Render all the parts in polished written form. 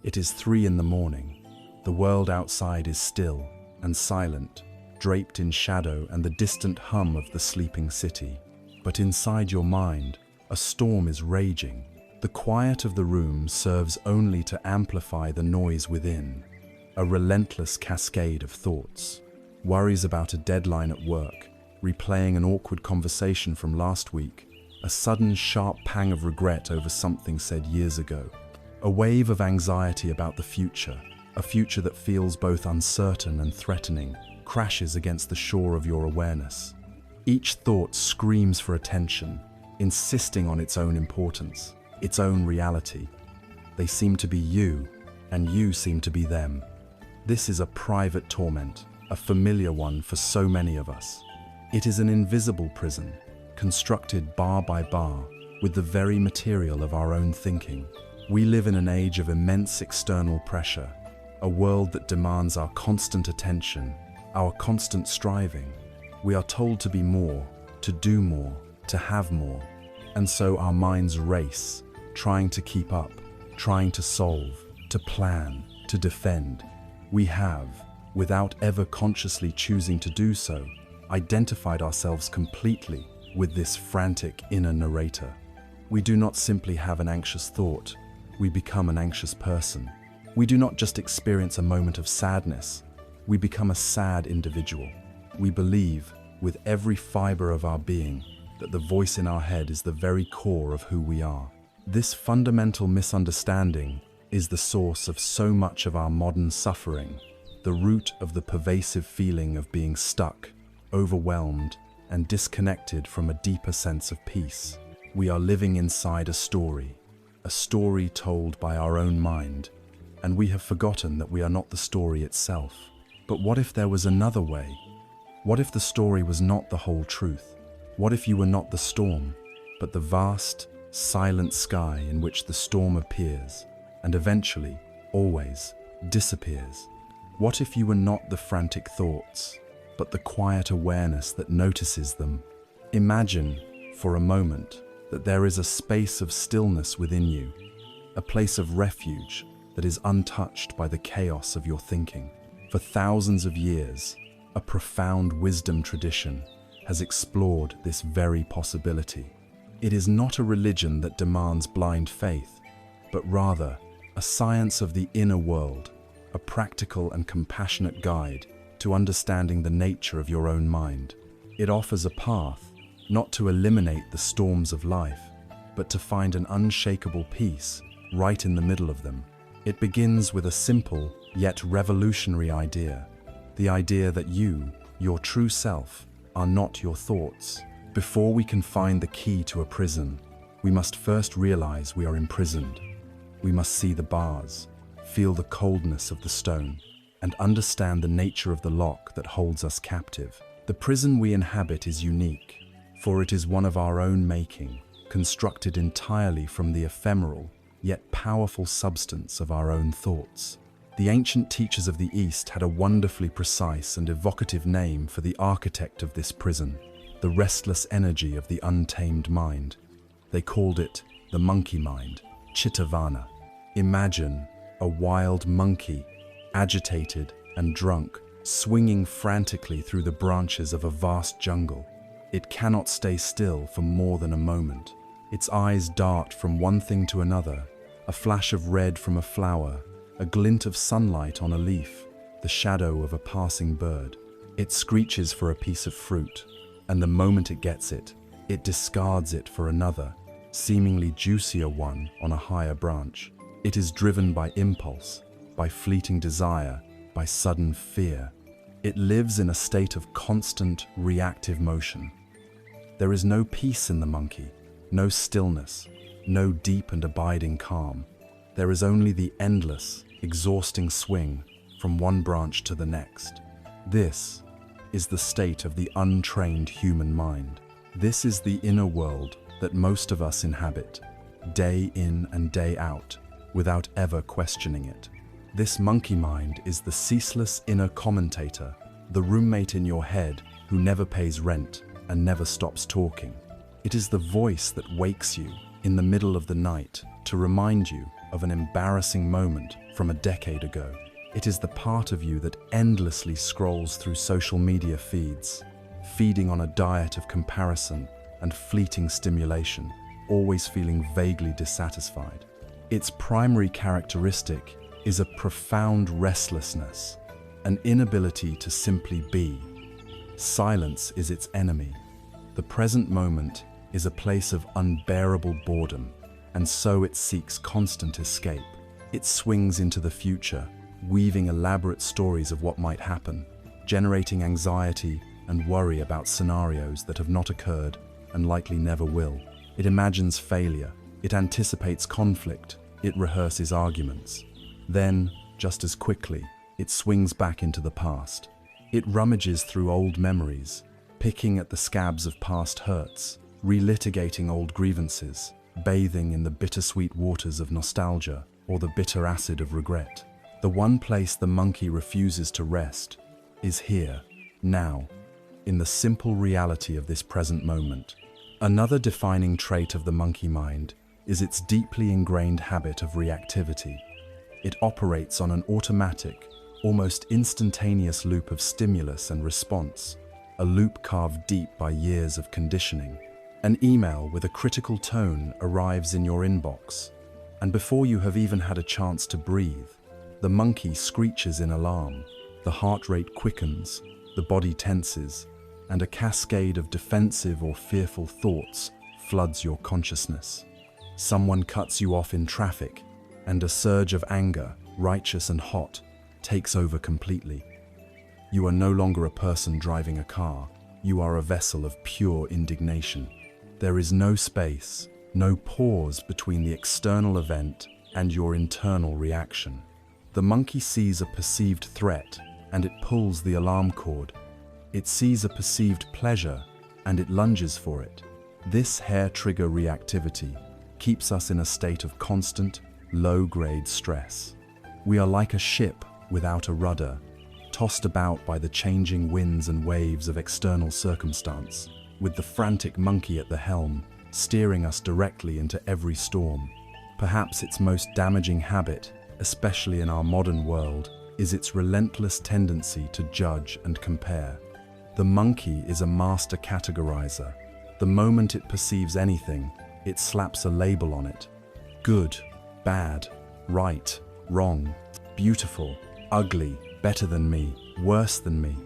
It is 3 in the morning. The world outside is still and silent, draped in shadow and the distant hum of the sleeping city. But inside your mind, a storm is raging. The quiet of the room serves only to amplify the noise within. A relentless cascade of thoughts. Worries about a deadline at work, replaying an awkward conversation from last week, a sudden sharp pang of regret over something said years ago. A wave of anxiety about the future, a future that feels both uncertain and threatening, crashes against the shore of your awareness. Each thought screams for attention, insisting on its own importance, its own reality. They seem to be you, and you seem to be them. This is a private torment, a familiar one for so many of us. It is an invisible prison, constructed bar by bar, with the very material of our own thinking. We live in an age of immense external pressure, a world that demands our constant attention, our constant striving. We are told to be more, to do more, to have more. And so our minds race, trying to keep up, trying to solve, to plan, to defend. We have, without ever consciously choosing to do so, identified ourselves completely with this frantic inner narrator. We do not simply have an anxious thought, we become an anxious person. We do not just experience a moment of sadness, we become a sad individual. We believe, with every fiber of our being, that the voice in our head is the very core of who we are. This fundamental misunderstanding is the source of so much of our modern suffering, the root of the pervasive feeling of being stuck, overwhelmed, and disconnected from a deeper sense of peace. We are living inside a story told by our own mind, and we have forgotten that we are not the story itself. But what if there was another way? What if the story was not the whole truth? What if you were not the storm, but the vast, silent sky in which the storm appears, and eventually, always, disappears? What if you were not the frantic thoughts, but the quiet awareness that notices them? Imagine, for a moment, that there is a space of stillness within you, a place of refuge that is untouched by the chaos of your thinking. For thousands of years, a profound wisdom tradition has explored this very possibility. It is not a religion that demands blind faith, but rather a science of the inner world, a practical and compassionate guide to understanding the nature of your own mind. It offers a path, not to eliminate the storms of life, but to find an unshakable peace right in the middle of them. It begins with a simple yet revolutionary idea, the idea that you, your true self, are not your thoughts. Before we can find the key to a prison, we must first realize we are imprisoned. We must see the bars, feel the coldness of the stone, and understand the nature of the lock that holds us captive. The prison we inhabit is unique, for it is one of our own making, constructed entirely from the ephemeral, yet powerful substance of our own thoughts. The ancient teachers of the East had a wonderfully precise and evocative name for the architect of this prison, the restless energy of the untamed mind. They called it the monkey mind, Chittavana. Imagine a wild monkey, agitated and drunk, swinging frantically through the branches of a vast jungle. It cannot stay still for more than a moment. Its eyes dart from one thing to another, a flash of red from a flower, a glint of sunlight on a leaf, the shadow of a passing bird. It screeches for a piece of fruit, and the moment it gets it, it discards it for another, seemingly juicier one on a higher branch. It is driven by impulse, by fleeting desire, by sudden fear. It lives in a state of constant, reactive motion. There is no peace in the monkey, no stillness, no deep and abiding calm. There is only the endless, exhausting swing from one branch to the next. This is the state of the untrained human mind. This is the inner world that most of us inhabit, day in and day out, without ever questioning it. This monkey mind is the ceaseless inner commentator, the roommate in your head who never pays rent and never stops talking. It is the voice that wakes you in the middle of the night to remind you of an embarrassing moment from a decade ago. It is the part of you that endlessly scrolls through social media feeds, feeding on a diet of comparison and fleeting stimulation, always feeling vaguely dissatisfied. Its primary characteristic is a profound restlessness, an inability to simply be. Silence is its enemy. The present moment is a place of unbearable boredom, and so it seeks constant escape. It swings into the future, weaving elaborate stories of what might happen, generating anxiety and worry about scenarios that have not occurred and likely never will. It imagines failure, it anticipates conflict, it rehearses arguments. Then, just as quickly, it swings back into the past. It rummages through old memories, picking at the scabs of past hurts, relitigating old grievances, bathing in the bittersweet waters of nostalgia or the bitter acid of regret. The one place the monkey refuses to rest is here, now, in the simple reality of this present moment. Another defining trait of the monkey mind is its deeply ingrained habit of reactivity. It operates on an automatic, almost instantaneous loop of stimulus and response, a loop carved deep by years of conditioning. An email with a critical tone arrives in your inbox, and before you have even had a chance to breathe, the monkey screeches in alarm. The heart rate quickens, the body tenses, and a cascade of defensive or fearful thoughts floods your consciousness. Someone cuts you off in traffic, and a surge of anger, righteous and hot, takes over completely. You are no longer a person driving a car, you are a vessel of pure indignation. There is no space, no pause between the external event and your internal reaction. The monkey sees a perceived threat and it pulls the alarm cord. It sees a perceived pleasure and it lunges for it. This hair-trigger reactivity keeps us in a state of constant, low-grade stress. We are like a ship without a rudder, tossed about by the changing winds and waves of external circumstance, with the frantic monkey at the helm, steering us directly into every storm. Perhaps its most damaging habit, especially in our modern world, is its relentless tendency to judge and compare. The monkey is a master categorizer. The moment it perceives anything, it slaps a label on it. Good, bad, right, wrong, beautiful, ugly, better than me, worse than me.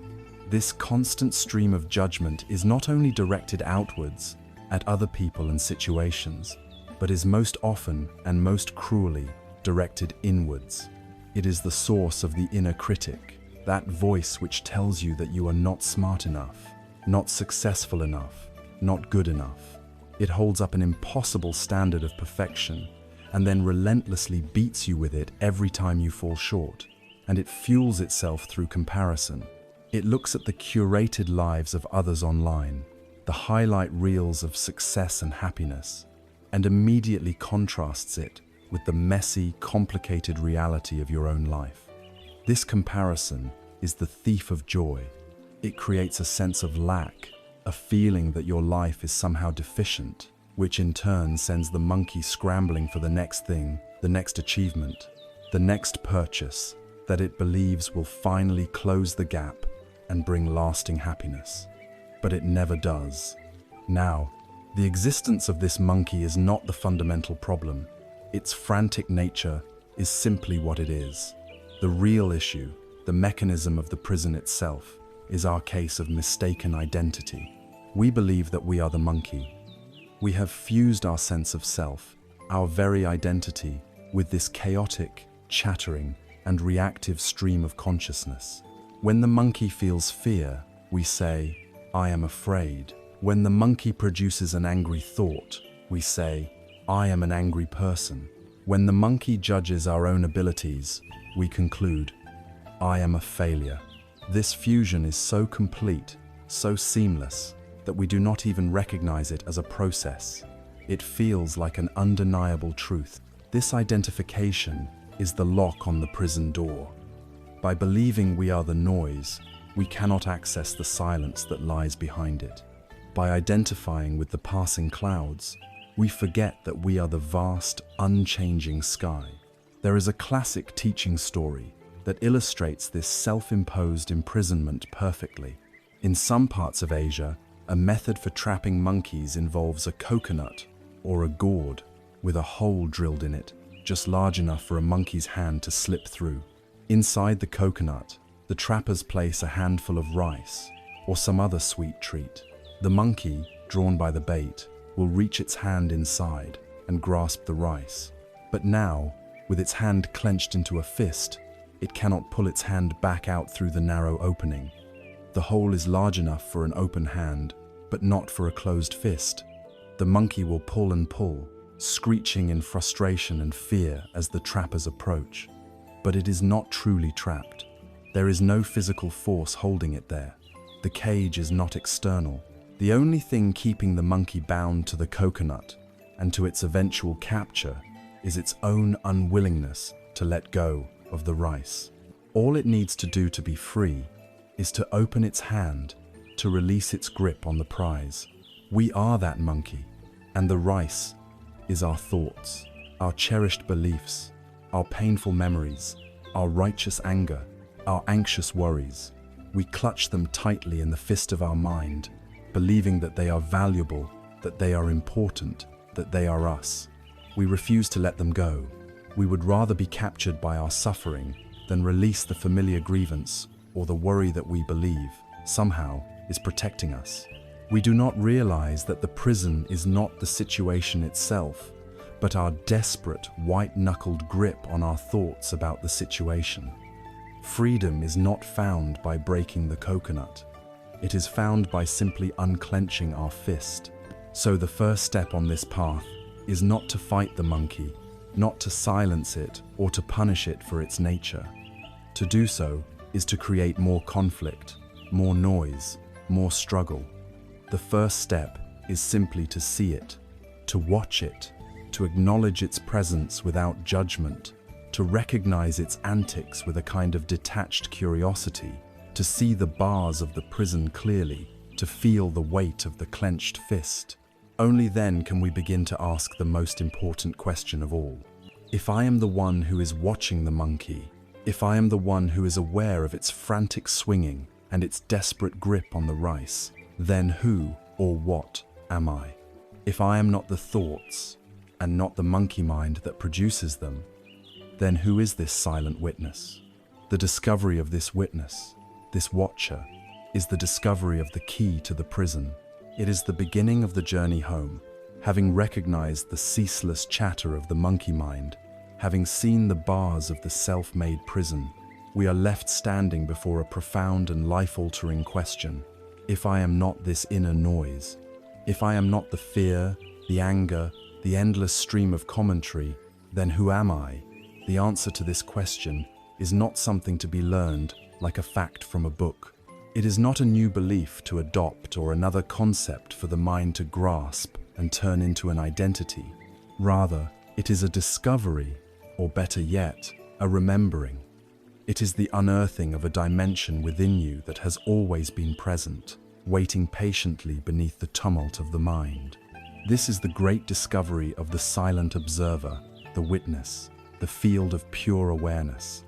This constant stream of judgment is not only directed outwards, at other people and situations, but is most often and most cruelly directed inwards. It is the source of the inner critic, that voice which tells you that you are not smart enough, not successful enough, not good enough. It holds up an impossible standard of perfection and then relentlessly beats you with it every time you fall short. And it fuels itself through comparison. It looks at the curated lives of others online, the highlight reels of success and happiness, and immediately contrasts it with the messy, complicated reality of your own life. This comparison is the thief of joy. It creates a sense of lack, a feeling that your life is somehow deficient, which in turn sends the monkey scrambling for the next thing, the next achievement, the next purchase that it believes will finally close the gap and bring lasting happiness. But it never does. Now, the existence of this monkey is not the fundamental problem. Its frantic nature is simply what it is. The real issue, the mechanism of the prison itself, is our case of mistaken identity. We believe that we are the monkey. We have fused our sense of self, our very identity, with this chaotic, chattering, and reactive stream of consciousness. When the monkey feels fear, we say, "I am afraid." When the monkey produces an angry thought, we say, "I am an angry person." When the monkey judges our own abilities, we conclude, "I am a failure." This fusion is so complete, so seamless, that we do not even recognize it as a process. It feels like an undeniable truth. This identification is the lock on the prison door. By believing we are the noise, we cannot access the silence that lies behind it. By identifying with the passing clouds, we forget that we are the vast, unchanging sky. There is a classic teaching story that illustrates this self-imposed imprisonment perfectly. In some parts of Asia, a method for trapping monkeys involves a coconut or a gourd with a hole drilled in it, just large enough for a monkey's hand to slip through. Inside the coconut, the trappers place a handful of rice or some other sweet treat. The monkey, drawn by the bait, will reach its hand inside and grasp the rice. But now, with its hand clenched into a fist, it cannot pull its hand back out through the narrow opening. The hole is large enough for an open hand, but not for a closed fist. The monkey will pull and pull, screeching in frustration and fear as the trappers approach. But it is not truly trapped. There is no physical force holding it there. The cage is not external. The only thing keeping the monkey bound to the coconut and to its eventual capture is its own unwillingness to let go of the rice. All it needs to do to be free is to open its hand, to release its grip on the prize. We are that monkey, and the rice is our thoughts, our cherished beliefs, our painful memories, our righteous anger, our anxious worries. We clutch them tightly in the fist of our mind, believing that they are valuable, that they are important, that they are us. We refuse to let them go. We would rather be captured by our suffering than release the familiar grievance or the worry that we believe, somehow, is protecting us. We do not realize that the prison is not the situation itself, but our desperate, white-knuckled grip on our thoughts about the situation. Freedom is not found by breaking the coconut. It is found by simply unclenching our fist. So the first step on this path is not to fight the monkey, not to silence it or to punish it for its nature. To do so is to create more conflict, more noise, more struggle. The first step is simply to see it, to watch it, to acknowledge its presence without judgment, to recognize its antics with a kind of detached curiosity, to see the bars of the prison clearly, to feel the weight of the clenched fist. Only then can we begin to ask the most important question of all. If I am the one who is watching the monkey, if I am the one who is aware of its frantic swinging and its desperate grip on the rice, then who or what am I? If I am not the thoughts and not the monkey mind that produces them, then who is this silent witness? The discovery of this witness, this watcher, is the discovery of the key to the prison. It is the beginning of the journey home. Having recognized the ceaseless chatter of the monkey mind, having seen the bars of the self-made prison, we are left standing before a profound and life-altering question. If I am not this inner noise, if I am not the fear, the anger, the endless stream of commentary, then who am I? The answer to this question is not something to be learned like a fact from a book. It is not a new belief to adopt or another concept for the mind to grasp and turn into an identity. Rather, it is a discovery, or better yet, a remembering. It is the unearthing of a dimension within you that has always been present, waiting patiently beneath the tumult of the mind. This is the great discovery of the silent observer, the witness, the field of pure awareness.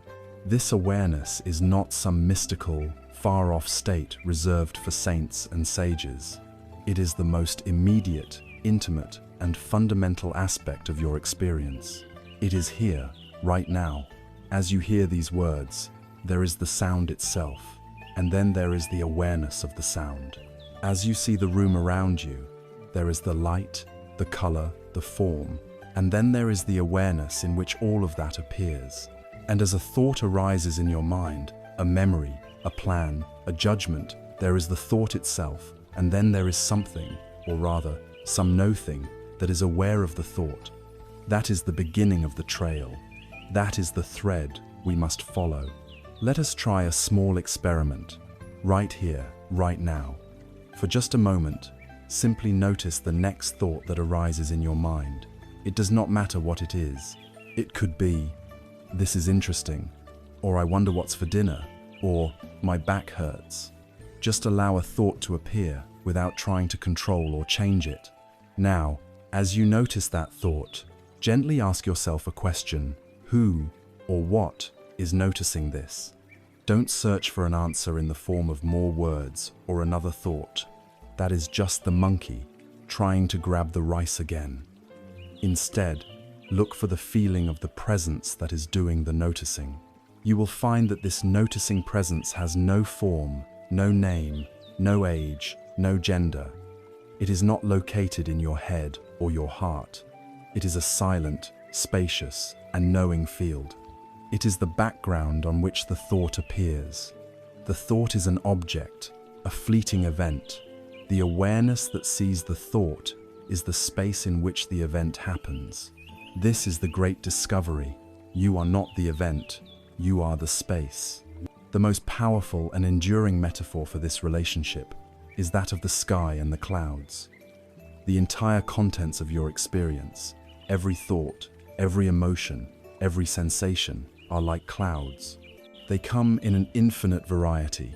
This awareness is not some mystical, far-off state reserved for saints and sages. It is the most immediate, intimate, and fundamental aspect of your experience. It is here, right now. As you hear these words, there is the sound itself, and then there is the awareness of the sound. As you see the room around you, there is the light, the color, the form, and then there is the awareness in which all of that appears. And as a thought arises in your mind, a memory, a plan, a judgment, there is the thought itself, and then there is something, or rather, some no-thing, that is aware of the thought. That is the beginning of the trail. That is the thread we must follow. Let us try a small experiment, right here, right now. For just a moment, simply notice the next thought that arises in your mind. It does not matter what it is. It could be, "This is interesting," or "I wonder what's for dinner," or "My back hurts." Just allow a thought to appear without trying to control or change it. Now, As you notice that thought, gently ask yourself a question: who or what is noticing this? Don't search for an answer in the form of more words or another thought. That is just the monkey trying to grab the rice again. Instead, look for the feeling of the presence that is doing the noticing. You will find that this noticing presence has no form, no name, no age, no gender. It is not located in your head or your heart. It is a silent, spacious, and knowing field. It is the background on which the thought appears. The thought is an object, a fleeting event. The awareness that sees the thought is the space in which the event happens. This is the great discovery. You are not the event, you are the space. The most powerful and enduring metaphor for this relationship is that of the sky and the clouds. The entire contents of your experience, every thought, every emotion, every sensation, are like clouds. They come in an infinite variety.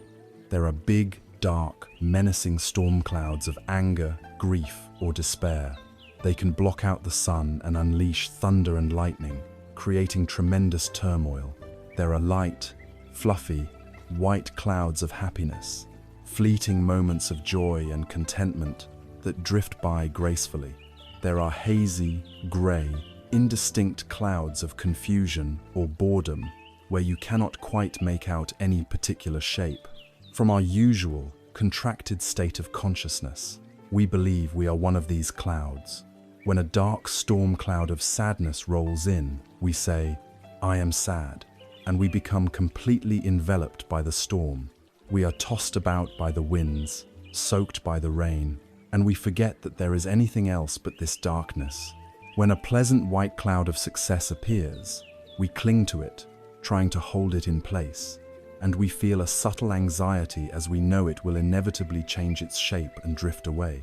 There are big, dark, menacing storm clouds of anger, grief, or despair. They can block out the sun and unleash thunder and lightning, creating tremendous turmoil. There are light, fluffy, white clouds of happiness, fleeting moments of joy and contentment that drift by gracefully. There are hazy, grey, indistinct clouds of confusion or boredom where you cannot quite make out any particular shape. From our usual, contracted state of consciousness, we believe we are one of these clouds. When a dark storm cloud of sadness rolls in, we say, "I am sad," and we become completely enveloped by the storm. We are tossed about by the winds, soaked by the rain, and we forget that there is anything else but this darkness. When a pleasant white cloud of success appears, we cling to it, trying to hold it in place, and we feel a subtle anxiety as we know it will inevitably change its shape and drift away.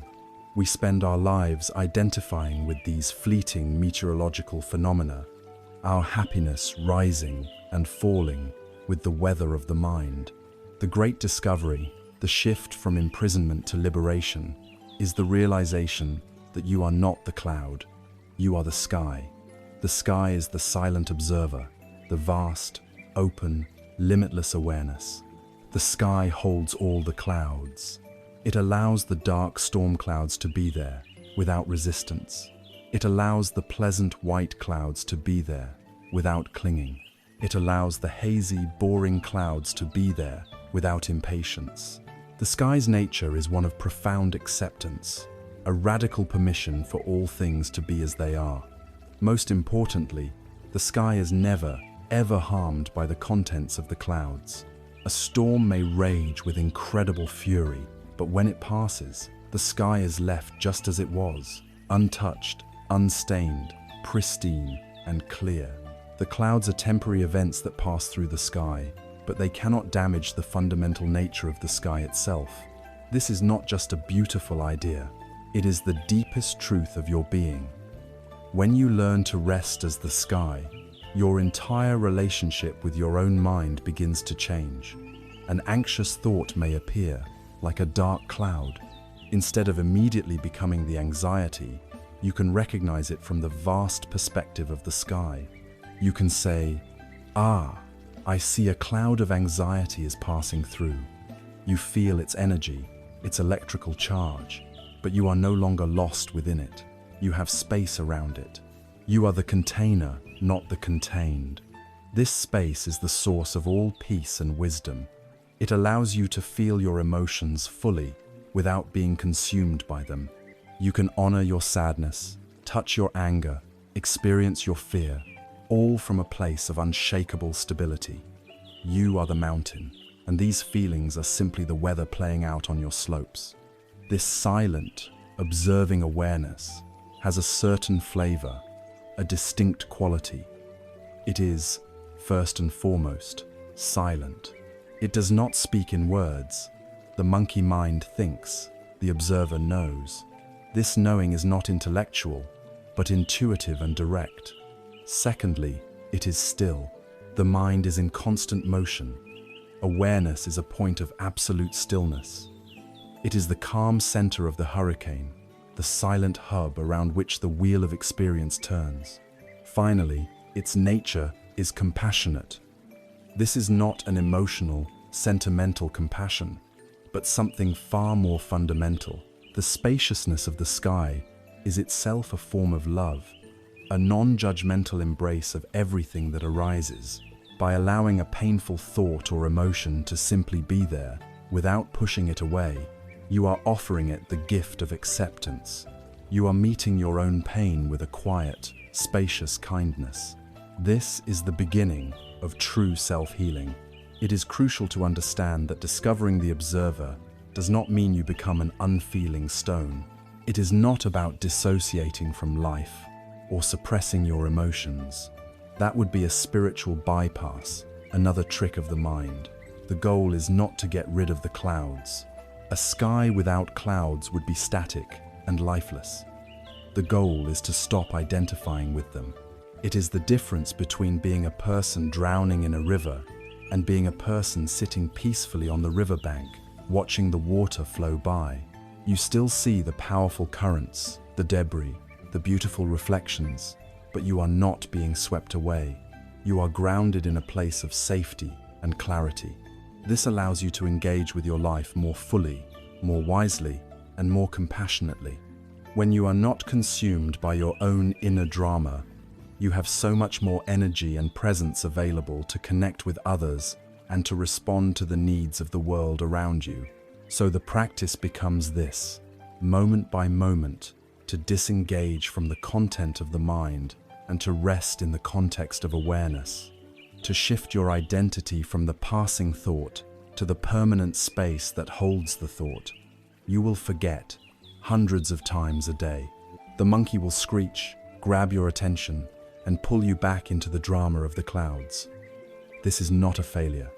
We spend our lives identifying with these fleeting meteorological phenomena, our happiness rising and falling with the weather of the mind. The great discovery, the shift from imprisonment to liberation, is the realization that you are not the cloud. You are the sky. The sky is the silent observer, the vast, open, limitless awareness. The sky holds all the clouds. It allows the dark storm clouds to be there without resistance. It allows the pleasant white clouds to be there without clinging. It allows the hazy, boring clouds to be there without impatience. The sky's nature is one of profound acceptance, a radical permission for all things to be as they are. Most importantly, the sky is never, ever harmed by the contents of the clouds. A storm may rage with incredible fury, but when it passes, the sky is left just as it was, untouched, unstained, pristine, and clear. The clouds are temporary events that pass through the sky, but they cannot damage the fundamental nature of the sky itself. This is not just a beautiful idea. It is the deepest truth of your being. When you learn to rest as the sky, your entire relationship with your own mind begins to change. An anxious thought may appear, like a dark cloud. Instead of immediately becoming the anxiety, you can recognize it from the vast perspective of the sky. You can say, "Ah, I see a cloud of anxiety is passing through." You feel its energy, its electrical charge, but you are no longer lost within it. You have space around it. You are the container, not the contained. This space is the source of all peace and wisdom. It allows you to feel your emotions fully without being consumed by them. You can honor your sadness, touch your anger, experience your fear, all from a place of unshakable stability. You are the mountain, and these feelings are simply the weather playing out on your slopes. This silent, observing awareness has a certain flavor, a distinct quality. It is, first and foremost, silent. It does not speak in words. The monkey mind thinks, the observer knows. This knowing is not intellectual, but intuitive and direct. Secondly, it is still. The mind is in constant motion. Awareness is a point of absolute stillness. It is the calm center of the hurricane, the silent hub around which the wheel of experience turns. Finally, its nature is compassionate. This is not an emotional, sentimental compassion, but something far more fundamental. The spaciousness of the sky is itself a form of love, a non-judgmental embrace of everything that arises. By allowing a painful thought or emotion to simply be there, without pushing it away, you are offering it the gift of acceptance. You are meeting your own pain with a quiet, spacious kindness. This is the beginning of true self-healing. It is crucial to understand that discovering the observer does not mean you become an unfeeling stone. It is not about dissociating from life or suppressing your emotions. That would be a spiritual bypass, another trick of the mind. The goal is not to get rid of the clouds. A sky without clouds would be static and lifeless. The goal is to stop identifying with them. It is the difference between being a person drowning in a river and being a person sitting peacefully on the riverbank, watching the water flow by. You still see the powerful currents, the debris, the beautiful reflections, but you are not being swept away. You are grounded in a place of safety and clarity. This allows you to engage with your life more fully, more wisely, and more compassionately. When you are not consumed by your own inner drama, you have so much more energy and presence available to connect with others and to respond to the needs of the world around you. So the practice becomes this, moment by moment, to disengage from the content of the mind and to rest in the context of awareness, to shift your identity from the passing thought to the permanent space that holds the thought. You will forget hundreds of times a day. The monkey will screech, grab your attention, and pull you back into the drama of the clouds. This is not a failure.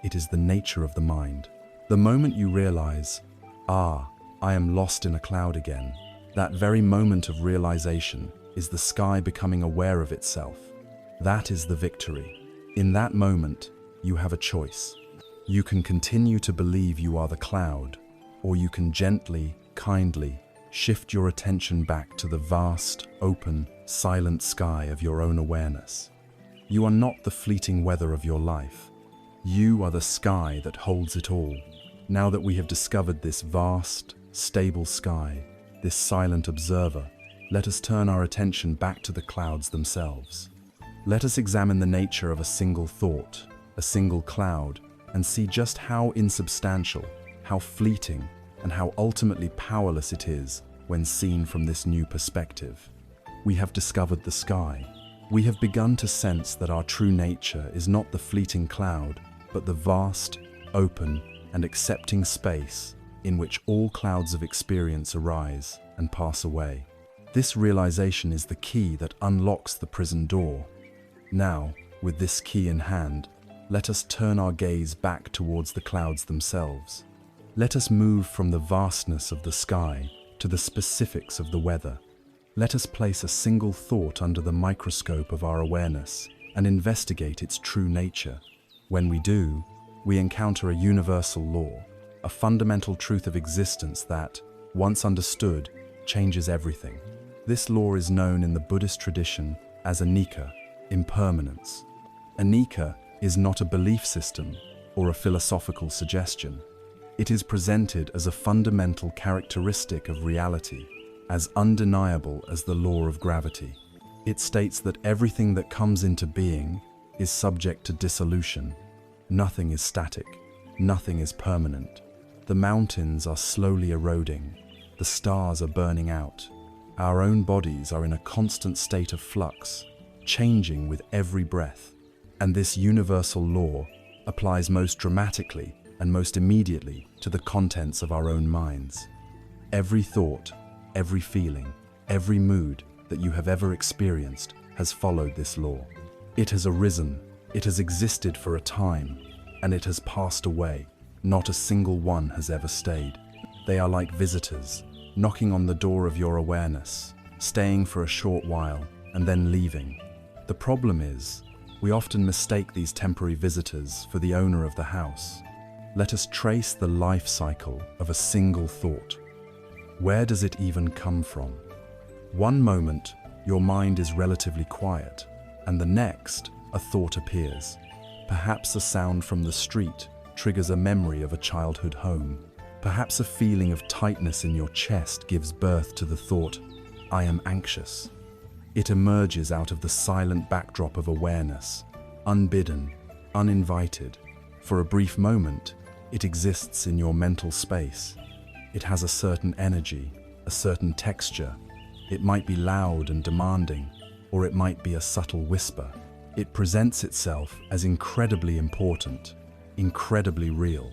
It is the nature of the mind. The moment you realize, I am lost in a cloud again, that very moment of realization is the sky becoming aware of itself. That is the victory. In that moment, you have a choice. You can continue to believe you are the cloud, or you can gently, kindly, shift your attention back to the vast, open, silent sky of your own awareness. You are not the fleeting weather of your life. You are the sky that holds it all. Now that we have discovered this vast, stable sky, this silent observer, let us turn our attention back to the clouds themselves. Let us examine the nature of a single thought, a single cloud, and see just how insubstantial, how fleeting, and how ultimately powerless it is when seen from this new perspective. We have discovered the sky. We have begun to sense that our true nature is not the fleeting cloud, but the vast, open, and accepting space in which all clouds of experience arise and pass away. This realization is the key that unlocks the prison door. Now, with this key in hand, let us turn our gaze back towards the clouds themselves. Let us move from the vastness of the sky to the specifics of the weather. Let us place a single thought under the microscope of our awareness and investigate its true nature. When we do, we encounter a universal law, a fundamental truth of existence that, once understood, changes everything. This law is known in the Buddhist tradition as Anicca, impermanence. Anicca is not a belief system or a philosophical suggestion. It is presented as a fundamental characteristic of reality, as undeniable as the law of gravity. It states that everything that comes into being is subject to dissolution. Nothing is static. Nothing is permanent. The mountains are slowly eroding. The stars are burning out. Our own bodies are in a constant state of flux, changing with every breath. And this universal law applies most dramatically and most immediately to the contents of our own minds. Every thought, every feeling, every mood that you have ever experienced has followed this law. It has arisen, it has existed for a time, and it has passed away. Not a single one has ever stayed. They are like visitors, knocking on the door of your awareness, staying for a short while, and then leaving. The problem is, we often mistake these temporary visitors for the owner of the house. Let us trace the life cycle of a single thought. Where does it even come from? One moment, your mind is relatively quiet, and the next, a thought appears. Perhaps a sound from the street triggers a memory of a childhood home. Perhaps a feeling of tightness in your chest gives birth to the thought, "I am anxious." It emerges out of the silent backdrop of awareness, unbidden, uninvited. For a brief moment, it exists in your mental space. It has a certain energy, a certain texture. It might be loud and demanding, or it might be a subtle whisper. It presents itself as incredibly important, incredibly real.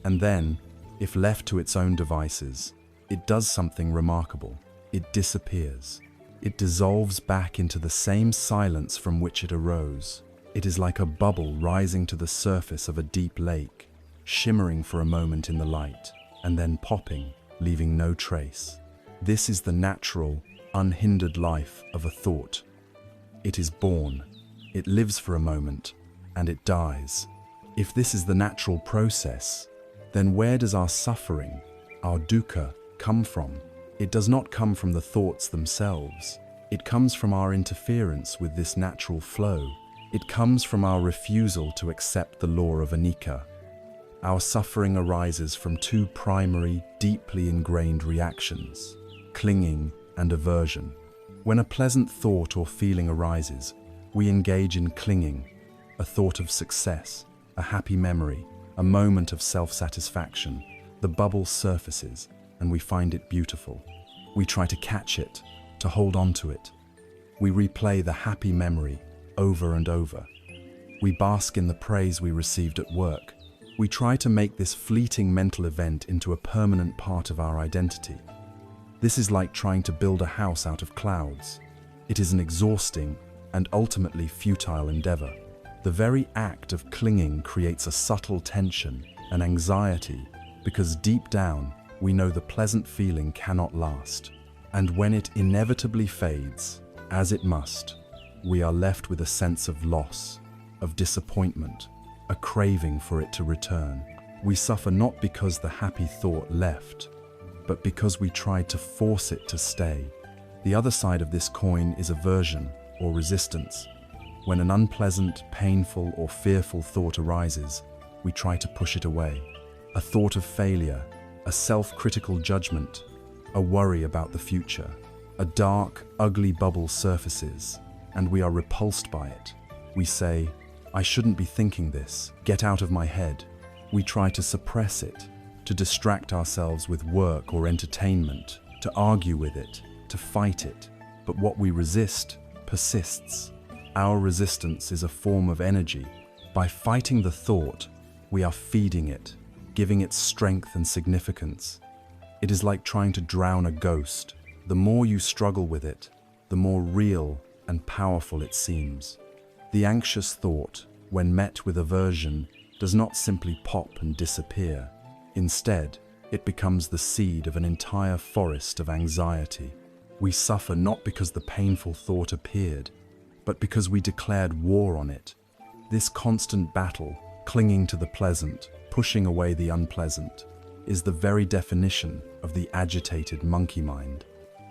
And then, if left to its own devices, it does something remarkable. It disappears. It dissolves back into the same silence from which it arose. It is like a bubble rising to the surface of a deep lake, shimmering for a moment in the light, and then popping, leaving no trace. This is the natural, unhindered life of a thought. It is born, it lives for a moment, and it dies. If this is the natural process, then where does our suffering, our dukkha, come from? It does not come from the thoughts themselves. It comes from our interference with this natural flow. It comes from our refusal to accept the law of Anicca. Our suffering arises from two primary, deeply ingrained reactions: clinging and aversion. When a pleasant thought or feeling arises, we engage in clinging, a thought of success, a happy memory, a moment of self-satisfaction. The bubble surfaces, and we find it beautiful. We try to catch it, to hold on to it. We replay the happy memory over and over. We bask in the praise we received at work. We try to make this fleeting mental event into a permanent part of our identity. This is like trying to build a house out of clouds. It is an exhausting and ultimately futile endeavor. The very act of clinging creates a subtle tension, an anxiety, because deep down, we know the pleasant feeling cannot last. And when it inevitably fades, as it must, we are left with a sense of loss, of disappointment, a craving for it to return. We suffer not because the happy thought left, but because we tried to force it to stay. The other side of this coin is aversion or resistance. When an unpleasant, painful, or fearful thought arises, we try to push it away. A thought of failure, a self-critical judgment, a worry about the future. A dark, ugly bubble surfaces, and we are repulsed by it. We say, "I shouldn't be thinking this. Get out of my head." We try to suppress it, to distract ourselves with work or entertainment, to argue with it, to fight it. But what we resist persists. Our resistance is a form of energy. By fighting the thought, we are feeding it, giving it strength and significance. It is like trying to drown a ghost. The more you struggle with it, the more real and powerful it seems. The anxious thought, when met with aversion, does not simply pop and disappear. Instead, it becomes the seed of an entire forest of anxiety. We suffer not because the painful thought appeared, but because we declared war on it. This constant battle, clinging to the pleasant, pushing away the unpleasant, is the very definition of the agitated monkey mind.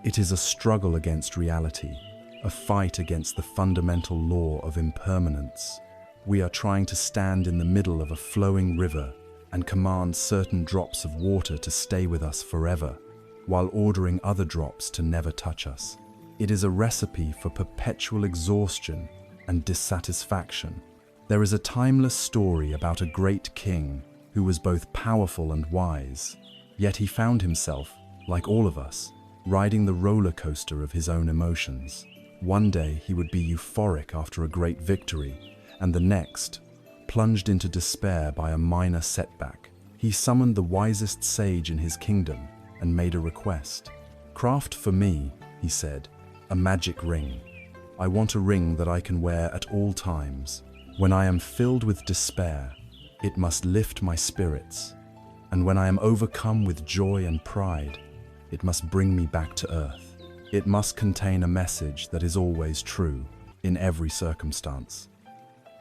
It is a struggle against reality, a fight against the fundamental law of impermanence. We are trying to stand in the middle of a flowing river and command certain drops of water to stay with us forever, while ordering other drops to never touch us. It is a recipe for perpetual exhaustion and dissatisfaction. There is a timeless story about a great king who was both powerful and wise, yet he found himself, like all of us, riding the roller coaster of his own emotions. One day he would be euphoric after a great victory, and the next, plunged into despair by a minor setback. He summoned the wisest sage in his kingdom and made a request. "Craft for me," he said, "a magic ring. I want a ring that I can wear at all times. When I am filled with despair, it must lift my spirits. And when I am overcome with joy and pride, it must bring me back to earth. It must contain a message that is always true, in every circumstance."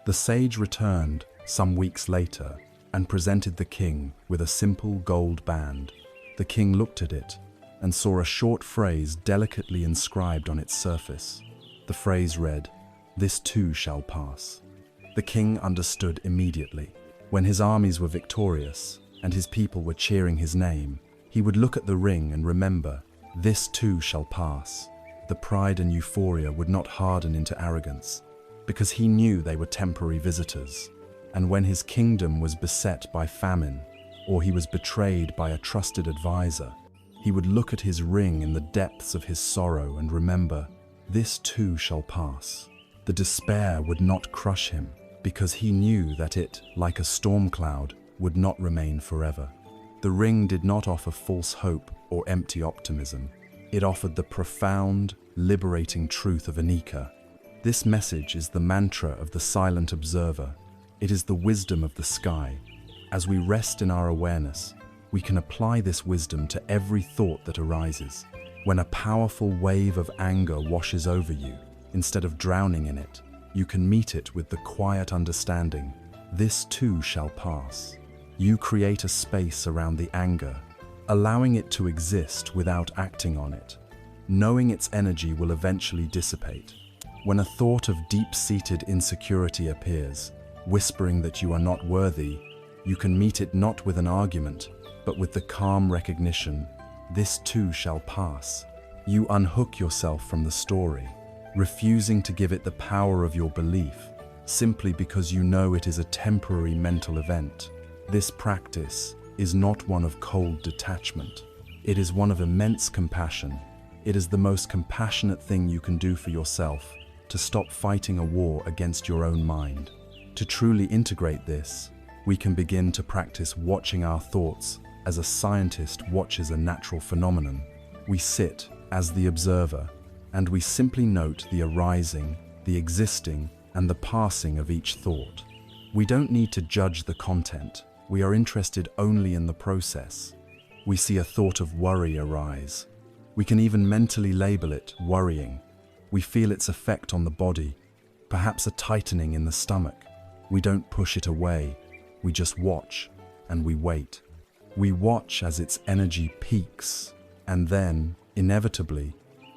The sage returned some weeks later and presented the king with a simple gold band. The king looked at it, and saw a short phrase delicately inscribed on its surface. The phrase read, "This too shall pass." The king understood immediately. When his armies were victorious and his people were cheering his name, he would look at the ring and remember, "This too shall pass." The pride and euphoria would not harden into arrogance, because he knew they were temporary visitors. And when his kingdom was beset by famine, or he was betrayed by a trusted advisor, he would look at his ring in the depths of his sorrow and remember, "This too shall pass." The despair would not crush him, because he knew that it, like a storm cloud, would not remain forever. The ring did not offer false hope or empty optimism. It offered the profound, liberating truth of Anicca. This message is the mantra of the silent observer. It is the wisdom of the sky. As we rest in our awareness, we can apply this wisdom to every thought that arises. When a powerful wave of anger washes over you, instead of drowning in it, you can meet it with the quiet understanding, "This too shall pass." You create a space around the anger, allowing it to exist without acting on it, knowing its energy will eventually dissipate. When a thought of deep-seated insecurity appears, whispering that you are not worthy, you can meet it not with an argument, but with the calm recognition, "This too shall pass." You unhook yourself from the story, refusing to give it the power of your belief, simply because you know it is a temporary mental event. This practice is not one of cold detachment. It is one of immense compassion. It is the most compassionate thing you can do for yourself, to stop fighting a war against your own mind. To truly integrate this, we can begin to practice watching our thoughts as a scientist watches a natural phenomenon. We sit as the observer, and we simply note the arising, the existing, and the passing of each thought. We don't need to judge the content. We are interested only in the process. We see a thought of worry arise. We can even mentally label it worrying. We feel its effect on the body, perhaps a tightening in the stomach. We don't push it away. We just watch, and we wait. We watch as its energy peaks, and then, inevitably,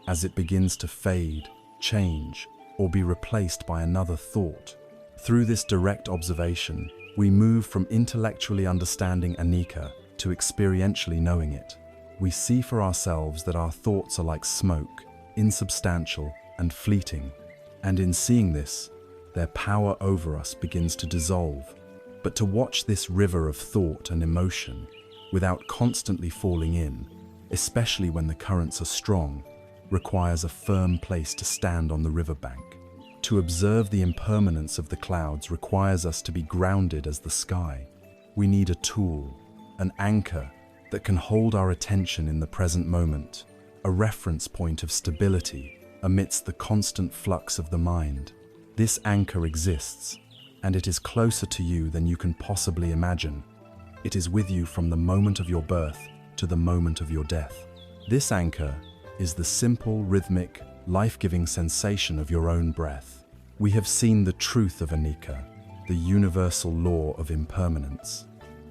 as it begins to fade, change, or be replaced by another thought. Through this direct observation, we move from intellectually understanding Anicca to experientially knowing it. We see for ourselves that our thoughts are like smoke, insubstantial and fleeting, and in seeing this, their power over us begins to dissolve. But to watch this river of thought and emotion without constantly falling in, especially when the currents are strong, requires a firm place to stand on the riverbank. To observe the impermanence of the clouds requires us to be grounded as the sky. We need a tool, an anchor that can hold our attention in the present moment, a reference point of stability amidst the constant flux of the mind. This anchor exists, and it is closer to you than you can possibly imagine. It is with you from the moment of your birth to the moment of your death. This anchor is the simple, rhythmic, life-giving sensation of your own breath. We have seen the truth of Anicca, the universal law of impermanence.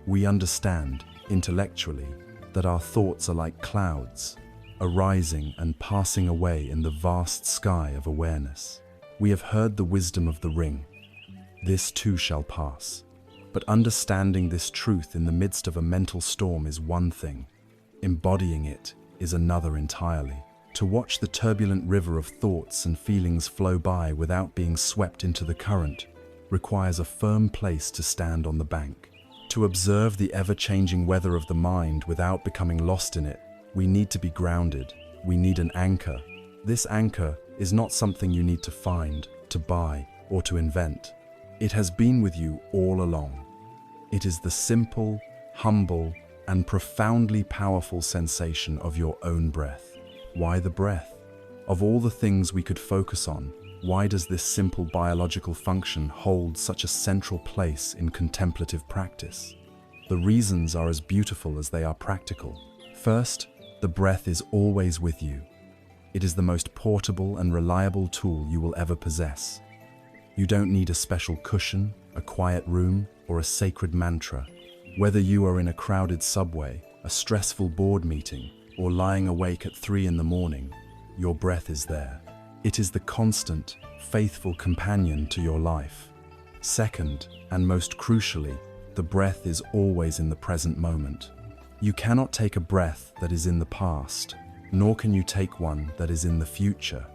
We understand, intellectually, that our thoughts are like clouds, arising and passing away in the vast sky of awareness. We have heard the wisdom of the ring. This too shall pass. But understanding this truth in the midst of a mental storm is one thing. Embodying it is another entirely. To watch the turbulent river of thoughts and feelings flow by without being swept into the current requires a firm place to stand on the bank. To observe the ever-changing weather of the mind without becoming lost in it, we need to be grounded. We need an anchor. This anchor is not something you need to find, to buy, or to invent. It has been with you all along. It is the simple, humble, and profoundly powerful sensation of your own breath. Why the breath? Of all the things we could focus on, why does this simple biological function hold such a central place in contemplative practice? The reasons are as beautiful as they are practical. First, the breath is always with you. It is the most portable and reliable tool you will ever possess. You don't need a special cushion, a quiet room, or a sacred mantra. Whether you are in a crowded subway, a stressful board meeting, or lying awake at 3 in the morning, your breath is there. It is the constant, faithful companion to your life. Second, and most crucially, the breath is always in the present moment. You cannot take a breath that is in the past, nor can you take one that is in the future.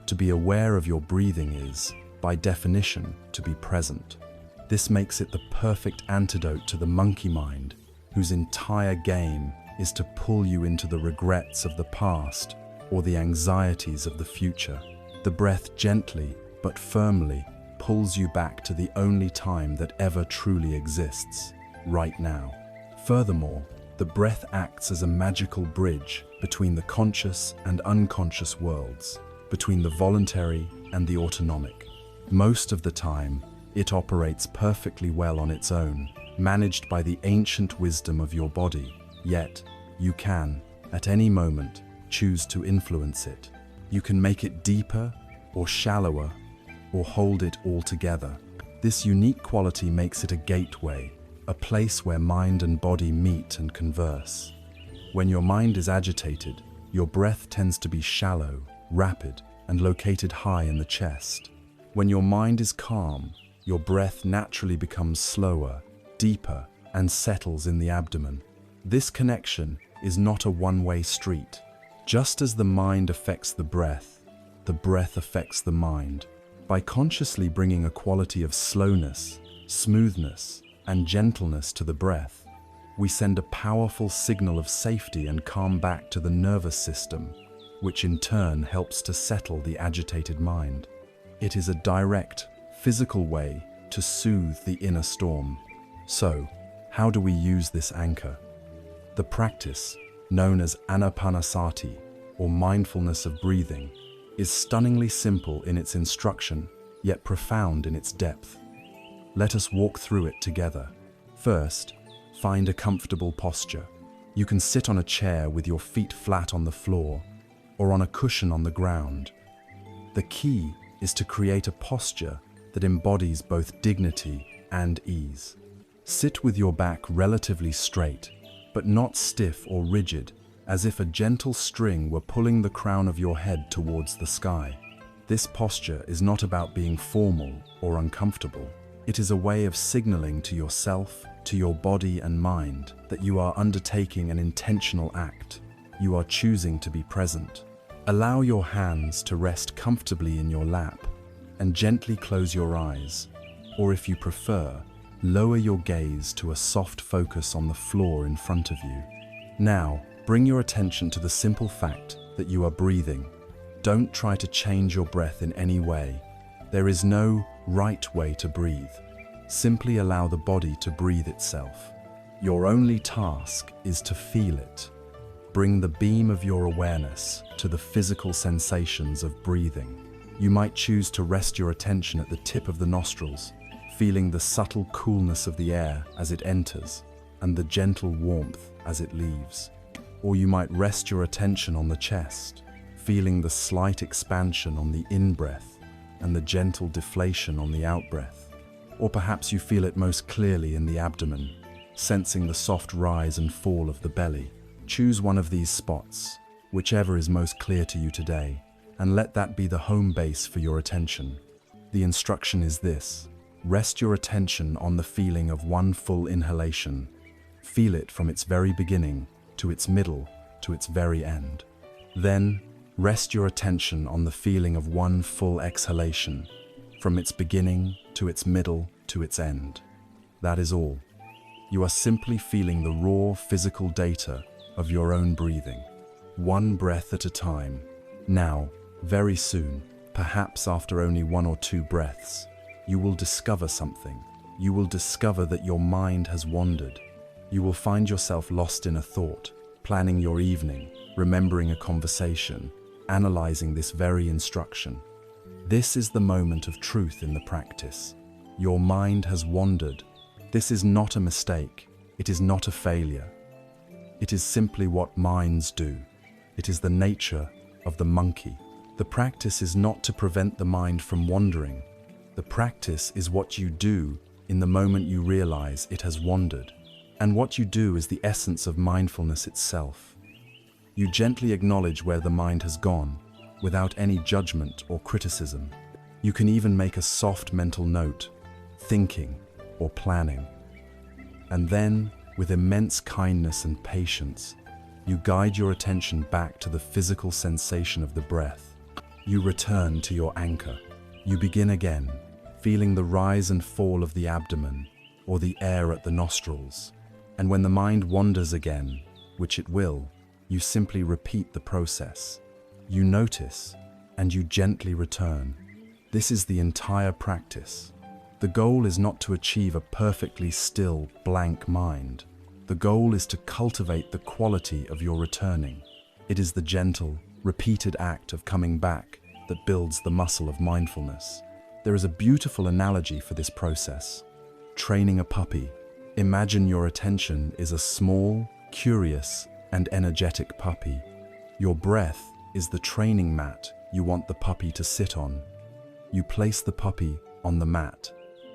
To be aware of your breathing is, by definition, to be present. This makes it the perfect antidote to the monkey mind, whose entire game is to pull you into the regrets of the past or the anxieties of the future. The breath gently but firmly pulls you back to the only time that ever truly exists, right now. Furthermore, the breath acts as a magical bridge between the conscious and unconscious worlds, between the voluntary and the autonomic. Most of the time, it operates perfectly well on its own, managed by the ancient wisdom of your body. Yet, you can, at any moment, choose to influence it. You can make it deeper or shallower, or hold it all together. This unique quality makes it a gateway, a place where mind and body meet and converse. When your mind is agitated, your breath tends to be shallow, rapid, and located high in the chest. When your mind is calm, your breath naturally becomes slower, deeper, and settles in the abdomen. This connection is not a one-way street. Just as the mind affects the breath affects the mind. By consciously bringing a quality of slowness, smoothness, and gentleness to the breath, we send a powerful signal of safety and calm back to the nervous system, which in turn helps to settle the agitated mind. It is a direct, physical way to soothe the inner storm. So, how do we use this anchor? The practice, known as Anapanasati, or mindfulness of breathing, is stunningly simple in its instruction, yet profound in its depth. Let us walk through it together. First, find a comfortable posture. You can sit on a chair with your feet flat on the floor, or on a cushion on the ground. The key is to create a posture that embodies both dignity and ease. Sit with your back relatively straight, but not stiff or rigid, as if a gentle string were pulling the crown of your head towards the sky. This posture is not about being formal or uncomfortable. It is a way of signaling to yourself, to your body and mind, that you are undertaking an intentional act. You are choosing to be present. Allow your hands to rest comfortably in your lap and gently close your eyes, or if you prefer, lower your gaze to a soft focus on the floor in front of you. Now, bring your attention to the simple fact that you are breathing. Don't try to change your breath in any way. There is no right way to breathe. Simply allow the body to breathe itself. Your only task is to feel it. Bring the beam of your awareness to the physical sensations of breathing. You might choose to rest your attention at the tip of the nostrils, feeling the subtle coolness of the air as it enters and the gentle warmth as it leaves. Or you might rest your attention on the chest, feeling the slight expansion on the in-breath and the gentle deflation on the out-breath. Or perhaps you feel it most clearly in the abdomen, sensing the soft rise and fall of the belly. Choose one of these spots, whichever is most clear to you today, and let that be the home base for your attention. The instruction is this: rest your attention on the feeling of one full inhalation. Feel it from its very beginning to its middle to its very end. Then, rest your attention on the feeling of one full exhalation, from its beginning to its middle to its end. That is all. You are simply feeling the raw physical data of your own breathing, one breath at a time. Now, very soon, perhaps after only 1 or 2 breaths, you will discover something. You will discover that your mind has wandered. You will find yourself lost in a thought, planning your evening, remembering a conversation, analyzing this very instruction. This is the moment of truth in the practice. Your mind has wandered. This is not a mistake. It is not a failure. It is simply what minds do. It is the nature of the monkey. The practice is not to prevent the mind from wandering. The practice is what you do in the moment you realize it has wandered. And what you do is the essence of mindfulness itself. You gently acknowledge where the mind has gone, without any judgment or criticism. You can even make a soft mental note, thinking or planning. And then, with immense kindness and patience, you guide your attention back to the physical sensation of the breath. You return to your anchor. You begin again, feeling the rise and fall of the abdomen or the air at the nostrils. And when the mind wanders again, which it will, you simply repeat the process. You notice, and you gently return. This is the entire practice. The goal is not to achieve a perfectly still, blank mind. The goal is to cultivate the quality of your returning. It is the gentle, repeated act of coming back that builds the muscle of mindfulness. There is a beautiful analogy for this process. Training a puppy. Imagine your attention is a small, curious, and energetic puppy. Your breath is the training mat you want the puppy to sit on. You place the puppy on the mat.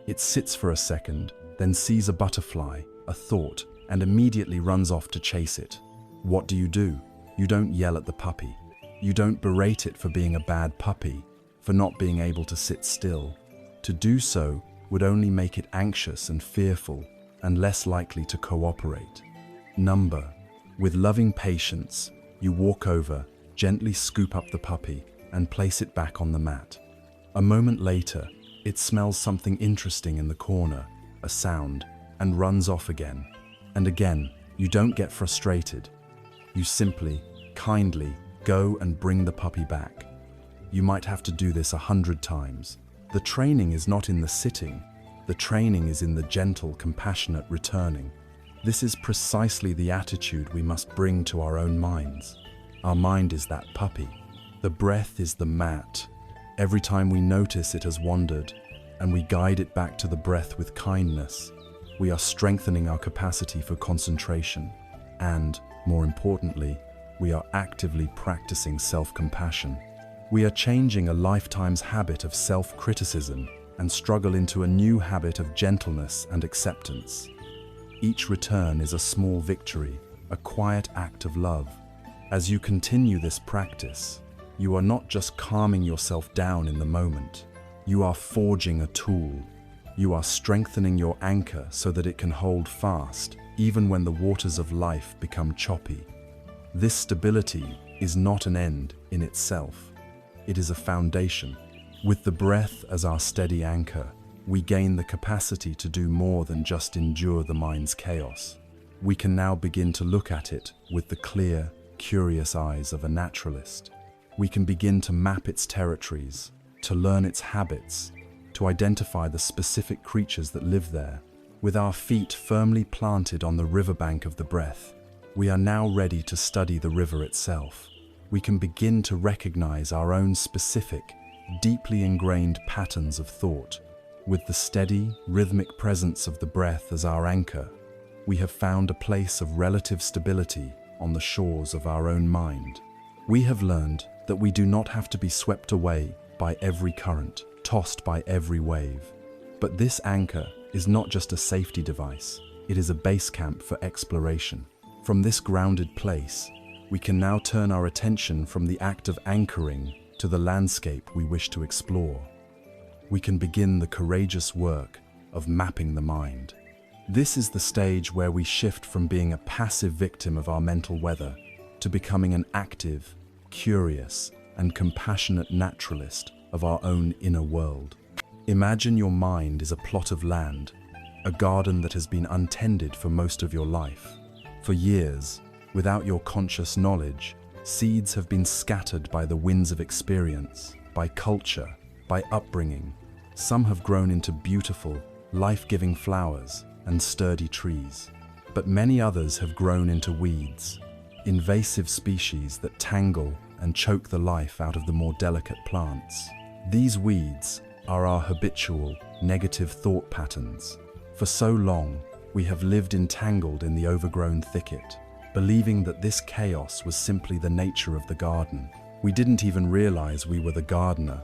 It sits for a second, then sees a butterfly, a thought, and immediately runs off to chase it. What do? You don't yell at the puppy. You don't berate it for being a bad puppy, for not being able to sit still. To do so would only make it anxious and fearful and less likely to cooperate. With loving patience, you walk over, gently scoop up the puppy, and place it back on the mat. A moment later, it smells something interesting in the corner, a sound, and runs off again. And again, you don't get frustrated. You simply, kindly, go and bring the puppy back. You might have to do this 100 times. The training is not in the sitting. The training is in the gentle, compassionate returning. This is precisely the attitude we must bring to our own minds. Our mind is that puppy. The breath is the mat. Every time we notice it has wandered, and we guide it back to the breath with kindness, we are strengthening our capacity for concentration, and, more importantly, we are actively practicing self-compassion. We are changing a lifetime's habit of self-criticism and struggle into a new habit of gentleness and acceptance. Each return is a small victory, a quiet act of love. As you continue this practice, you are not just calming yourself down in the moment. You are forging a tool. You are strengthening your anchor so that it can hold fast, even when the waters of life become choppy. This stability is not an end in itself. It is a foundation. With the breath as our steady anchor, we gain the capacity to do more than just endure the mind's chaos. We can now begin to look at it with the clear, curious eyes of a naturalist. We can begin to map its territories, to learn its habits, to identify the specific creatures that live there. With our feet firmly planted on the riverbank of the breath, we are now ready to study the river itself. We can begin to recognize our own specific, deeply ingrained patterns of thought. With the steady, rhythmic presence of the breath as our anchor, we have found a place of relative stability on the shores of our own mind. We have learned that we do not have to be swept away by every current, tossed by every wave. But this anchor is not just a safety device, it is a base camp for exploration. From this grounded place, we can now turn our attention from the act of anchoring to the landscape we wish to explore. We can begin the courageous work of mapping the mind. This is the stage where we shift from being a passive victim of our mental weather to becoming an active, curious, and compassionate naturalist of our own inner world. Imagine your mind is a plot of land, a garden that has been untended for most of your life. For years, without your conscious knowledge, seeds have been scattered by the winds of experience, by culture, by upbringing. Some have grown into beautiful, life-giving flowers and sturdy trees, but many others have grown into weeds, invasive species that tangle and choke the life out of the more delicate plants. These weeds are our habitual, negative thought patterns. For so long, we have lived entangled in the overgrown thicket, believing that this chaos was simply the nature of the garden. We didn't even realize we were the gardener.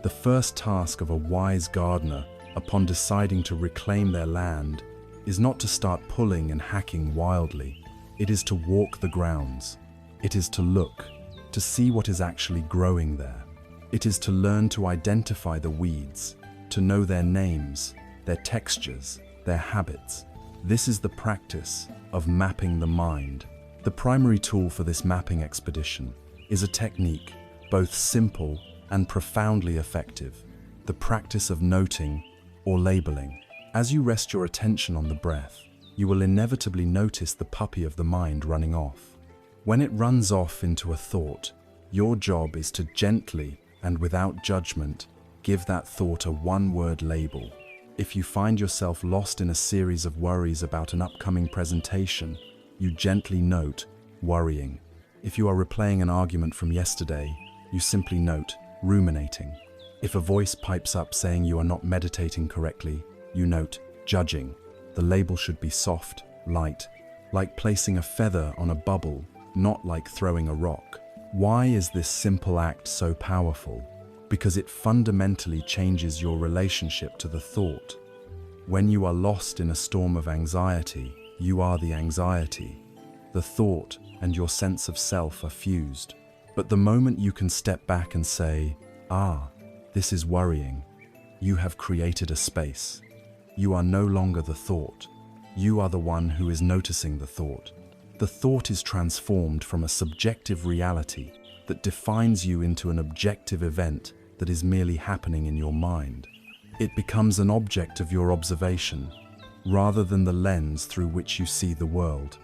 The first task of a wise gardener, upon deciding to reclaim their land, is not to start pulling and hacking wildly. It is to walk the grounds, It is to look, to see what is actually growing there. It is to learn to identify the weeds, to know their names, their textures, their habits. This is the practice of mapping the mind. The primary tool for this mapping expedition is a technique both simple and profoundly effective, the practice of noting or labeling. As you rest your attention on the breath, you will inevitably notice the puppy of the mind running off. When it runs off into a thought, your job is to gently and without judgment give that thought a one-word label. If you find yourself lost in a series of worries about an upcoming presentation, you gently note worrying. If you are replaying an argument from yesterday, you simply note ruminating. If a voice pipes up saying you are not meditating correctly, you note judging. The label should be soft, light, like placing a feather on a bubble, not like throwing a rock. Why is this simple act so powerful? Because it fundamentally changes your relationship to the thought. When you are lost in a storm of anxiety, you are the anxiety. The thought and your sense of self are fused. But the moment you can step back and say, this is worrying, you have created a space. You are no longer the thought. You are the one who is noticing the thought. The thought is transformed from a subjective reality that defines you into an objective event that is merely happening in your mind. It becomes an object of your observation, rather than the lens through which you see the world.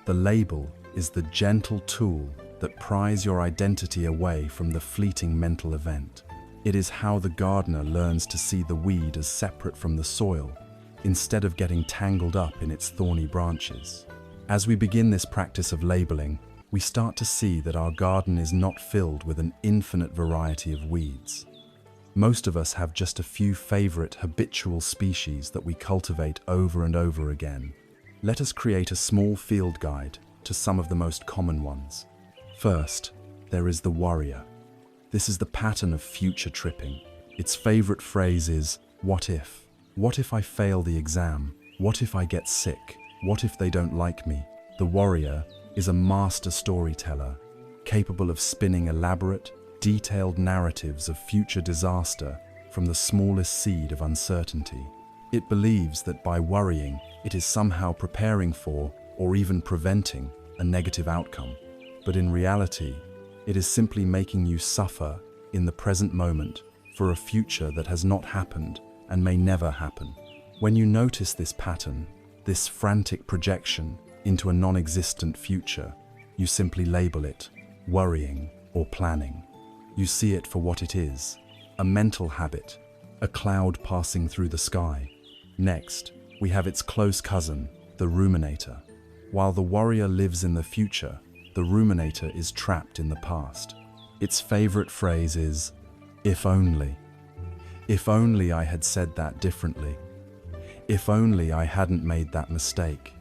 The label is the gentle tool that pries your identity away from the fleeting mental event. It is how the gardener learns to see the weed as separate from the soil, instead of getting tangled up in its thorny branches. As we begin this practice of labeling, we start to see that our garden is not filled with an infinite variety of weeds. Most of us have just a few favorite habitual species that we cultivate over and over again. Let us create a small field guide to some of the most common ones. First, there is the warrior. This is the pattern of future tripping. Its favorite phrase is, what if? What if I fail the exam? What if I get sick? What if they don't like me? The warrior is a master storyteller, capable of spinning elaborate, detailed narratives of future disaster from the smallest seed of uncertainty. It believes that by worrying, it is somehow preparing for, or even preventing, a negative outcome. But in reality, it is simply making you suffer in the present moment for a future that has not happened and may never happen. When you notice this pattern, this frantic projection into a non-existent future, you simply label it worrying or planning. You see it for what it is, a mental habit, a cloud passing through the sky. Next, we have its close cousin, the ruminator. While the warrior lives in the future, the ruminator is trapped in the past. Its favorite phrase is, if only. If only I had said that differently. If only I hadn't made that mistake.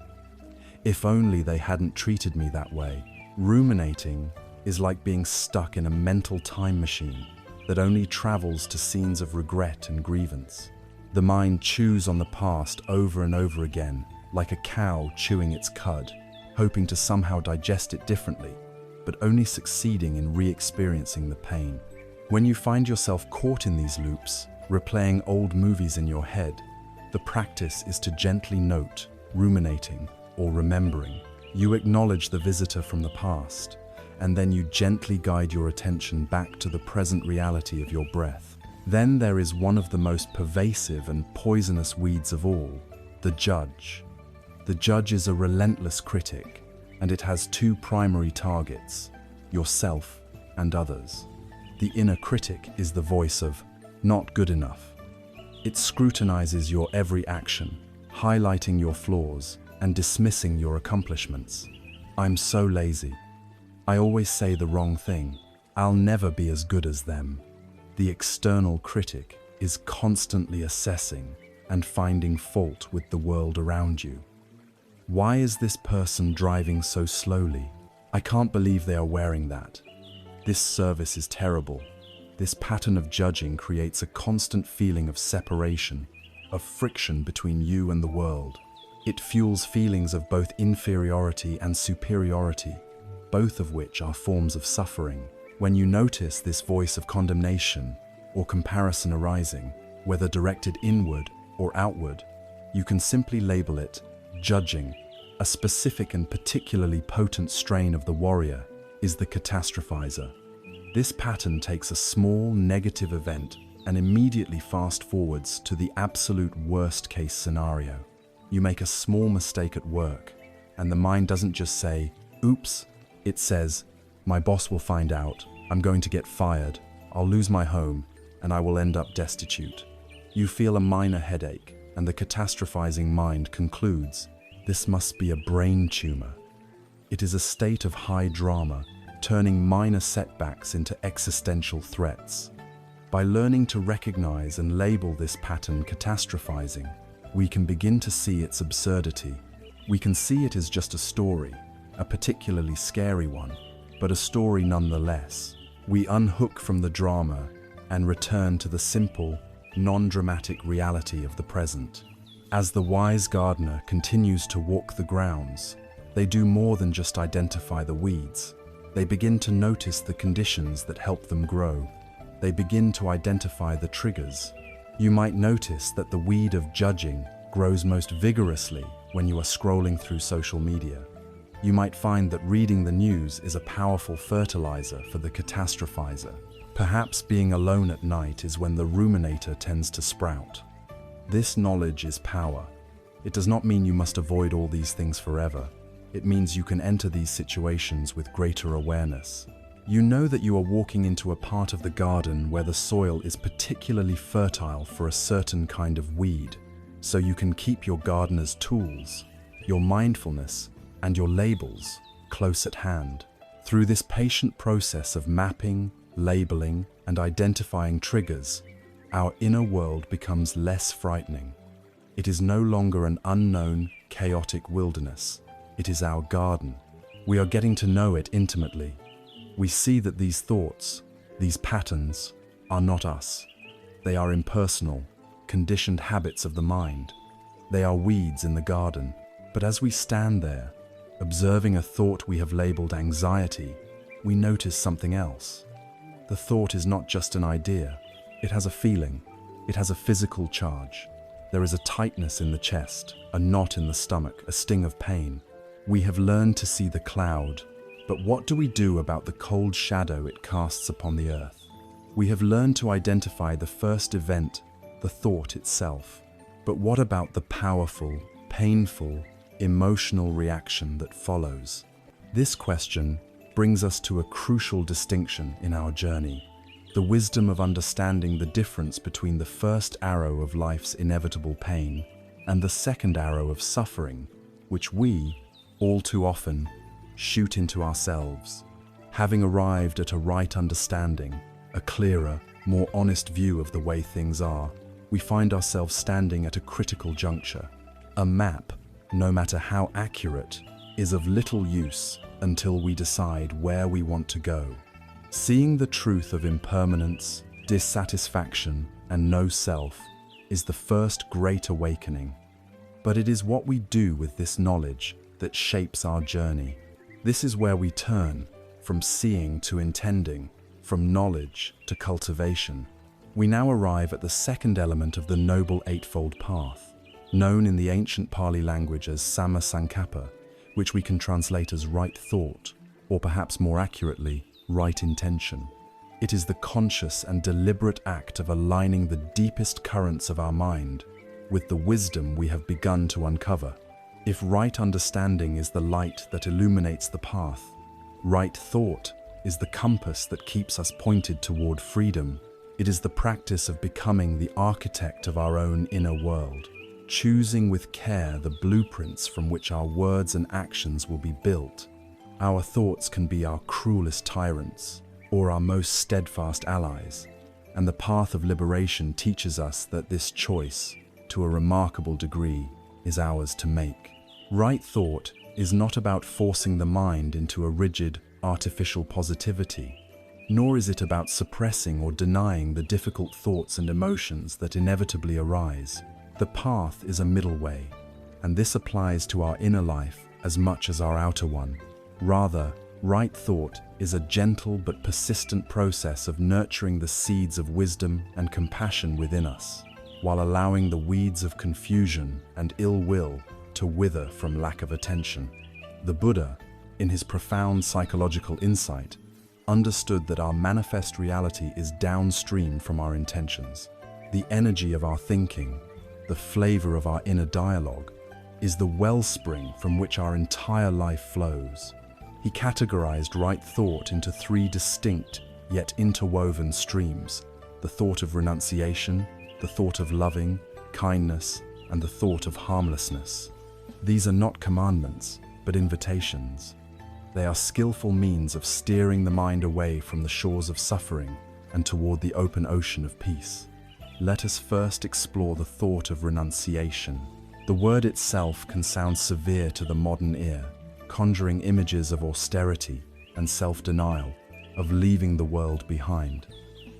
If only they hadn't treated me that way. Ruminating is like being stuck in a mental time machine that only travels to scenes of regret and grievance. The mind chews on the past over and over again, like a cow chewing its cud, hoping to somehow digest it differently, but only succeeding in re-experiencing the pain. When you find yourself caught in these loops, replaying old movies in your head, the practice is to gently note, ruminating, or remembering. You acknowledge the visitor from the past, and then you gently guide your attention back to the present reality of your breath. Then there is one of the most pervasive and poisonous weeds of all, the judge. The judge is a relentless critic, and it has two primary targets, yourself and others. The inner critic is the voice of not good enough. It scrutinizes your every action, highlighting your flaws and dismissing your accomplishments. I'm so lazy. I always say the wrong thing. I'll never be as good as them. The external critic is constantly assessing and finding fault with the world around you. Why is this person driving so slowly? I can't believe they are wearing that. This service is terrible. This pattern of judging creates a constant feeling of separation, of friction between you and the world. It fuels feelings of both inferiority and superiority, both of which are forms of suffering. When you notice this voice of condemnation or comparison arising, whether directed inward or outward, you can simply label it judging. A specific and particularly potent strain of the warrior is the catastrophizer. This pattern takes a small negative event and immediately fast forwards to the absolute worst case scenario. You make a small mistake at work, and the mind doesn't just say, "Oops," it says, "My boss will find out, I'm going to get fired, I'll lose my home, and I will end up destitute." You feel a minor headache, and the catastrophizing mind concludes, "This must be a brain tumor." It is a state of high drama, turning minor setbacks into existential threats. By learning to recognize and label this pattern catastrophizing, we can begin to see its absurdity. We can see it as just a story, a particularly scary one, but a story nonetheless. We unhook from the drama and return to the simple, non-dramatic reality of the present. As the wise gardener continues to walk the grounds, they do more than just identify the weeds. They begin to notice the conditions that help them grow. They begin to identify the triggers. You might notice that the weed of judging grows most vigorously when you are scrolling through social media. You might find that reading the news is a powerful fertilizer for the catastrophizer. Perhaps being alone at night is when the ruminator tends to sprout. This knowledge is power. It does not mean you must avoid all these things forever. It means you can enter these situations with greater awareness. You know that you are walking into a part of the garden where the soil is particularly fertile for a certain kind of weed, so you can keep your gardener's tools, your mindfulness, and your labels close at hand. Through this patient process of mapping, labeling, and identifying triggers, our inner world becomes less frightening. It is no longer an unknown, chaotic wilderness. It is our garden. We are getting to know it intimately. We see that these thoughts, these patterns, are not us. They are impersonal, conditioned habits of the mind. They are weeds in the garden. But as we stand there, observing a thought we have labeled anxiety, we notice something else. The thought is not just an idea. It has a feeling. It has a physical charge. There is a tightness in the chest, a knot in the stomach, a sting of pain. We have learned to see the cloud, but what do we do about the cold shadow it casts upon the earth? We have learned to identify the first event, the thought itself. But what about the powerful, painful, emotional reaction that follows? This question brings us to a crucial distinction in our journey: the wisdom of understanding the difference between the first arrow of life's inevitable pain and the second arrow of suffering, which we, all too often, shoot into ourselves. Having arrived at a right understanding, a clearer, more honest view of the way things are, we find ourselves standing at a critical juncture. A map, no matter how accurate, is of little use until we decide where we want to go. Seeing the truth of impermanence, dissatisfaction, and no self is the first great awakening. But it is what we do with this knowledge that shapes our journey. This is where we turn from seeing to intending, from knowledge to cultivation. We now arrive at the second element of the Noble Eightfold Path, known in the ancient Pali language as Samma Sankappa, which we can translate as right thought, or perhaps more accurately, right intention. It is the conscious and deliberate act of aligning the deepest currents of our mind with the wisdom we have begun to uncover. If right understanding is the light that illuminates the path, right thought is the compass that keeps us pointed toward freedom. It is the practice of becoming the architect of our own inner world, choosing with care the blueprints from which our words and actions will be built. Our thoughts can be our cruelest tyrants or our most steadfast allies, and the path of liberation teaches us that this choice, to a remarkable degree, is ours to make. Right thought is not about forcing the mind into a rigid, artificial positivity, nor is it about suppressing or denying the difficult thoughts and emotions that inevitably arise. The path is a middle way, and this applies to our inner life as much as our outer one. Rather, Right thought is a gentle but persistent process of nurturing the seeds of wisdom and compassion within us, while allowing the weeds of confusion and ill will to wither from lack of attention. The Buddha, in his profound psychological insight, understood that our manifest reality is downstream from our intentions. The energy of our thinking, the flavor of our inner dialogue, is the wellspring from which our entire life flows. He categorized right thought into three distinct yet interwoven streams: the thought of renunciation, the thought of loving, kindness, and the thought of harmlessness. These are not commandments, but invitations. They are skillful means of steering the mind away from the shores of suffering and toward the open ocean of peace. Let us first explore the thought of renunciation. The word itself can sound severe to the modern ear, conjuring images of austerity and self-denial, of leaving the world behind.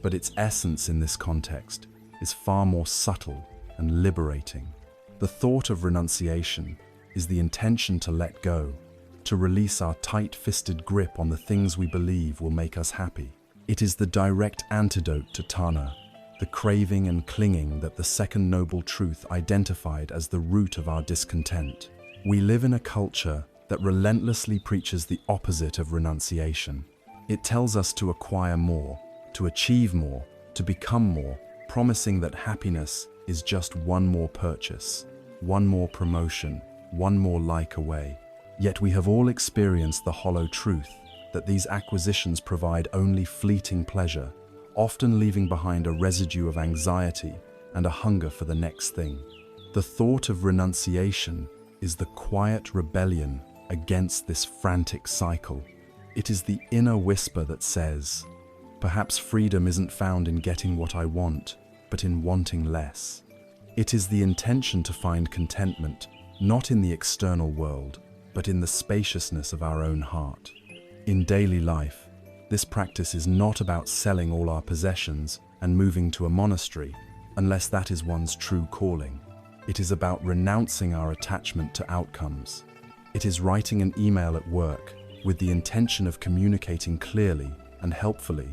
But its essence in this context is far more subtle and liberating. The thought of renunciation is the intention to let go, to release our tight-fisted grip on the things we believe will make us happy. It is the direct antidote to tanha, the craving and clinging that the second noble truth identified as the root of our discontent. We live in a culture that relentlessly preaches the opposite of renunciation. It tells us to acquire more, to achieve more, to become more, promising that happiness is just one more purchase, one more promotion, one more like away. Yet we have all experienced the hollow truth that these acquisitions provide only fleeting pleasure, often leaving behind a residue of anxiety and a hunger for the next thing. The thought of renunciation is the quiet rebellion against this frantic cycle. It is the inner whisper that says, perhaps freedom isn't found in getting what I want, but in wanting less. It is the intention to find contentment, not in the external world, but in the spaciousness of our own heart. In daily life, this practice is not about selling all our possessions and moving to a monastery, unless that is one's true calling. It is about renouncing our attachment to outcomes. It is writing an email at work with the intention of communicating clearly and helpfully,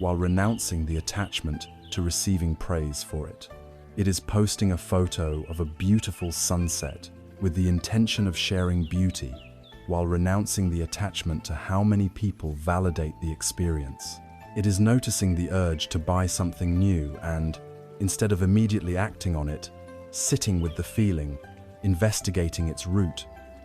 while renouncing the attachment to receiving praise for it. It is posting a photo of a beautiful sunset with the intention of sharing beauty, while renouncing the attachment to how many people validate the experience. It is noticing the urge to buy something new and, instead of immediately acting on it, sitting with the feeling, investigating its root,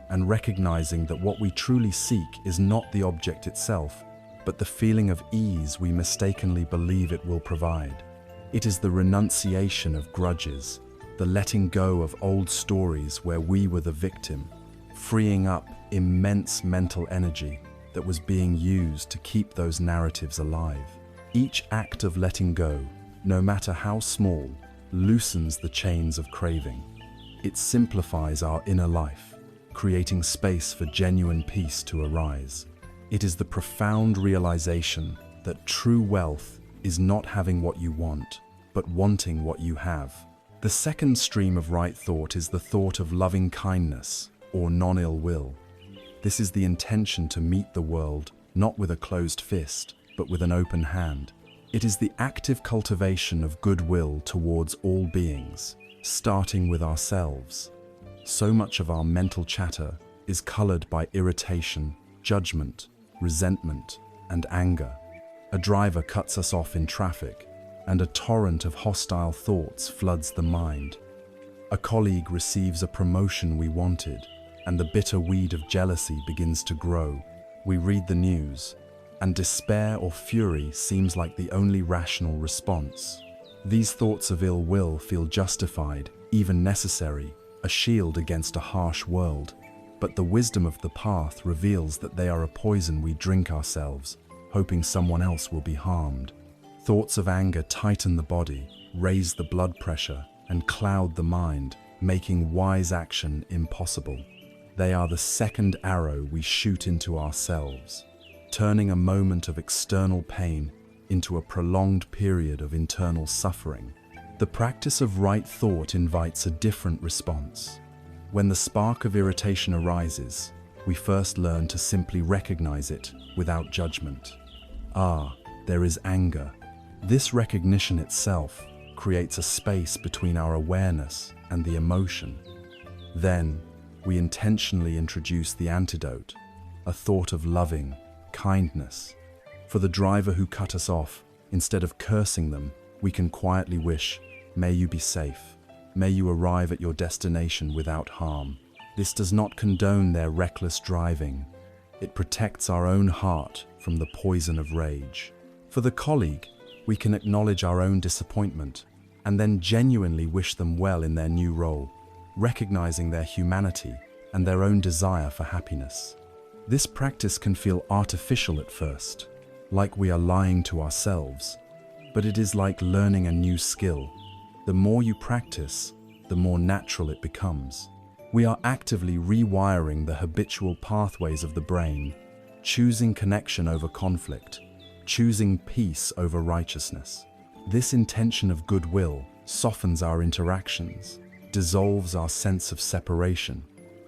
and recognizing that what we truly seek is not the object itself, but the feeling of ease we mistakenly believe it will provide. It is the renunciation of grudges, the letting go of old stories where we were the victim, freeing up immense mental energy that was being used to keep those narratives alive. Each act of letting go, no matter how small, loosens the chains of craving. It simplifies our inner life, creating space for genuine peace to arise. It is the profound realization that true wealth is not having what you want, but wanting what you have. The second stream of right thought is the thought of loving kindness, or non-ill will. This is the intention to meet the world not with a closed fist, but with an open hand. It is the active cultivation of goodwill towards all beings, starting with ourselves. So much of our mental chatter is colored by irritation, judgment, resentment, and anger. A driver cuts us off in traffic, and a torrent of hostile thoughts floods the mind. A colleague receives a promotion we wanted, and the bitter weed of jealousy begins to grow. We read the news, and despair or fury seems like the only rational response. These thoughts of ill will feel justified, even necessary, a shield against a harsh world. But the wisdom of the path reveals that they are a poison we drink ourselves, hoping someone else will be harmed. Thoughts of anger tighten the body, raise the blood pressure, and cloud the mind, making wise action impossible. They are the second arrow we shoot into ourselves, turning a moment of external pain into a prolonged period of internal suffering. The practice of right thought invites a different response. When the spark of irritation arises, we first learn to simply recognize it without judgment. Ah, there is anger. This recognition itself creates a space between our awareness and the emotion. Then, we intentionally introduce the antidote, a thought of loving kindness. For the driver who cut us off, instead of cursing them, we can quietly wish, "May you be safe. May you arrive at your destination without harm." This does not condone their reckless driving. It protects our own heart from the poison of rage. For the colleague, we can acknowledge our own disappointment and then genuinely wish them well in their new role, recognizing their humanity and their own desire for happiness. This practice can feel artificial at first, like we are lying to ourselves, but it is like learning a new skill. The more you practice, the more natural it becomes. We are actively rewiring the habitual pathways of the brain, choosing connection over conflict, choosing peace over righteousness. This intention of goodwill softens our interactions, dissolves our sense of separation,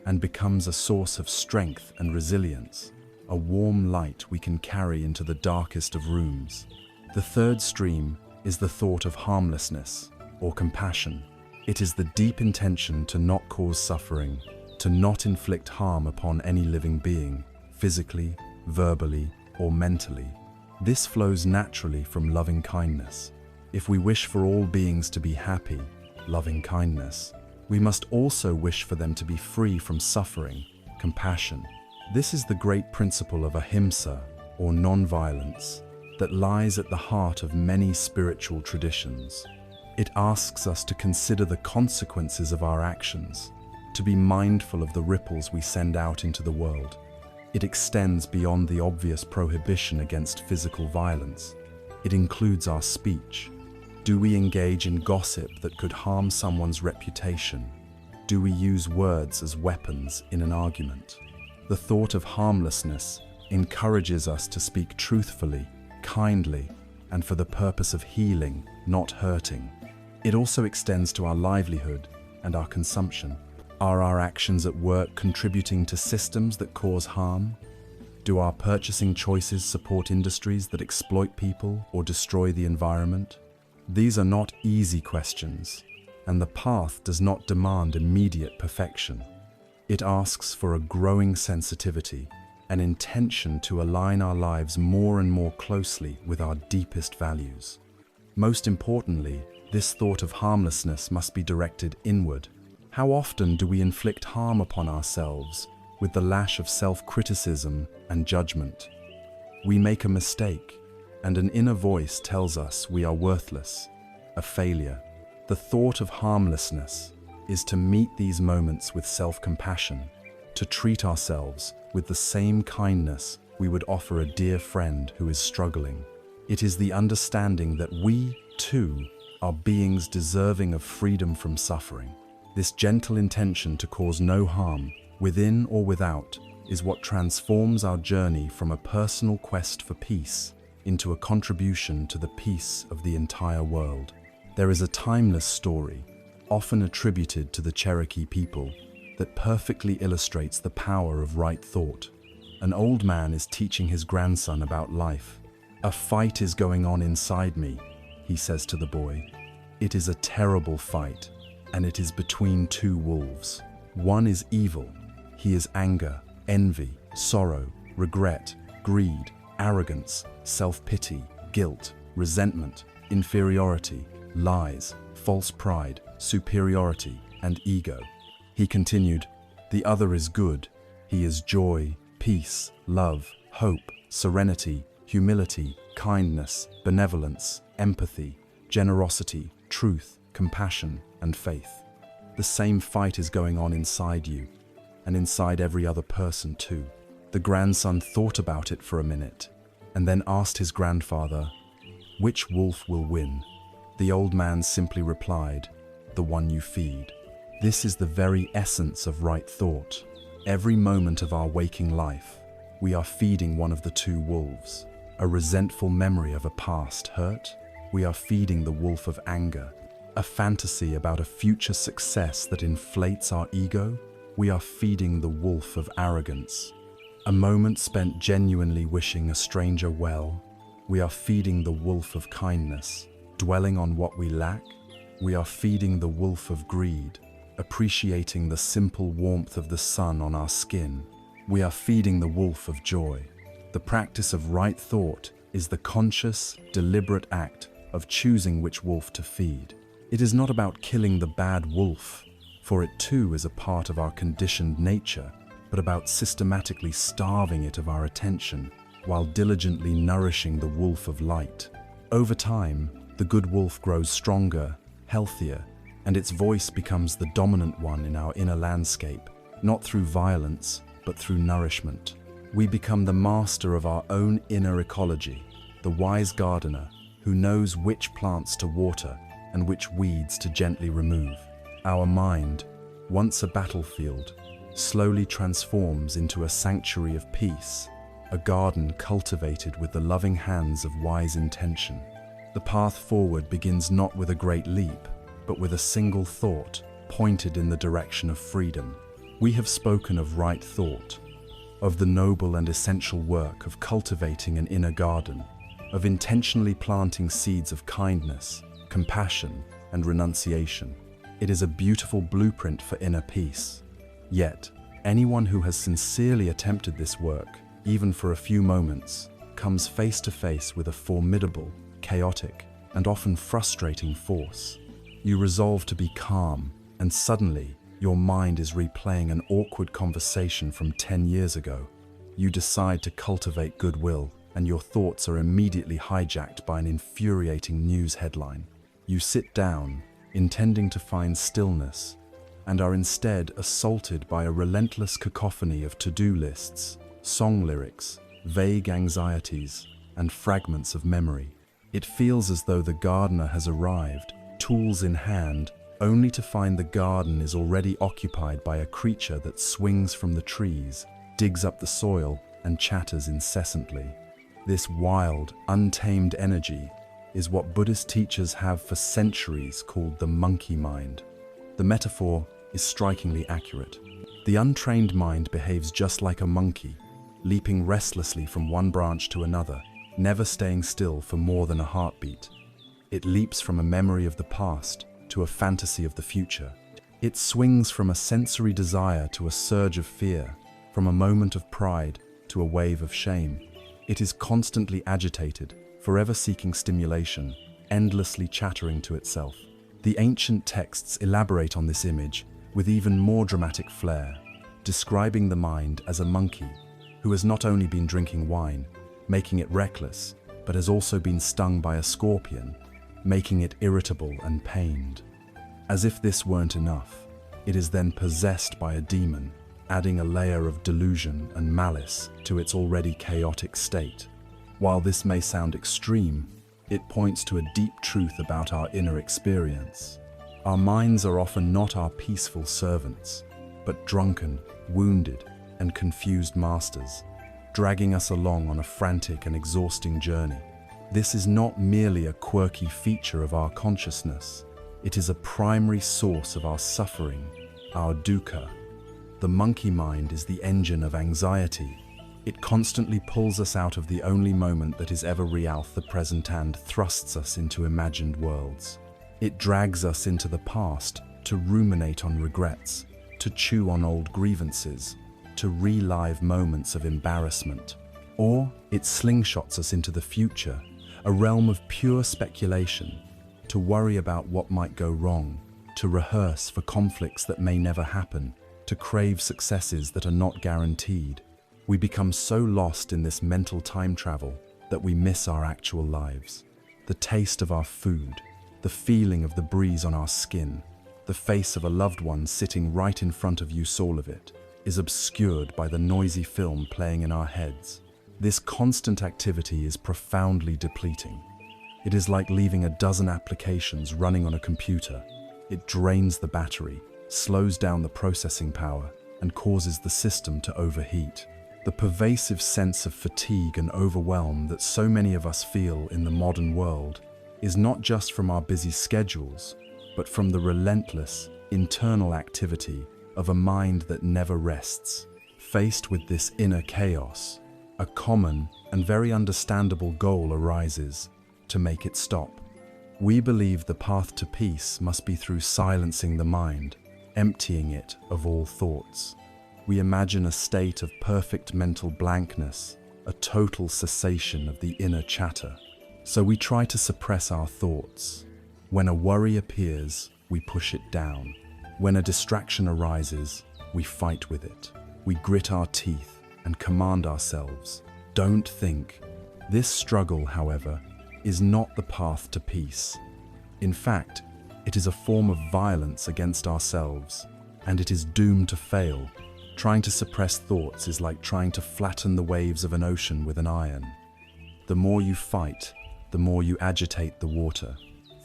and becomes a source of strength and resilience, a warm light we can carry into the darkest of rooms. The third stream is the thought of harmlessness, or compassion. It is the deep intention to not cause suffering, to not inflict harm upon any living being, physically, verbally, or mentally. This flows naturally from loving kindness. If we wish for all beings to be happy, loving kindness, we must also wish for them to be free from suffering, compassion. This is the great principle of ahimsa, or non-violence, that lies at the heart of many spiritual traditions. It asks us to consider the consequences of our actions, to be mindful of the ripples we send out into the world. It extends beyond the obvious prohibition against physical violence. It includes our speech. Do we engage in gossip that could harm someone's reputation? Do we use words as weapons in an argument? The thought of harmlessness encourages us to speak truthfully, kindly, and for the purpose of healing, not hurting. It also extends to our livelihood and our consumption. Are our actions at work contributing to systems that cause harm? Do our purchasing choices support industries that exploit people or destroy the environment? These are not easy questions, and the path does not demand immediate perfection. It asks for a growing sensitivity, an intention to align our lives more and more closely with our deepest values. Most importantly, this thought of harmlessness must be directed inward. How often do we inflict harm upon ourselves with the lash of self-criticism and judgment? We make a mistake, and an inner voice tells us we are worthless, a failure. The thought of harmlessness is to meet these moments with self-compassion, to treat ourselves with the same kindness we would offer a dear friend who is struggling. It is the understanding that we, too, are beings deserving of freedom from suffering. This gentle intention to cause no harm, within or without, is what transforms our journey from a personal quest for peace into a contribution to the peace of the entire world. There is a timeless story, often attributed to the Cherokee people, that perfectly illustrates the power of right thought. An old man is teaching his grandson about life. "A fight is going on inside me," he says to the boy. "It is a terrible fight, and it is between two wolves. One is evil. He is anger, envy, sorrow, regret, greed, arrogance, self-pity, guilt, resentment, inferiority, lies, false pride, superiority, and ego." He continued, "The other is good. He is joy, peace, love, hope, serenity, humility, kindness, benevolence, empathy, generosity, truth, compassion, and faith." The same fight is going on inside you, and inside every other person too. The grandson thought about it for a minute, and then asked his grandfather, "Which wolf will win?" The old man simply replied, "The one you feed." This is the very essence of right thought. Every moment of our waking life, we are feeding one of the two wolves. A resentful memory of a past hurt, we are feeding the wolf of anger. A fantasy about a future success that inflates our ego, we are feeding the wolf of arrogance. A moment spent genuinely wishing a stranger well, we are feeding the wolf of kindness. Dwelling on what we lack, we are feeding the wolf of greed. Appreciating the simple warmth of the sun on our skin, we are feeding the wolf of joy. The practice of right thought is the conscious, deliberate act of choosing which wolf to feed. It is not about killing the bad wolf, for it too is a part of our conditioned nature, but about systematically starving it of our attention while diligently nourishing the wolf of light. Over time, the good wolf grows stronger, healthier, and its voice becomes the dominant one in our inner landscape, not through violence, but through nourishment. We become the master of our own inner ecology, the wise gardener who knows which plants to water and which weeds to gently remove. Our mind, once a battlefield, slowly transforms into a sanctuary of peace, a garden cultivated with the loving hands of wise intention. The path forward begins not with a great leap, but with a single thought pointed in the direction of freedom. We have spoken of right thought, of the noble and essential work of cultivating an inner garden, of intentionally planting seeds of kindness, compassion, and renunciation. It is a beautiful blueprint for inner peace. Yet, anyone who has sincerely attempted this work, even for a few moments, comes face to face with a formidable, chaotic, and often frustrating force. You resolve to be calm, and suddenly, your mind is replaying an awkward conversation from 10 years ago. You decide to cultivate goodwill, and your thoughts are immediately hijacked by an infuriating news headline. You sit down, intending to find stillness, and are instead assaulted by a relentless cacophony of to-do lists, song lyrics, vague anxieties, and fragments of memory. It feels as though the gardener has arrived, tools in hand, only to find the garden is already occupied by a creature that swings from the trees, digs up the soil, and chatters incessantly. This wild, untamed energy is what Buddhist teachers have for centuries called the monkey mind. The metaphor is strikingly accurate. The untrained mind behaves just like a monkey, leaping restlessly from one branch to another, never staying still for more than a heartbeat. It leaps from a memory of the past to a fantasy of the future. It swings from a sensory desire to a surge of fear, from a moment of pride to a wave of shame. It is constantly agitated, forever seeking stimulation, endlessly chattering to itself. The ancient texts elaborate on this image with even more dramatic flair, describing the mind as a monkey who has not only been drinking wine, making it reckless, but has also been stung by a scorpion, making it irritable and pained. As if this weren't enough, it is then possessed by a demon, adding a layer of delusion and malice to its already chaotic state. While this may sound extreme, it points to a deep truth about our inner experience. Our minds are often not our peaceful servants, but drunken, wounded, and confused masters, dragging us along on a frantic and exhausting journey. This is not merely a quirky feature of our consciousness. It is a primary source of our suffering, our dukkha. The monkey mind is the engine of anxiety. It constantly pulls us out of the only moment that is ever real, the present, and thrusts us into imagined worlds. It drags us into the past to ruminate on regrets, to chew on old grievances, to relive moments of embarrassment. Or it slingshots us into the future, a realm of pure speculation, to worry about what might go wrong, to rehearse for conflicts that may never happen, to crave successes that are not guaranteed. We become so lost in this mental time travel that we miss our actual lives. The taste of our food, the feeling of the breeze on our skin, the face of a loved one sitting right in front of you, all of it is obscured by the noisy film playing in our heads. This constant activity is profoundly depleting. It is like leaving a dozen applications running on a computer. It drains the battery, slows down the processing power, and causes the system to overheat. The pervasive sense of fatigue and overwhelm that so many of us feel in the modern world is not just from our busy schedules, but from the relentless, internal activity of a mind that never rests. Faced with this inner chaos, a common and very understandable goal arises: to make it stop. We believe the path to peace must be through silencing the mind, emptying it of all thoughts. We imagine a state of perfect mental blankness, a total cessation of the inner chatter. So we try to suppress our thoughts. When a worry appears, we push it down. When a distraction arises, we fight with it. We grit our teeth and command ourselves, don't think. This struggle, however, is not the path to peace. In fact, it is a form of violence against ourselves, and it is doomed to fail. Trying to suppress thoughts is like trying to flatten the waves of an ocean with an iron. The more you fight, the more you agitate the water.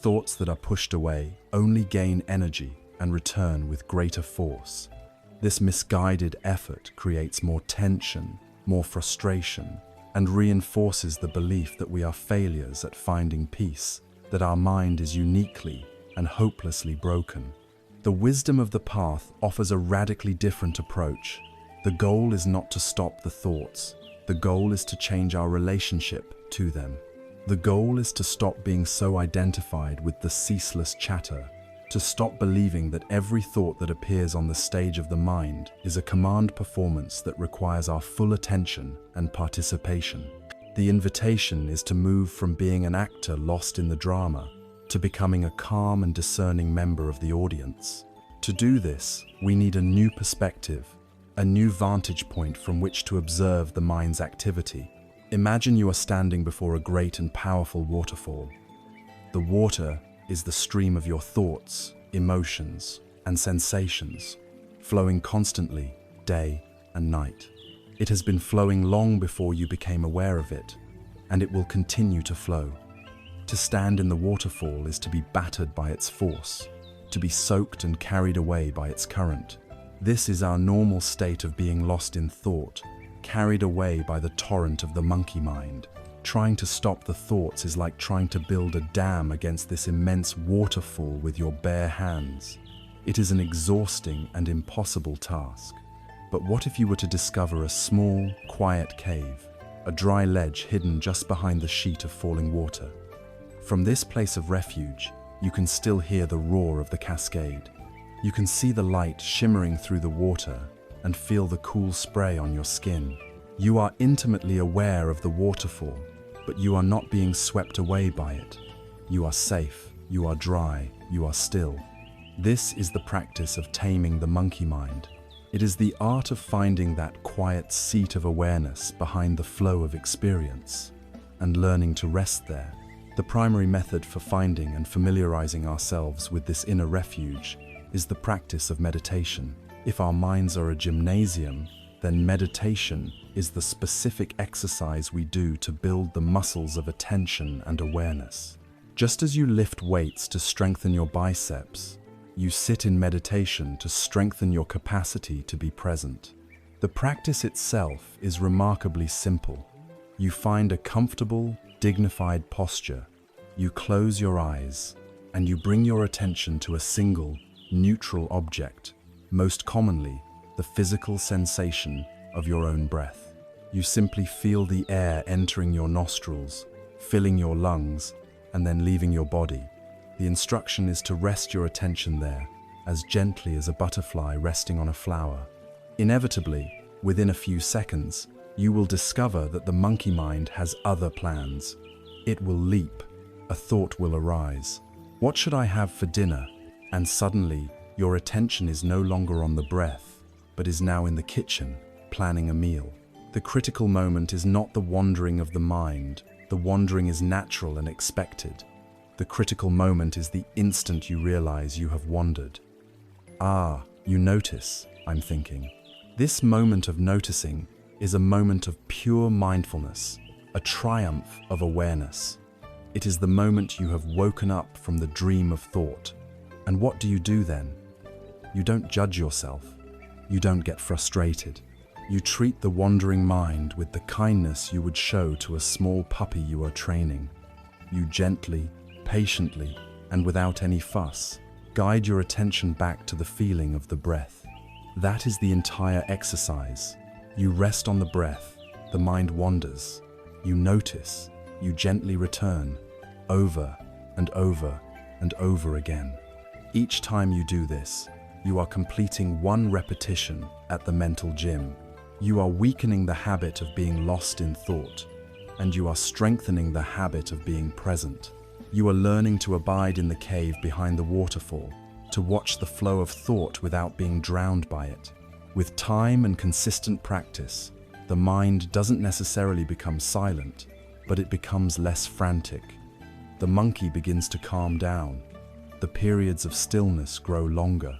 Thoughts that are pushed away only gain energy and return with greater force. This misguided effort creates more tension, more frustration, and reinforces the belief that we are failures at finding peace, that our mind is uniquely and hopelessly broken. The wisdom of the path offers a radically different approach. The goal is not to stop the thoughts. The goal is to change our relationship to them. The goal is to stop being so identified with the ceaseless chatter, to stop believing that every thought that appears on the stage of the mind is a command performance that requires our full attention and participation. The invitation is to move from being an actor lost in the drama to becoming a calm and discerning member of the audience. To do this, we need a new perspective, a new vantage point from which to observe the mind's activity. Imagine you are standing before a great and powerful waterfall. The water is the stream of your thoughts, emotions, and sensations, flowing constantly, day and night. It has been flowing long before you became aware of it, and it will continue to flow. To stand in the waterfall is to be battered by its force, to be soaked and carried away by its current. This is our normal state of being lost in thought, carried away by the torrent of the monkey mind. Trying to stop the thoughts is like trying to build a dam against this immense waterfall with your bare hands. It is an exhausting and impossible task. But what if you were to discover a small, quiet cave, a dry ledge hidden just behind the sheet of falling water? From this place of refuge, you can still hear the roar of the cascade. You can see the light shimmering through the water and feel the cool spray on your skin. You are intimately aware of the waterfall, but you are not being swept away by it. You are safe, you are dry, you are still. This is the practice of taming the monkey mind. It is the art of finding that quiet seat of awareness behind the flow of experience and learning to rest there. The primary method for finding and familiarizing ourselves with this inner refuge is the practice of meditation. If our minds are a gymnasium, then meditation is the specific exercise we do to build the muscles of attention and awareness. Just as you lift weights to strengthen your biceps, you sit in meditation to strengthen your capacity to be present. The practice itself is remarkably simple. You find a comfortable, dignified posture. You close your eyes, and you bring your attention to a single, neutral object, most commonly the physical sensation of your own breath. You simply feel the air entering your nostrils, filling your lungs, and then leaving your body. The instruction is to rest your attention there, as gently as a butterfly resting on a flower. Inevitably, within a few seconds, you will discover that the monkey mind has other plans. It will leap. A thought will arise. What should I have for dinner? And suddenly, your attention is no longer on the breath, but is now in the kitchen, planning a meal. The critical moment is not the wandering of the mind. The wandering is natural and expected. The critical moment is the instant you realize you have wandered. Ah, you notice, I'm thinking. This moment of noticing is a moment of pure mindfulness, a triumph of awareness. It is the moment you have woken up from the dream of thought. And what do you do then? You don't judge yourself. You don't get frustrated. You treat the wandering mind with the kindness you would show to a small puppy you are training. You gently, patiently, and without any fuss, guide your attention back to the feeling of the breath. That is the entire exercise. You rest on the breath, the mind wanders. You notice, you gently return, over and over and over again. Each time you do this, you are completing one repetition at the mental gym. You are weakening the habit of being lost in thought, and you are strengthening the habit of being present. You are learning to abide in the cave behind the waterfall, to watch the flow of thought without being drowned by it. With time and consistent practice, the mind doesn't necessarily become silent, but it becomes less frantic. The monkey begins to calm down. The periods of stillness grow longer,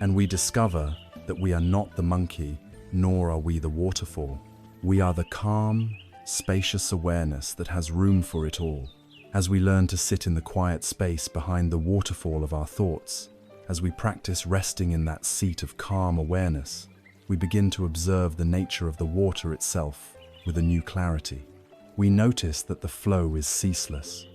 and we discover that we are not the monkey, nor are we the waterfall. We are the calm, spacious awareness that has room for it all. As we learn to sit in the quiet space behind the waterfall of our thoughts, as we practice resting in that seat of calm awareness, we begin to observe the nature of the water itself with a new clarity. We notice that the flow is ceaseless.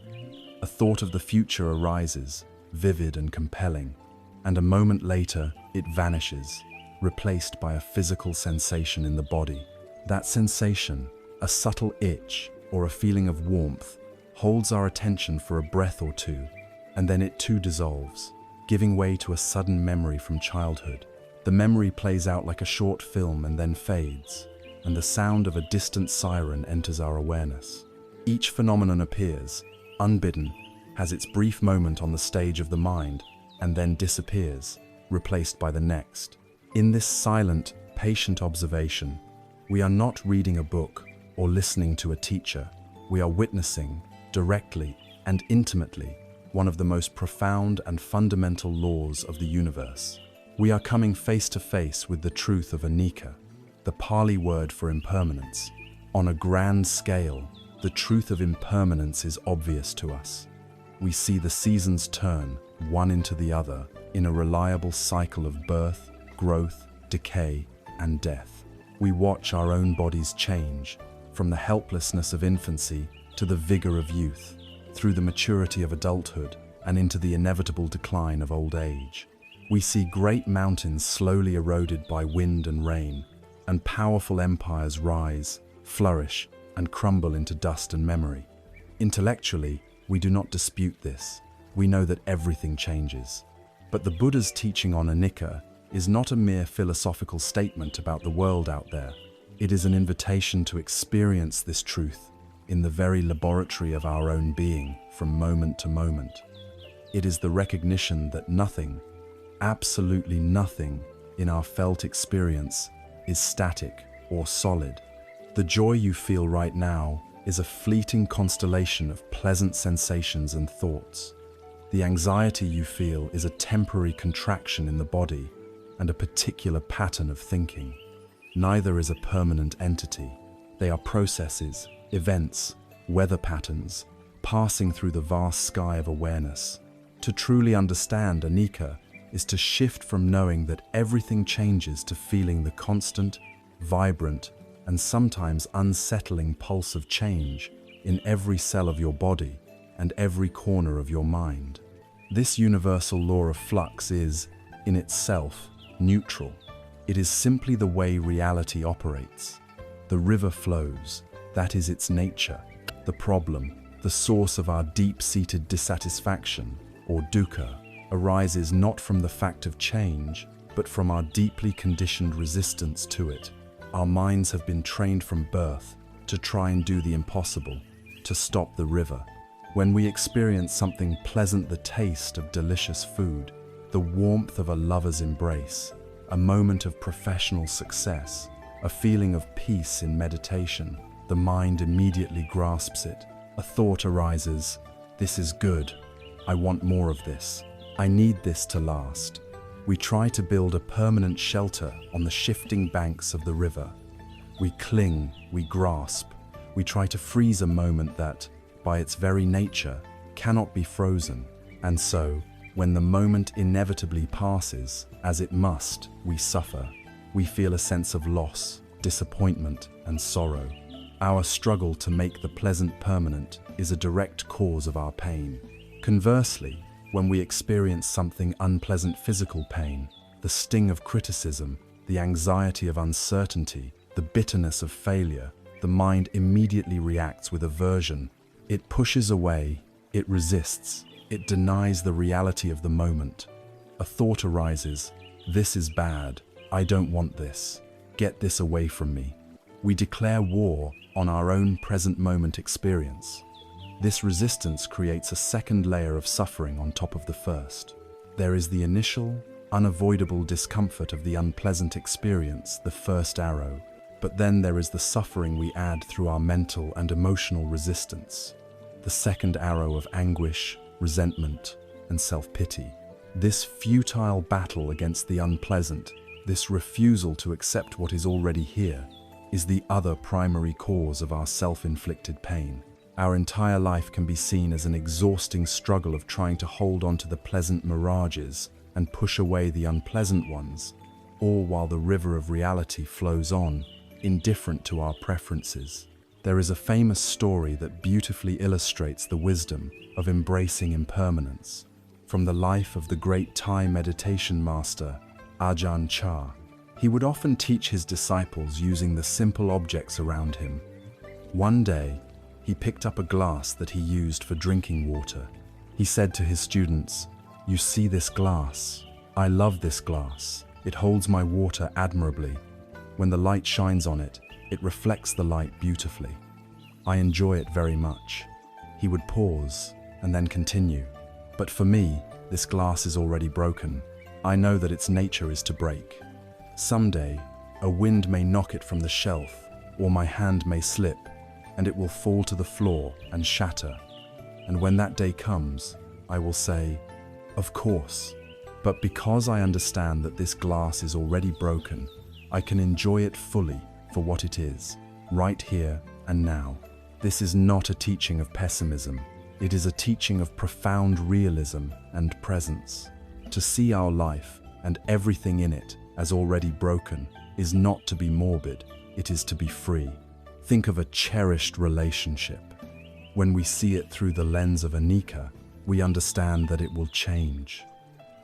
A thought of the future arises, vivid and compelling, and a moment later it vanishes, replaced by a physical sensation in the body. That sensation, a subtle itch or a feeling of warmth, holds our attention for a breath or two, and then it too dissolves, giving way to a sudden memory from childhood. The memory plays out like a short film and then fades, and the sound of a distant siren enters our awareness. Each phenomenon appears, unbidden, has its brief moment on the stage of the mind, and then disappears, replaced by the next. In this silent, patient observation, we are not reading a book or listening to a teacher. We are witnessing, directly and intimately, one of the most profound and fundamental laws of the universe. We are coming face to face with the truth of Anicca, the Pali word for impermanence. On a grand scale, the truth of impermanence is obvious to us. We see the seasons turn, one into the other, in a reliable cycle of birth, growth, decay, and death. We watch our own bodies change, from the helplessness of infancy to the vigor of youth, through the maturity of adulthood and into the inevitable decline of old age. We see great mountains slowly eroded by wind and rain, and powerful empires rise, flourish, and crumble into dust and memory. Intellectually, we do not dispute this. We know that everything changes. But the Buddha's teaching on Anicca is not a mere philosophical statement about the world out there. It is an invitation to experience this truth in the very laboratory of our own being from moment to moment. It is the recognition that nothing, absolutely nothing, in our felt experience is static or solid. The joy you feel right now is a fleeting constellation of pleasant sensations and thoughts. The anxiety you feel is a temporary contraction in the body and a particular pattern of thinking. Neither is a permanent entity. They are processes, events, weather patterns, passing through the vast sky of awareness. To truly understand Anicca is to shift from knowing that everything changes to feeling the constant, vibrant, and sometimes unsettling pulse of change in every cell of your body and every corner of your mind. This universal law of flux is, in itself, neutral. It is simply the way reality operates. The river flows, that is its nature. The problem, the source of our deep-seated dissatisfaction, or dukkha, arises not from the fact of change, but from our deeply conditioned resistance to it. Our minds have been trained from birth to try and do the impossible, to stop the river. When we experience something pleasant, the taste of delicious food, the warmth of a lover's embrace, a moment of professional success, a feeling of peace in meditation, the mind immediately grasps it. A thought arises, "This is good. I want more of this. I need this to last." We try to build a permanent shelter on the shifting banks of the river. We cling, we grasp, we try to freeze a moment that, by its very nature, cannot be frozen. And so, when the moment inevitably passes, as it must, we suffer. We feel a sense of loss, disappointment, and sorrow. Our struggle to make the pleasant permanent is a direct cause of our pain. Conversely, when we experience something unpleasant physical pain, the sting of criticism, the anxiety of uncertainty, the bitterness of failure, the mind immediately reacts with aversion. It pushes away, it resists, it denies the reality of the moment. A thought arises, "This is bad, I don't want this, get this away from me." We declare war on our own present moment experience. This resistance creates a second layer of suffering on top of the first. There is the initial, unavoidable discomfort of the unpleasant experience, the first arrow, but then there is the suffering we add through our mental and emotional resistance, the second arrow of anguish, resentment, and self-pity. This futile battle against the unpleasant, this refusal to accept what is already here, is the other primary cause of our self-inflicted pain. Our entire life can be seen as an exhausting struggle of trying to hold on to the pleasant mirages and push away the unpleasant ones, all while the river of reality flows on, indifferent to our preferences. There is a famous story that beautifully illustrates the wisdom of embracing impermanence, from the life of the great Thai meditation master, Ajahn Chah. He would often teach his disciples using the simple objects around him. One day, he picked up a glass that he used for drinking water. He said to his students, "You see this glass? I love this glass. It holds my water admirably. When the light shines on it, it reflects the light beautifully. I enjoy it very much." He would pause and then continue. "But for me, this glass is already broken. I know that its nature is to break. Someday, a wind may knock it from the shelf, or my hand may slip, and it will fall to the floor and shatter. And when that day comes, I will say, 'Of course.' But because I understand that this glass is already broken, I can enjoy it fully for what it is, right here and now." This is not a teaching of pessimism. It is a teaching of profound realism and presence. To see our life and everything in it as already broken is not to be morbid, it is to be free. Think of a cherished relationship. When we see it through the lens of Anicca, we understand that it will change.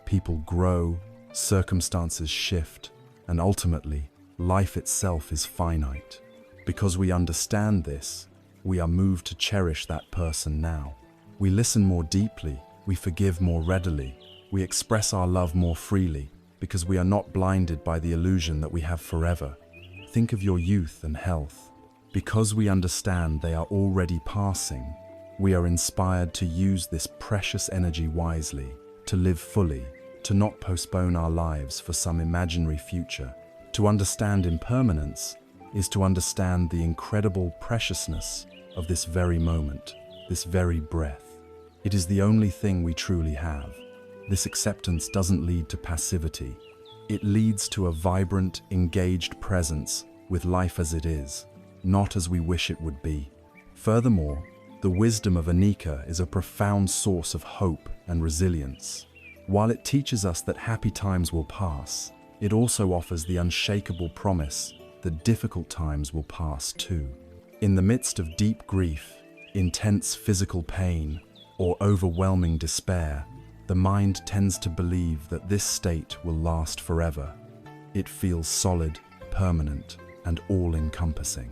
People grow, circumstances shift, and ultimately, life itself is finite. Because we understand this, we are moved to cherish that person now. We listen more deeply, we forgive more readily, we express our love more freely, because we are not blinded by the illusion that we have forever. Think of your youth and health. Because we understand they are already passing, we are inspired to use this precious energy wisely, to live fully, to not postpone our lives for some imaginary future. To understand impermanence is to understand the incredible preciousness of this very moment, this very breath. It is the only thing we truly have. This acceptance doesn't lead to passivity. It leads to a vibrant, engaged presence with life as it is, not as we wish it would be. Furthermore, the wisdom of Anicca is a profound source of hope and resilience. While it teaches us that happy times will pass, it also offers the unshakable promise that difficult times will pass too. In the midst of deep grief, intense physical pain, or overwhelming despair, the mind tends to believe that this state will last forever. It feels solid, permanent, and all-encompassing.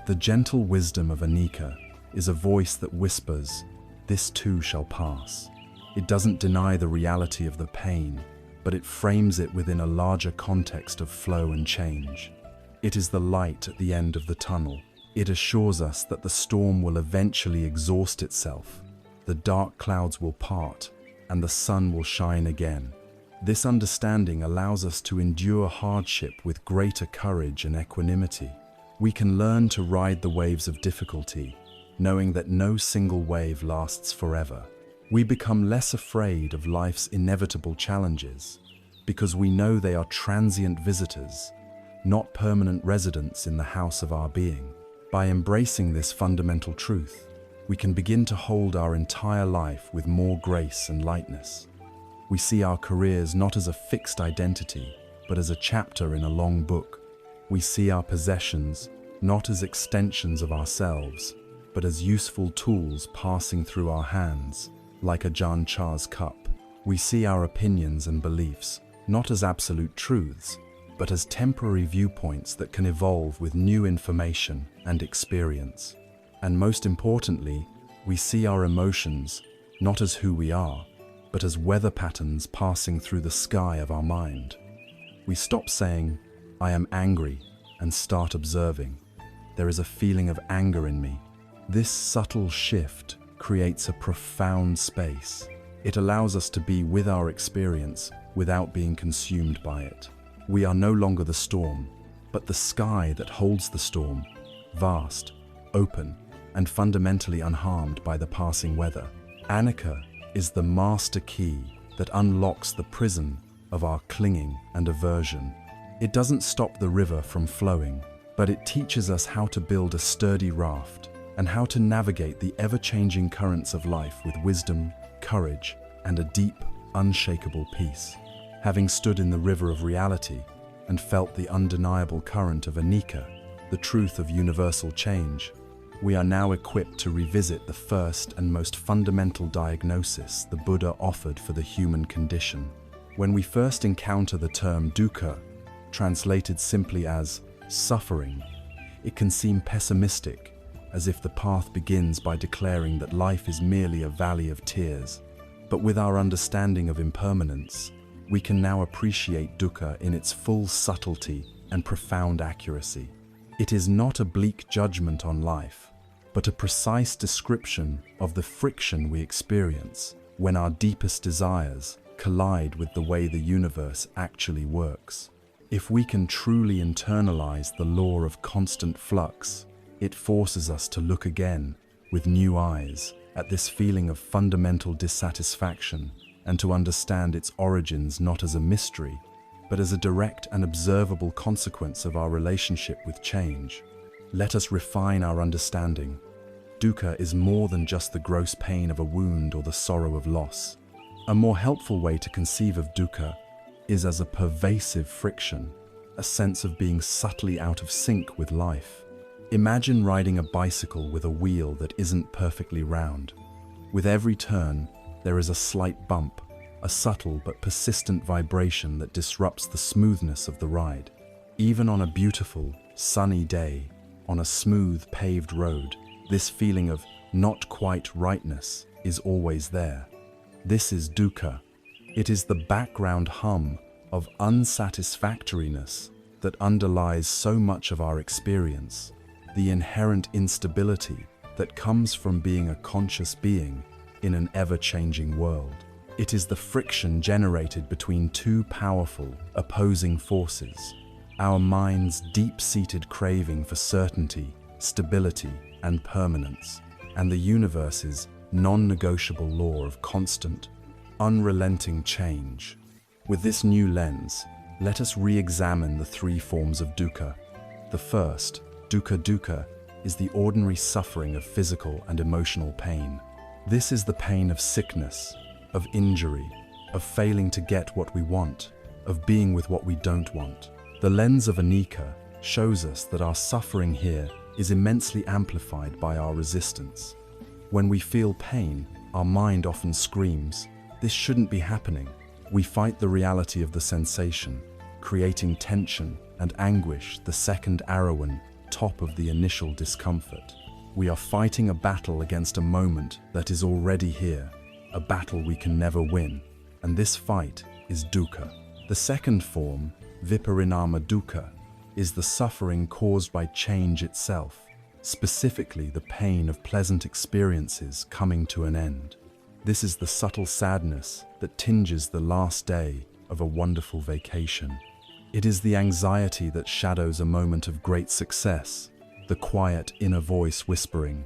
The gentle wisdom of Anicca is a voice that whispers, "This too shall pass." It doesn't deny the reality of the pain, but it frames it within a larger context of flow and change. It is the light at the end of the tunnel. It assures us that the storm will eventually exhaust itself, the dark clouds will part, and the sun will shine again. This understanding allows us to endure hardship with greater courage and equanimity. We can learn to ride the waves of difficulty, knowing that no single wave lasts forever. We become less afraid of life's inevitable challenges, because we know they are transient visitors, not permanent residents in the house of our being. By embracing this fundamental truth, we can begin to hold our entire life with more grace and lightness. We see our careers not as a fixed identity, but as a chapter in a long book. We see our possessions not as extensions of ourselves, but as useful tools passing through our hands, like Ajahn Chah's cup. We see our opinions and beliefs not as absolute truths, but as temporary viewpoints that can evolve with new information and experience. And most importantly, we see our emotions not as who we are, but as weather patterns passing through the sky of our mind. We stop saying, "I am angry," and start observing. There is a feeling of anger in me. This subtle shift creates a profound space. It allows us to be with our experience without being consumed by it. We are no longer the storm, but the sky that holds the storm, vast, open, and fundamentally unharmed by the passing weather. Anicca is the master key that unlocks the prison of our clinging and aversion. It doesn't stop the river from flowing, but it teaches us how to build a sturdy raft and how to navigate the ever-changing currents of life with wisdom, courage, and a deep, unshakable peace. Having stood in the river of reality and felt the undeniable current of Anicca, the truth of universal change, we are now equipped to revisit the first and most fundamental diagnosis the Buddha offered for the human condition. When we first encounter the term dukkha, translated simply as suffering, it can seem pessimistic, as if the path begins by declaring that life is merely a valley of tears. But with our understanding of impermanence, we can now appreciate dukkha in its full subtlety and profound accuracy. It is not a bleak judgment on life, but a precise description of the friction we experience when our deepest desires collide with the way the universe actually works. If we can truly internalize the law of constant flux, it forces us to look again with new eyes at this feeling of fundamental dissatisfaction and to understand its origins not as a mystery, but as a direct and observable consequence of our relationship with change. Let us refine our understanding. Dukkha is more than just the gross pain of a wound or the sorrow of loss. A more helpful way to conceive of dukkha is as a pervasive friction, a sense of being subtly out of sync with life. Imagine riding a bicycle with a wheel that isn't perfectly round. With every turn, there is a slight bump, a subtle but persistent vibration that disrupts the smoothness of the ride. Even on a beautiful, sunny day, on a smooth, paved road, this feeling of not quite rightness is always there. This is dukkha. It is the background hum of unsatisfactoriness that underlies so much of our experience, the inherent instability that comes from being a conscious being in an ever-changing world. It is the friction generated between two powerful, opposing forces, our mind's deep-seated craving for certainty, stability, and permanence, and the universe's non-negotiable law of constant, unrelenting change. With this new lens, let us re-examine the three forms of dukkha. The first, dukkha, is the ordinary suffering of physical and emotional pain. This is the pain of sickness, of injury, of failing to get what we want, of being with what we don't want. The lens of Anicca shows us that our suffering here is immensely amplified by our resistance. When we feel pain, our mind often screams, "This shouldn't be happening." We fight the reality of the sensation, creating tension and anguish the second arrow on top of the initial discomfort. We are fighting a battle against a moment that is already here, a battle we can never win, and this fight is dukkha. The second form, viparinama dukkha, is the suffering caused by change itself, specifically the pain of pleasant experiences coming to an end. This is the subtle sadness that tinges the last day of a wonderful vacation. It is the anxiety that shadows a moment of great success, the quiet inner voice whispering,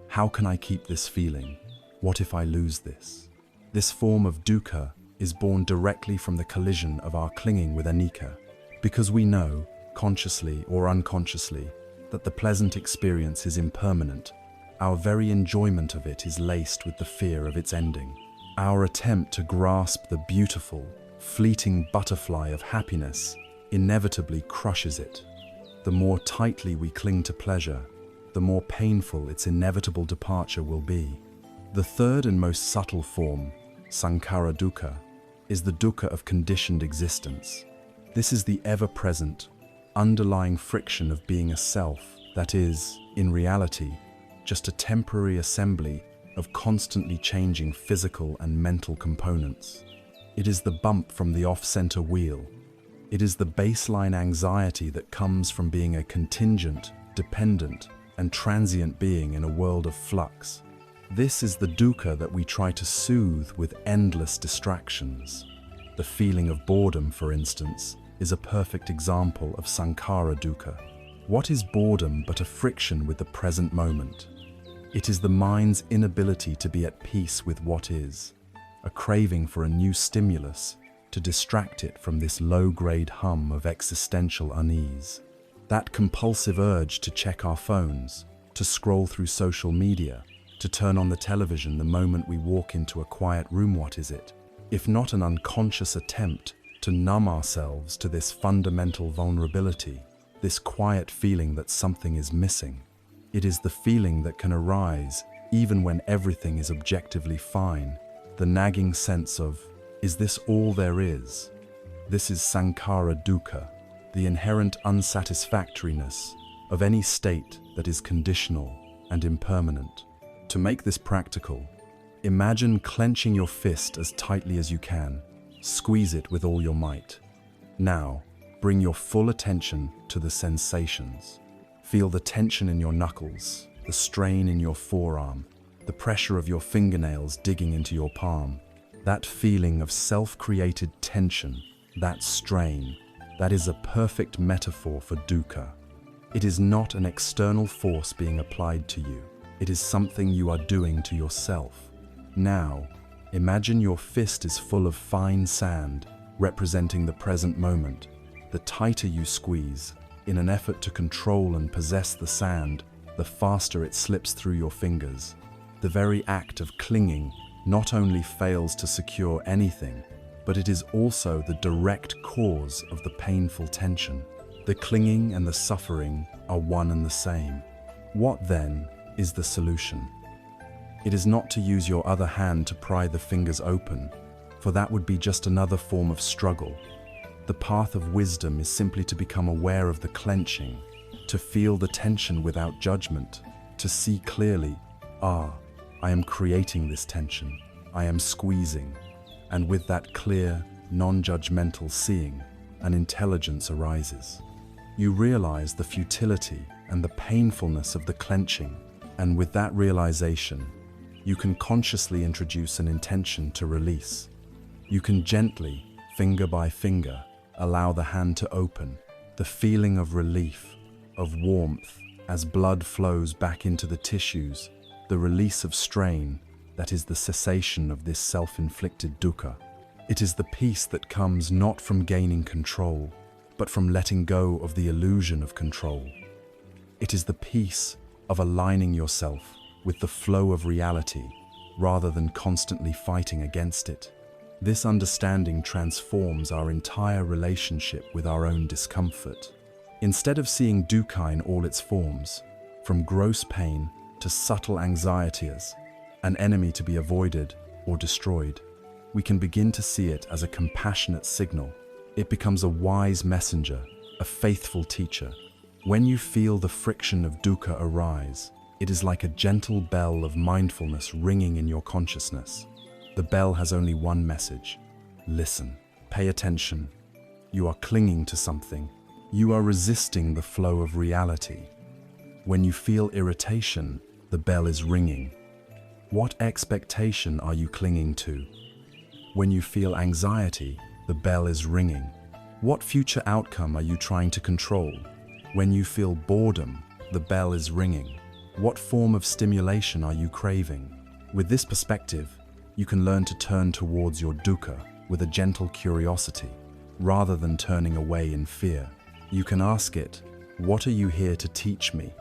"How can I keep this feeling? What if I lose this?" This form of dukkha is born directly from the collision of our clinging with Anicca, because we know, consciously or unconsciously, that the pleasant experience is impermanent. Our very enjoyment of it is laced with the fear of its ending. Our attempt to grasp the beautiful, fleeting butterfly of happiness inevitably crushes it. The more tightly we cling to pleasure, the more painful its inevitable departure will be. The third and most subtle form, sankhara dukkha, is the dukkha of conditioned existence. This is the ever-present, underlying friction of being a self that is, in reality, just a temporary assembly of constantly changing physical and mental components. It is the bump from the off-center wheel. It is the baseline anxiety that comes from being a contingent, dependent, and transient being in a world of flux. This is the dukkha that we try to soothe with endless distractions. The feeling of boredom, for instance, is a perfect example of sankhara dukkha. What is boredom but a friction with the present moment? It is the mind's inability to be at peace with what is, a craving for a new stimulus to distract it from this low-grade hum of existential unease. That compulsive urge to check our phones, to scroll through social media, to turn on the television the moment we walk into a quiet room, what is it? If not an unconscious attempt to numb ourselves to this fundamental vulnerability, this quiet feeling that something is missing. It is the feeling that can arise even when everything is objectively fine, the nagging sense of, is this all there is? This is sankhara dukkha, the inherent unsatisfactoriness of any state that is conditional and impermanent. To make this practical, imagine clenching your fist as tightly as you can. Squeeze it with all your might. Now, bring your full attention to the sensations. Feel the tension in your knuckles, the strain in your forearm, the pressure of your fingernails digging into your palm. That feeling of self-created tension, that strain, that is a perfect metaphor for dukkha. It is not an external force being applied to you. It is something you are doing to yourself. Now, imagine your fist is full of fine sand, representing the present moment. The tighter you squeeze, in an effort to control and possess the sand, the faster it slips through your fingers. The very act of clinging not only fails to secure anything, but it is also the direct cause of the painful tension. The clinging and the suffering are one and the same. What then is the solution? It is not to use your other hand to pry the fingers open, for that would be just another form of struggle. The path of wisdom is simply to become aware of the clenching, to feel the tension without judgment, to see clearly, I am creating this tension, I am squeezing, and with that clear, non-judgmental seeing, an intelligence arises. You realize the futility and the painfulness of the clenching, and with that realization, you can consciously introduce an intention to release. You can gently, finger by finger, allow the hand to open, the feeling of relief, of warmth, as blood flows back into the tissues, the release of strain, that is the cessation of this self-inflicted dukkha. It is the peace that comes not from gaining control, but from letting go of the illusion of control. It is the peace of aligning yourself with the flow of reality, rather than constantly fighting against it. This understanding transforms our entire relationship with our own discomfort. Instead of seeing dukkha in all its forms, from gross pain to subtle anxiety as an enemy to be avoided or destroyed, we can begin to see it as a compassionate signal. It becomes a wise messenger, a faithful teacher. When you feel the friction of dukkha arise, it is like a gentle bell of mindfulness ringing in your consciousness. The bell has only one message. Listen, pay attention. You are clinging to something. You are resisting the flow of reality. When you feel irritation, the bell is ringing. What expectation are you clinging to? When you feel anxiety, the bell is ringing. What future outcome are you trying to control? When you feel boredom, the bell is ringing. What form of stimulation are you craving? With this perspective, you can learn to turn towards your dukkha with a gentle curiosity, rather than turning away in fear. You can ask it, what are you here to teach me?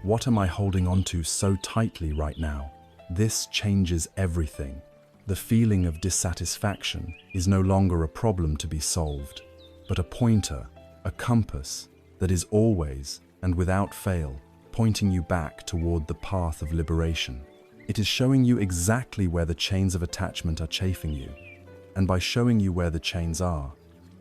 What am I holding on to so tightly right now? This changes everything. The feeling of dissatisfaction is no longer a problem to be solved, but a pointer, a compass that is always and without fail pointing you back toward the path of liberation. It is showing you exactly where the chains of attachment are chafing you, and by showing you where the chains are,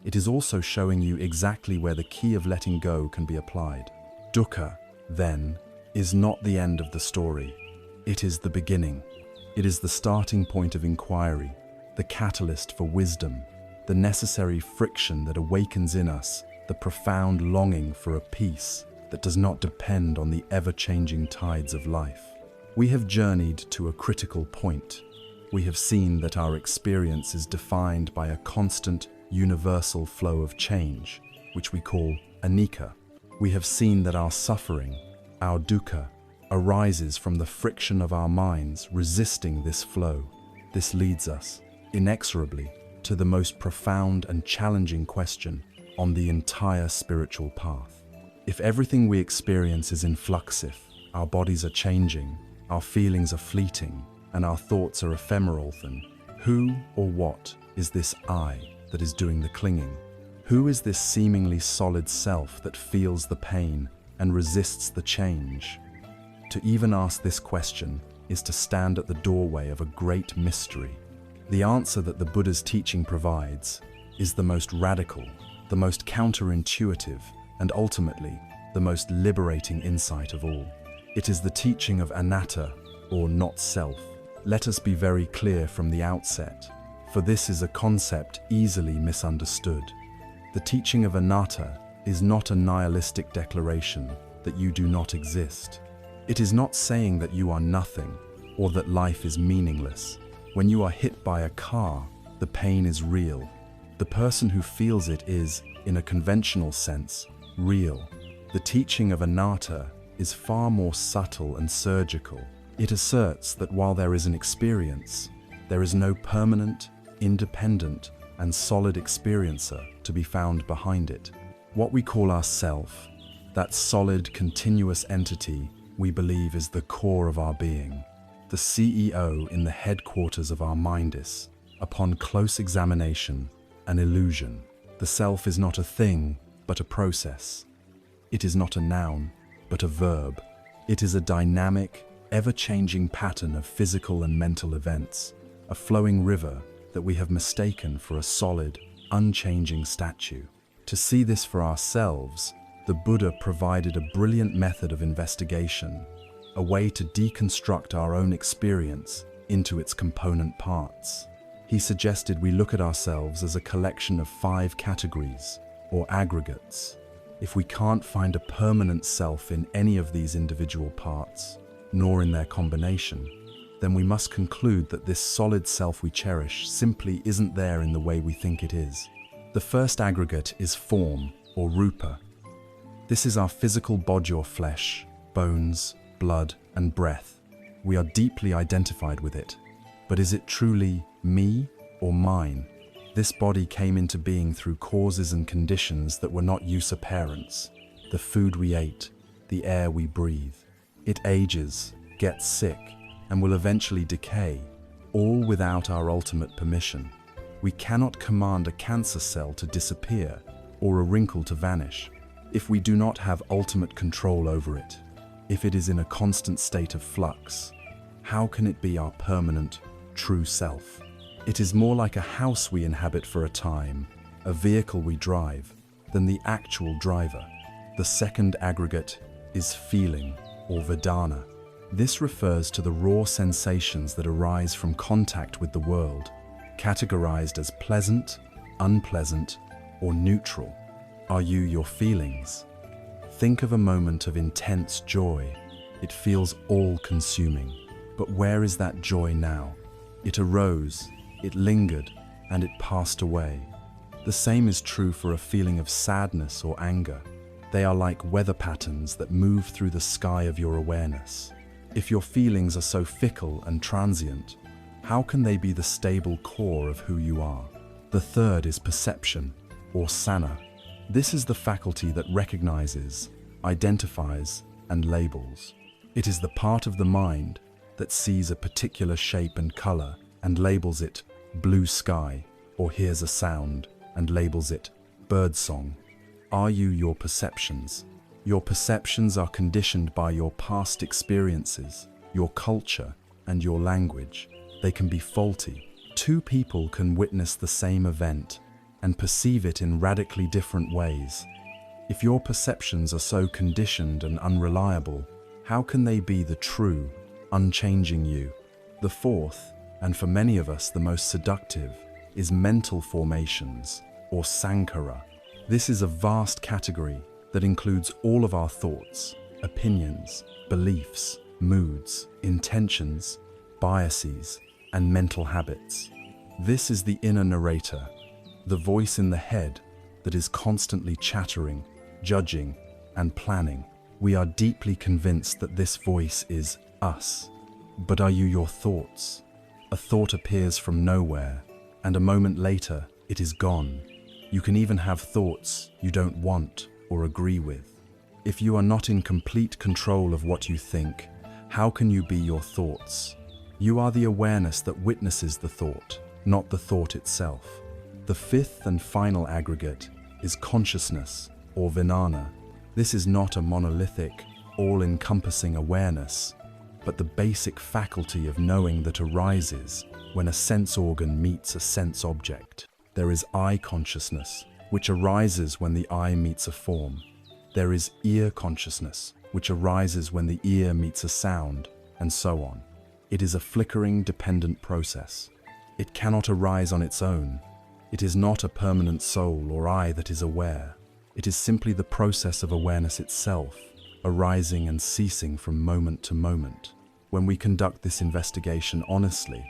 it is also showing you exactly where the key of letting go can be applied. Dukkha, then, is not the end of the story. It is the beginning. It is the starting point of inquiry, the catalyst for wisdom, the necessary friction that awakens in us the profound longing for a peace that does not depend on the ever-changing tides of life. We have journeyed to a critical point. We have seen that our experience is defined by a constant, universal flow of change, which we call Anicca. We have seen that our suffering, our dukkha, arises from the friction of our minds resisting this flow. This leads us, inexorably, to the most profound and challenging question on the entire spiritual path. If everything we experience is influxive, our bodies are changing, our feelings are fleeting, and our thoughts are ephemeral, then who or what is this I that is doing the clinging? Who is this seemingly solid self that feels the pain and resists the change? To even ask this question is to stand at the doorway of a great mystery. The answer that the Buddha's teaching provides is the most radical, the most counterintuitive, and ultimately the most liberating insight of all. It is the teaching of Anatta, or not self. Let us be very clear from the outset, for this is a concept easily misunderstood. The teaching of Anatta is not a nihilistic declaration that you do not exist. It is not saying that you are nothing or that life is meaningless. When you are hit by a car, the pain is real. The person who feels it is, in a conventional sense, real. The teaching of Anatta is far more subtle and surgical. It asserts that while there is an experience, there is no permanent, independent, and solid experiencer to be found behind it. What we call our self, that solid, continuous entity we believe is the core of our being, the CEO in the headquarters of our mind is, upon close examination, an illusion. The self is not a thing, but a process. It is not a noun, but a verb. It is a dynamic, ever-changing pattern of physical and mental events, a flowing river that we have mistaken for a solid, unchanging statue. To see this for ourselves, the Buddha provided a brilliant method of investigation, a way to deconstruct our own experience into its component parts. He suggested we look at ourselves as a collection of 5 categories, or aggregates. If we can't find a permanent self in any of these individual parts, nor in their combination, then we must conclude that this solid self we cherish simply isn't there in the way we think it is. The first aggregate is form, or rupa. This is our physical body or flesh, bones, blood, and breath. We are deeply identified with it. But is it truly me or mine? This body came into being through causes and conditions that were not use apparents. The food we ate, the air we breathe. It ages, gets sick, and will eventually decay, all without our ultimate permission. We cannot command a cancer cell to disappear or a wrinkle to vanish if we do not have ultimate control over it. If it is in a constant state of flux, how can it be our permanent, true self? It is more like a house we inhabit for a time, a vehicle we drive, than the actual driver. The second aggregate is feeling, or vedana. This refers to the raw sensations that arise from contact with the world, categorized as pleasant, unpleasant, or neutral. Are you your feelings? Think of a moment of intense joy. It feels all-consuming. But where is that joy now? It arose, it lingered, and it passed away. The same is true for a feeling of sadness or anger. They are like weather patterns that move through the sky of your awareness. If your feelings are so fickle and transient, how can they be the stable core of who you are? The third is perception, or sana. This is the faculty that recognizes, identifies, and labels. It is the part of the mind that sees a particular shape and color and labels it blue sky, or hears a sound and labels it birdsong. Are you your perceptions? Your perceptions are conditioned by your past experiences, your culture, and your language. They can be faulty. 2 people can witness the same event, and perceive it in radically different ways. If your perceptions are so conditioned and unreliable, how can they be the true, unchanging you? The fourth, and for many of us the most seductive, is mental formations, or sankhara. This is a vast category that includes all of our thoughts, opinions, beliefs, moods, intentions, biases, and mental habits. This is the inner narrator, the voice in the head that is constantly chattering, judging, and planning. We are deeply convinced that this voice is us. But are you your thoughts? A thought appears from nowhere, and a moment later, it is gone. You can even have thoughts you don't want or agree with. If you are not in complete control of what you think, how can you be your thoughts? You are the awareness that witnesses the thought, not the thought itself. The fifth and final aggregate is consciousness, or vijnana. This is not a monolithic, all-encompassing awareness, but the basic faculty of knowing that arises when a sense organ meets a sense object. There is eye consciousness, which arises when the eye meets a form. There is ear consciousness, which arises when the ear meets a sound, and so on. It is a flickering, dependent process. It cannot arise on its own. It is not a permanent soul or I that is aware. It is simply the process of awareness itself, arising and ceasing from moment to moment. When we conduct this investigation honestly,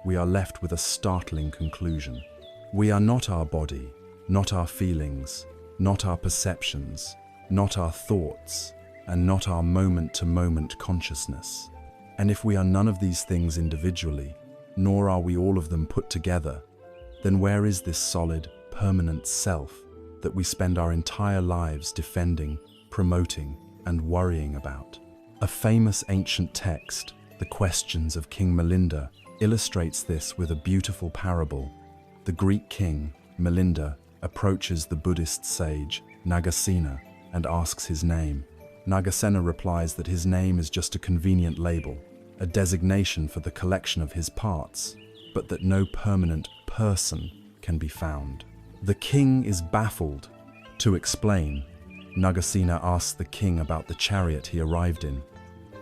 we are left with a startling conclusion. We are not our body, not our feelings, not our perceptions, not our thoughts, and not our moment-to-moment consciousness. And if we are none of these things individually, nor are we all of them put together, then where is this solid, permanent self that we spend our entire lives defending, promoting, and worrying about? A famous ancient text, The Questions of King Milinda, illustrates this with a beautiful parable. The Greek king, Milinda, approaches the Buddhist sage, Nagasena, and asks his name. Nagasena replies that his name is just a convenient label, a designation for the collection of his parts, but that no permanent person can be found. The king is baffled. To explain, Nagasena asks the king about the chariot he arrived in.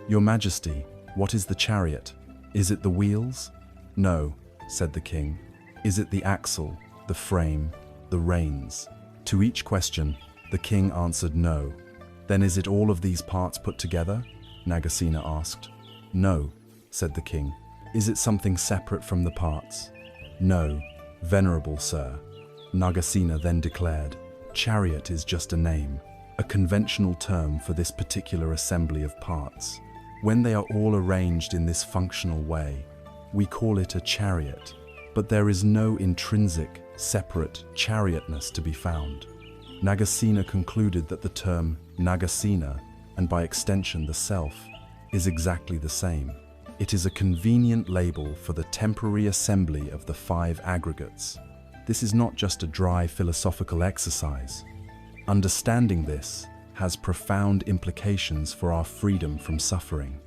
"Your Majesty, what is the chariot? Is it the wheels?" "No," said the king. "Is it the axle, the frame, the reins?" To each question, the king answered no. "Then is it all of these parts put together?" Nagasena asked. "No," said the king. "Is it something separate from the parts?" "No, venerable sir." Nagasena then declared, "Chariot is just a name, a conventional term for this particular assembly of parts. When they are all arranged in this functional way, we call it a chariot, but there is no intrinsic, separate chariotness to be found." Nagasena concluded that the term Nagasena, and by extension the self, is exactly the same. It is a convenient label for the temporary assembly of the five aggregates. This is not just a dry philosophical exercise. Understanding this has profound implications for our freedom from suffering.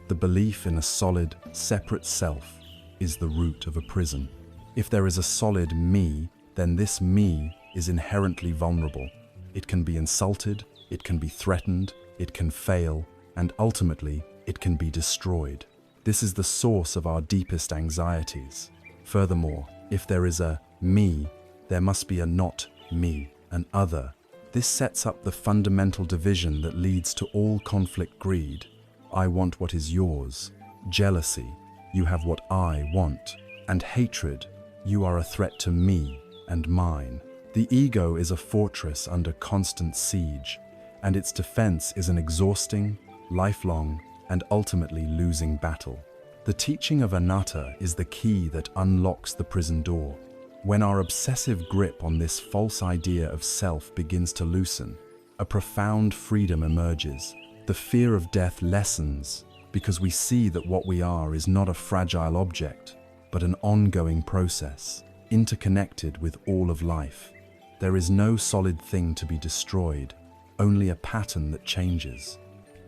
The belief in a solid, separate self is the root of a prison. If there is a solid me, then this me is inherently vulnerable. It can be insulted, it can be threatened, it can fail, and ultimately, it can be destroyed. This is the source of our deepest anxieties. Furthermore, if there is a me, there must be a not me, an other. This sets up the fundamental division that leads to all conflict: greed, I want what is yours; jealousy, you have what I want; and hatred, you are a threat to me and mine. The ego is a fortress under constant siege, and its defense is an exhausting, lifelong, and ultimately losing battle. The teaching of Anatta is the key that unlocks the prison door. When our obsessive grip on this false idea of self begins to loosen, a profound freedom emerges. The fear of death lessens because we see that what we are is not a fragile object, but an ongoing process, interconnected with all of life. There is no solid thing to be destroyed, only a pattern that changes.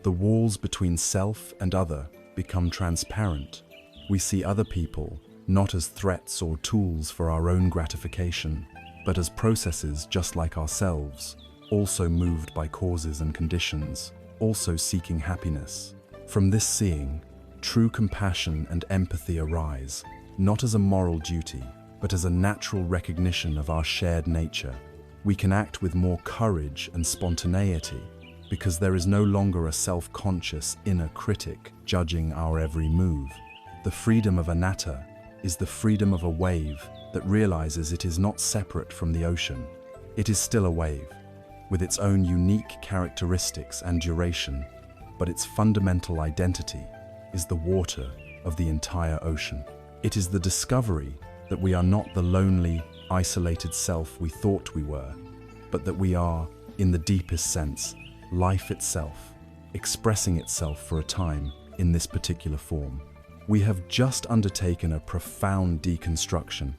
The walls between self and other become transparent. We see other people not as threats or tools for our own gratification, but as processes just like ourselves, also moved by causes and conditions, also seeking happiness. From this seeing, true compassion and empathy arise, not as a moral duty, but as a natural recognition of our shared nature. We can act with more courage and spontaneity because there is no longer a self-conscious inner critic judging our every move. The freedom of Anatta is the freedom of a wave that realizes it is not separate from the ocean. It is still a wave, with its own unique characteristics and duration, but its fundamental identity is the water of the entire ocean. It is the discovery that we are not the lonely, isolated self we thought we were, but that we are, in the deepest sense, life itself, expressing itself for a time in this particular form. We have just undertaken a profound deconstruction,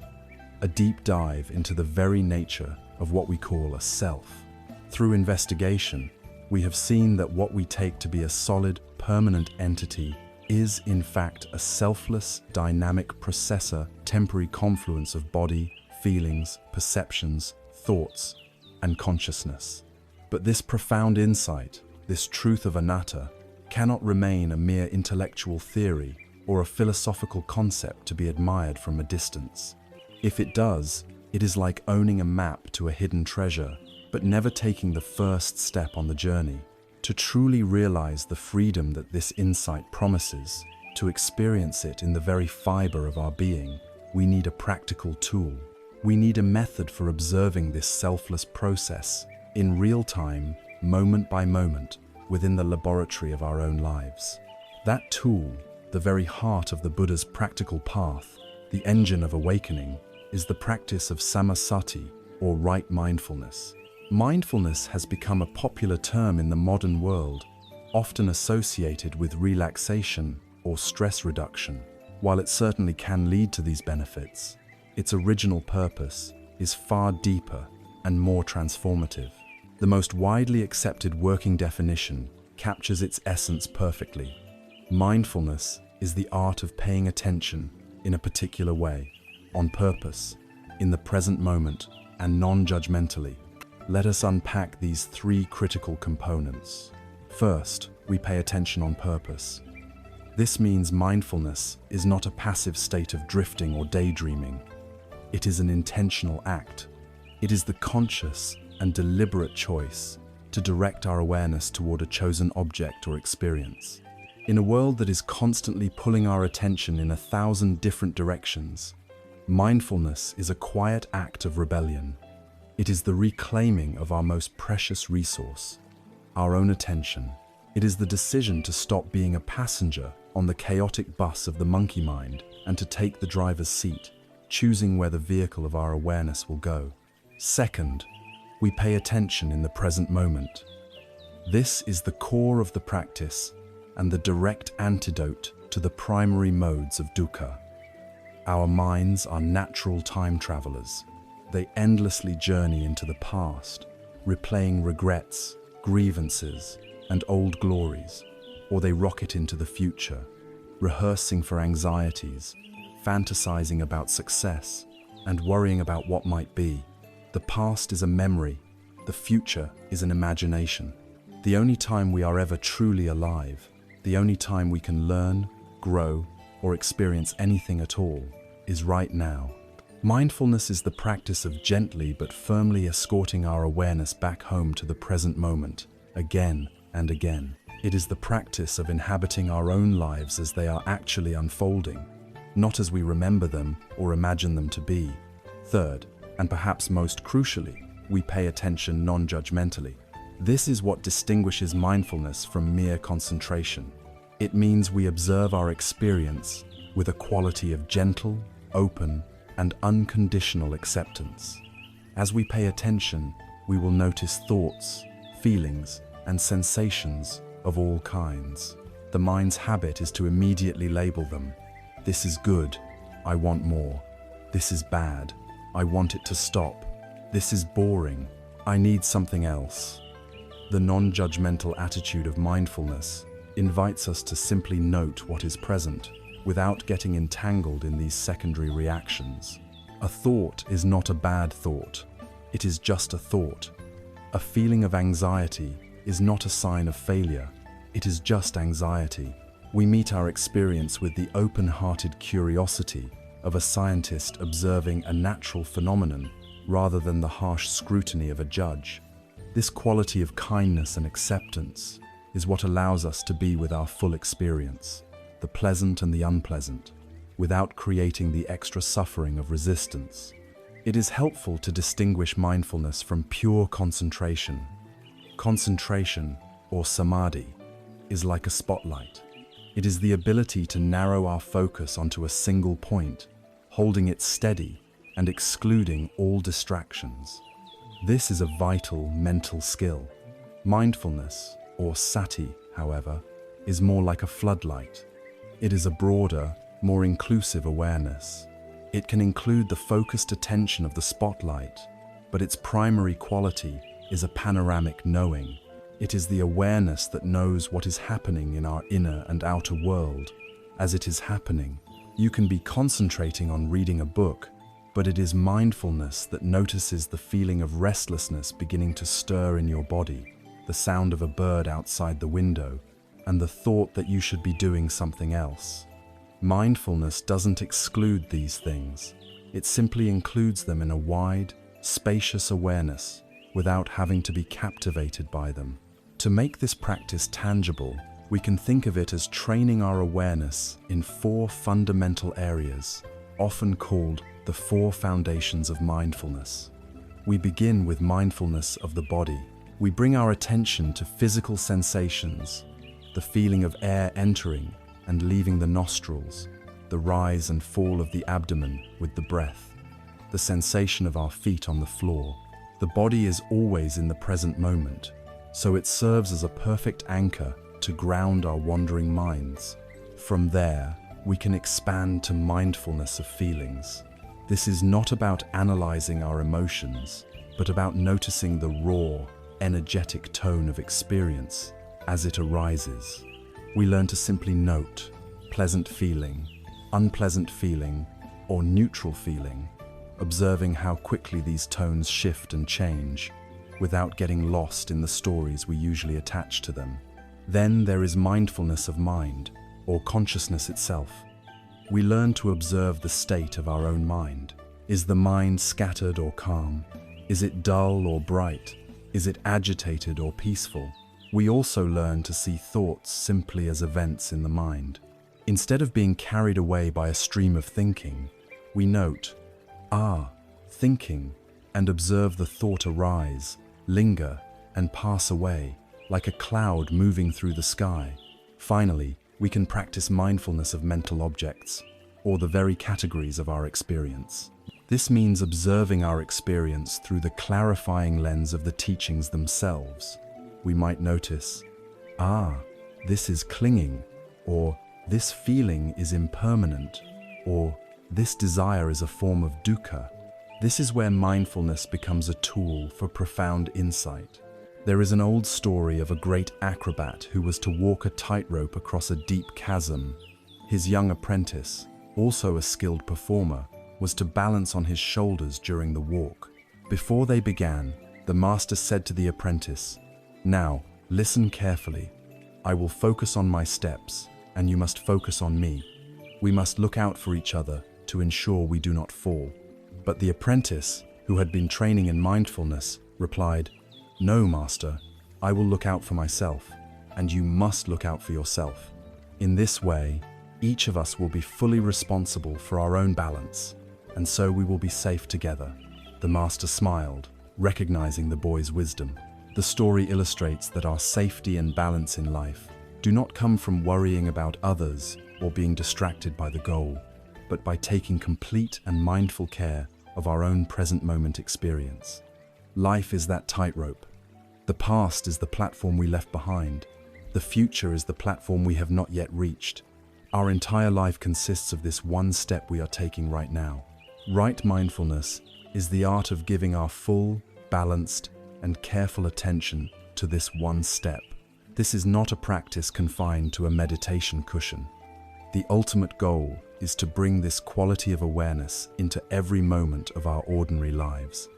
a deep dive into the very nature of what we call a self. Through investigation, we have seen that what we take to be a solid, permanent entity is, in fact, a selfless, dynamic processor, temporary confluence of body, feelings, perceptions, thoughts, and consciousness. But this profound insight, this truth of Anatta, cannot remain a mere intellectual theory or a philosophical concept to be admired from a distance. If it does, it is like owning a map to a hidden treasure, but never taking the first step on the journey. To truly realize the freedom that this insight promises, to experience it in the very fiber of our being, we need a practical tool. We need a method for observing this selfless process in real time, moment by moment, within the laboratory of our own lives. That tool, the very heart of the Buddha's practical path, the engine of awakening, is the practice of samasati, or right mindfulness. Mindfulness has become a popular term in the modern world, often associated with relaxation or stress reduction. While it certainly can lead to these benefits, its original purpose is far deeper and more transformative. The most widely accepted working definition captures its essence perfectly. Mindfulness is the art of paying attention in a particular way, on purpose, in the present moment, and non-judgmentally. Let us unpack these three critical components. First, we pay attention on purpose. This means mindfulness is not a passive state of drifting or daydreaming. It is an intentional act. It is the conscious and deliberate choice to direct our awareness toward a chosen object or experience. In a world that is constantly pulling our attention in 1,000 different directions, mindfulness is a quiet act of rebellion. It is the reclaiming of our most precious resource, our own attention. It is the decision to stop being a passenger on the chaotic bus of the monkey mind and to take the driver's seat, choosing where the vehicle of our awareness will go. Second, we pay attention in the present moment. This is the core of the practice and the direct antidote to the primary modes of dukkha. Our minds are natural time travelers. They endlessly journey into the past, replaying regrets, grievances, and old glories, or they rocket into the future, rehearsing for anxieties, fantasizing about success, and worrying about what might be. The past is a memory, the future is an imagination. The only time we are ever truly alive, the only time we can learn, grow, or experience anything at all, is right now. Mindfulness is the practice of gently but firmly escorting our awareness back home to the present moment, again and again. It is the practice of inhabiting our own lives as they are actually unfolding, not as we remember them or imagine them to be. Third, and perhaps most crucially, we pay attention non-judgmentally. This is what distinguishes mindfulness from mere concentration. It means we observe our experience with a quality of gentle, open, and unconditional acceptance. As we pay attention, we will notice thoughts, feelings, and sensations of all kinds. The mind's habit is to immediately label them. This is good, I want more. This is bad, I want it to stop. This is boring, I need something else. The non-judgmental attitude of mindfulness invites us to simply note what is present, without getting entangled in these secondary reactions. A thought is not a bad thought. it is just a thought. A feeling of anxiety is not a sign of failure, it is just anxiety. We meet our experience with the open-hearted curiosity of a scientist observing a natural phenomenon rather than the harsh scrutiny of a judge. This quality of kindness and acceptance is what allows us to be with our full experience, the pleasant and the unpleasant, without creating the extra suffering of resistance. It is helpful to distinguish mindfulness from pure concentration. Concentration, or samadhi, is like a spotlight. It is the ability to narrow our focus onto a single point, holding it steady and excluding all distractions. This is a vital mental skill. Mindfulness, or sati, however, is more like a floodlight. It is a broader, more inclusive awareness. It can include the focused attention of the spotlight, but its primary quality is a panoramic knowing. It is the awareness that knows what is happening in our inner and outer world as it is happening. You can be concentrating on reading a book, but it is mindfulness that notices the feeling of restlessness beginning to stir in your body, the sound of a bird outside the window, and the thought that you should be doing something else. Mindfulness doesn't exclude these things. It simply includes them in a wide, spacious awareness without having to be captivated by them. To make this practice tangible, we can think of it as training our awareness in 4 fundamental areas, often called the 4 foundations of mindfulness. We begin with mindfulness of the body. We bring our attention to physical sensations, the feeling of air entering and leaving the nostrils, the rise and fall of the abdomen with the breath, the sensation of our feet on the floor. The body is always in the present moment, so it serves as a perfect anchor to ground our wandering minds. From there, we can expand to mindfulness of feelings. This is not about analyzing our emotions, but about noticing the raw, energetic tone of experience as it arises. We learn to simply note pleasant feeling, unpleasant feeling, or neutral feeling, observing how quickly these tones shift and change, without getting lost in the stories we usually attach to them. Then there is mindfulness of mind, or consciousness itself. We learn to observe the state of our own mind. Is the mind scattered or calm? Is it dull or bright? Is it agitated or peaceful? We also learn to see thoughts simply as events in the mind. Instead of being carried away by a stream of thinking, we note, thinking, and observe the thought arise, linger, and pass away, like a cloud moving through the sky. Finally, we can practice mindfulness of mental objects, or the very categories of our experience. This means observing our experience through the clarifying lens of the teachings themselves. We might notice, this is clinging, or this feeling is impermanent, or this desire is a form of dukkha. This is where mindfulness becomes a tool for profound insight. There is an old story of a great acrobat who was to walk a tightrope across a deep chasm. His young apprentice, also a skilled performer, was to balance on his shoulders during the walk. Before they began, the master said to the apprentice, "Now, listen carefully. I will focus on my steps, and you must focus on me. We must look out for each other to ensure we do not fall." But the apprentice, who had been training in mindfulness, replied, "No, master, I will look out for myself, and you must look out for yourself." In this way, each of us will be fully responsible for our own balance, and so we will be safe together. The master smiled, recognizing the boy's wisdom. The story illustrates that our safety and balance in life do not come from worrying about others or being distracted by the goal, but by taking complete and mindful care of our own present moment experience. Life is that tightrope. The past is the platform we left behind. The future is the platform we have not yet reached. Our entire life consists of this one step we are taking right now. Right mindfulness is the art of giving our full, balanced, and careful attention to this one step. This is not a practice confined to a meditation cushion. The ultimate goal is to bring this quality of awareness into every moment of our ordinary lives.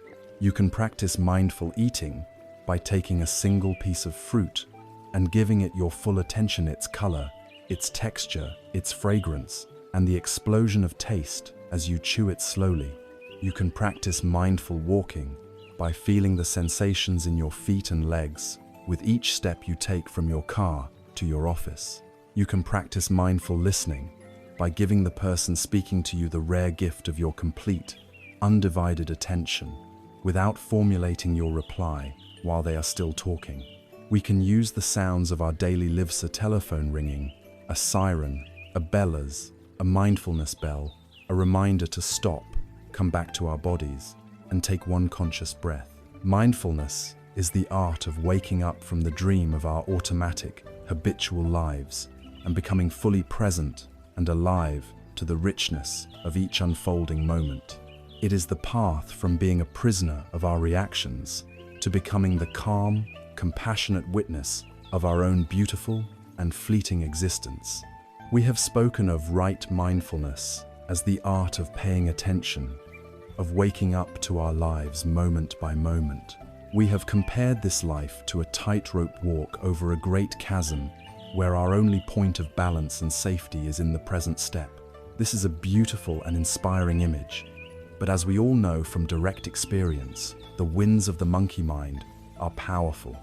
You can practice mindful eating by taking a single piece of fruit and giving it your full attention, its color, its texture, its fragrance, and the explosion of taste as you chew it slowly. You can practice mindful walking by feeling the sensations in your feet and legs with each step you take from your car to your office. You can practice mindful listening by giving the person speaking to you the rare gift of your complete, undivided attention without formulating your reply while they are still talking. We can use the sounds of our daily lives: a telephone ringing, a siren, a bellows, a mindfulness bell, a reminder to stop, come back to our bodies, and take one conscious breath. Mindfulness is the art of waking up from the dream of our automatic, habitual lives and becoming fully present and alive to the richness of each unfolding moment. It is the path from being a prisoner of our reactions to becoming the calm, compassionate witness of our own beautiful and fleeting existence. We have spoken of right mindfulness as the art of paying attention, of waking up to our lives moment by moment. We have compared this life to a tightrope walk over a great chasm where our only point of balance and safety is in the present step. This is a beautiful and inspiring image, but as we all know from direct experience, the winds of the monkey mind are powerful.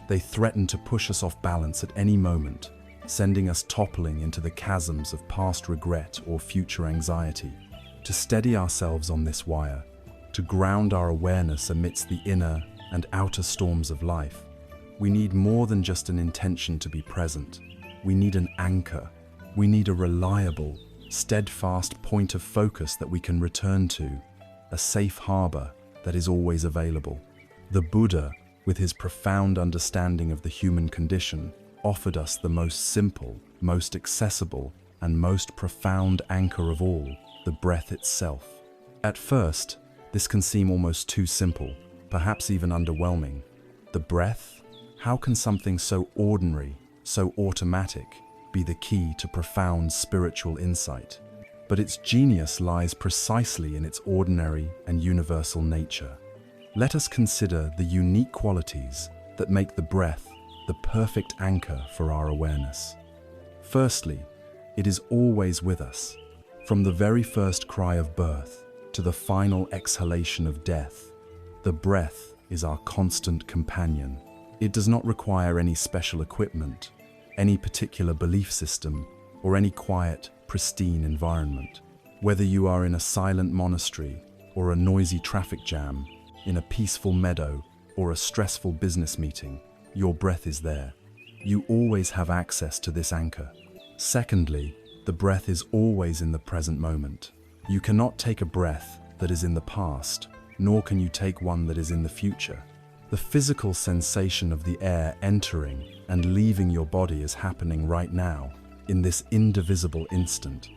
They threaten to push us off balance at any moment, sending us toppling into the chasms of past regret or future anxiety. To steady ourselves on this wire, to ground our awareness amidst the inner and outer storms of life, we need more than just an intention to be present. We need an anchor. We need a reliable, steadfast point of focus that we can return to, a safe harbor that is always available. The Buddha, with his profound understanding of the human condition, offered us the most simple, most accessible, and most profound anchor of all, the breath itself. At first, this can seem almost too simple, perhaps even underwhelming. The breath? How can something so ordinary, so automatic, be the key to profound spiritual insight? But its genius lies precisely in its ordinary and universal nature. Let us consider the unique qualities that make the breath the perfect anchor for our awareness. Firstly, it is always with us. From the very first cry of birth to the final exhalation of death, the breath is our constant companion. It does not require any special equipment, any particular belief system, or any quiet, pristine environment. Whether you are in a silent monastery or a noisy traffic jam, in a peaceful meadow or a stressful business meeting, your breath is there. You always have access to this anchor. Secondly, the breath is always in the present moment. You cannot take a breath that is in the past, nor can you take one that is in the future. The physical sensation of the air entering and leaving your body is happening right now, in this indivisible instant.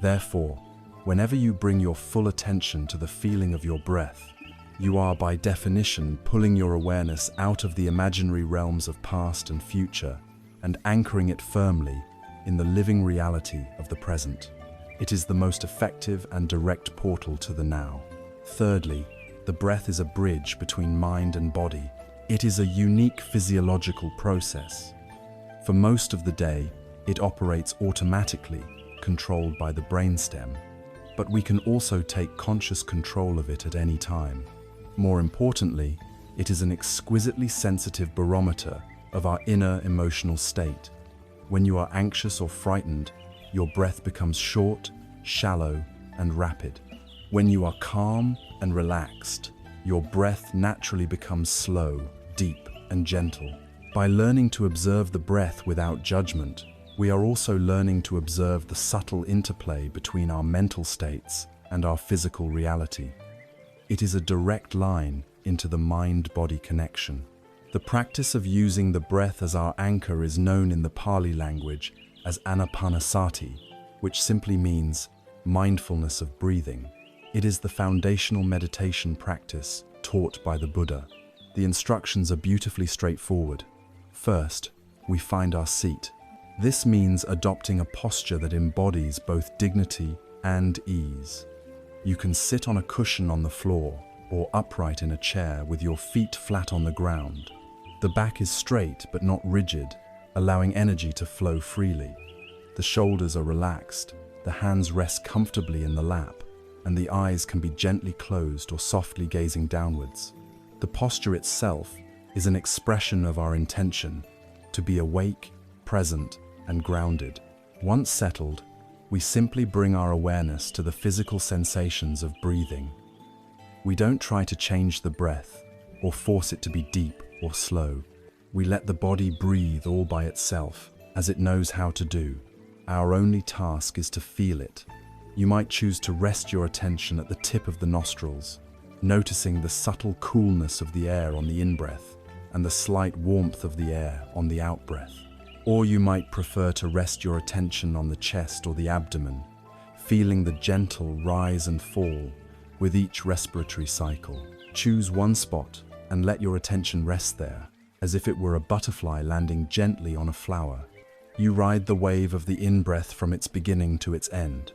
Therefore, whenever you bring your full attention to the feeling of your breath, you are by definition pulling your awareness out of the imaginary realms of past and future and anchoring it firmly in the living reality of the present. It is the most effective and direct portal to the now. Thirdly, the breath is a bridge between mind and body. It is a unique physiological process. For most of the day, it operates automatically, controlled by the brainstem, but we can also take conscious control of it at any time. More importantly, it is an exquisitely sensitive barometer of our inner emotional state. When you are anxious or frightened, your breath becomes short, shallow, and rapid. When you are calm and relaxed, your breath naturally becomes slow, deep, and gentle. By learning to observe the breath without judgment, we are also learning to observe the subtle interplay between our mental states and our physical reality. It is a direct line into the mind-body connection. The practice of using the breath as our anchor is known in the Pali language as anapanasati, which simply means mindfulness of breathing. It is the foundational meditation practice taught by the Buddha. The instructions are beautifully straightforward. First, we find our seat. This means adopting a posture that embodies both dignity and ease. You can sit on a cushion on the floor or upright in a chair with your feet flat on the ground. The back is straight but not rigid, allowing energy to flow freely. The shoulders are relaxed, the hands rest comfortably in the lap, and the eyes can be gently closed or softly gazing downwards. The posture itself is an expression of our intention to be awake, present, and grounded. Once settled, we simply bring our awareness to the physical sensations of breathing. We don't try to change the breath or force it to be deep or slow. We let the body breathe all by itself, as it knows how to do. Our only task is to feel it. You might choose to rest your attention at the tip of the nostrils, noticing the subtle coolness of the air on the in-breath and the slight warmth of the air on the out-breath. Or you might prefer to rest your attention on the chest or the abdomen, feeling the gentle rise and fall with each respiratory cycle. Choose one spot and let your attention rest there, as if it were a butterfly landing gently on a flower. You ride the wave of the in-breath from its beginning to its end,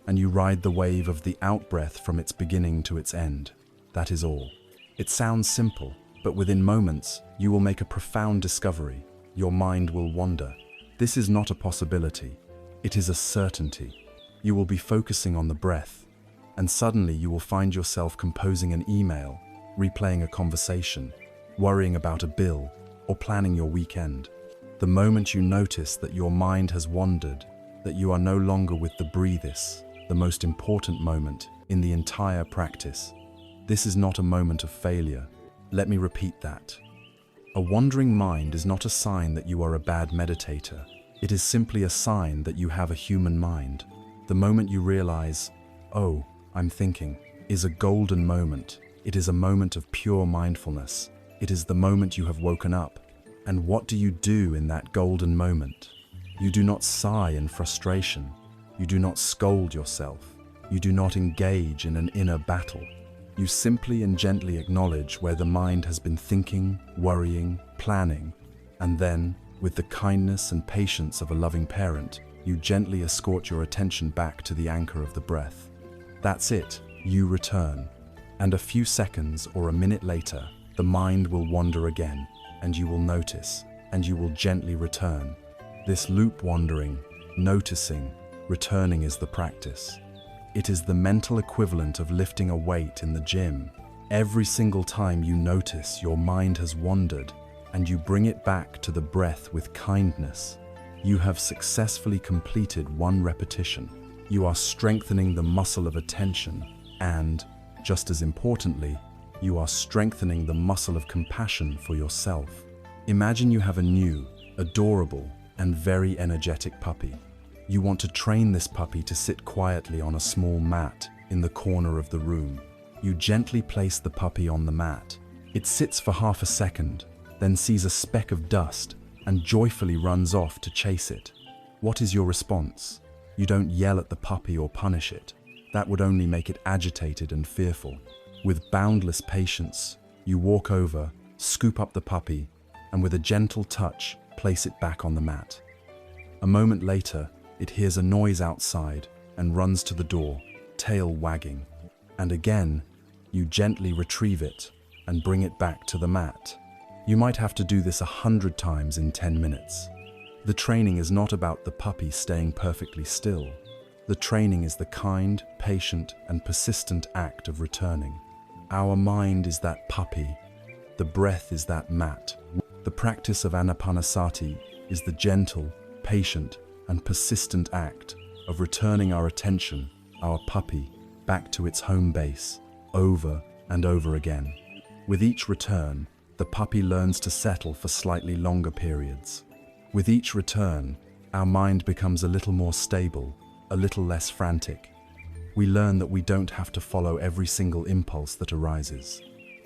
and you ride the wave of the out-breath from its beginning to its end. That is all. It sounds simple, but within moments, you will make a profound discovery. Your mind will wander. This is not a possibility. It is a certainty. You will be focusing on the breath, and suddenly you will find yourself composing an email, replaying a conversation, worrying about a bill, or planning your weekend. The moment you notice that your mind has wandered, that you are no longer with the breathis, the most important moment in the entire practice. This is not a moment of failure. Let me repeat that. A wandering mind is not a sign that you are a bad meditator. It is simply a sign that you have a human mind. The moment you realize, oh, I'm thinking, is a golden moment. It is a moment of pure mindfulness. It is the moment you have woken up. And what do you do in that golden moment? You do not sigh in frustration. You do not scold yourself. You do not engage in an inner battle. You simply and gently acknowledge where the mind has been thinking, worrying, planning, and then, with the kindness and patience of a loving parent, you gently escort your attention back to the anchor of the breath. That's it, you return. And a few seconds or a minute later, the mind will wander again, and you will notice, and you will gently return. This loop wandering, noticing, returning is the practice. It is the mental equivalent of lifting a weight in the gym. Every single time you notice your mind has wandered and you bring it back to the breath with kindness, you have successfully completed one repetition. You are strengthening the muscle of attention and, just as importantly, you are strengthening the muscle of compassion for yourself. Imagine you have a new, adorable, and very energetic puppy. You want to train this puppy to sit quietly on a small mat in the corner of the room. You gently place the puppy on the mat. It sits for half a second, then sees a speck of dust and joyfully runs off to chase it. What is your response? You don't yell at the puppy or punish it. That would only make it agitated and fearful. With boundless patience, you walk over, scoop up the puppy, and with a gentle touch, place it back on the mat. A moment later, it hears a noise outside and runs to the door, tail wagging. And again, you gently retrieve it and bring it back to the mat. You might have to do this 100 times in 10 minutes. The training is not about the puppy staying perfectly still. The training is the kind, patient, and persistent act of returning. Our mind is that puppy. The breath is that mat. The practice of anapanasati is the gentle, patient, and persistent act of returning our attention, our puppy, back to its home base, over and over again. With each return, the puppy learns to settle for slightly longer periods. With each return, our mind becomes a little more stable, a little less frantic. We learn that we don't have to follow every single impulse that arises.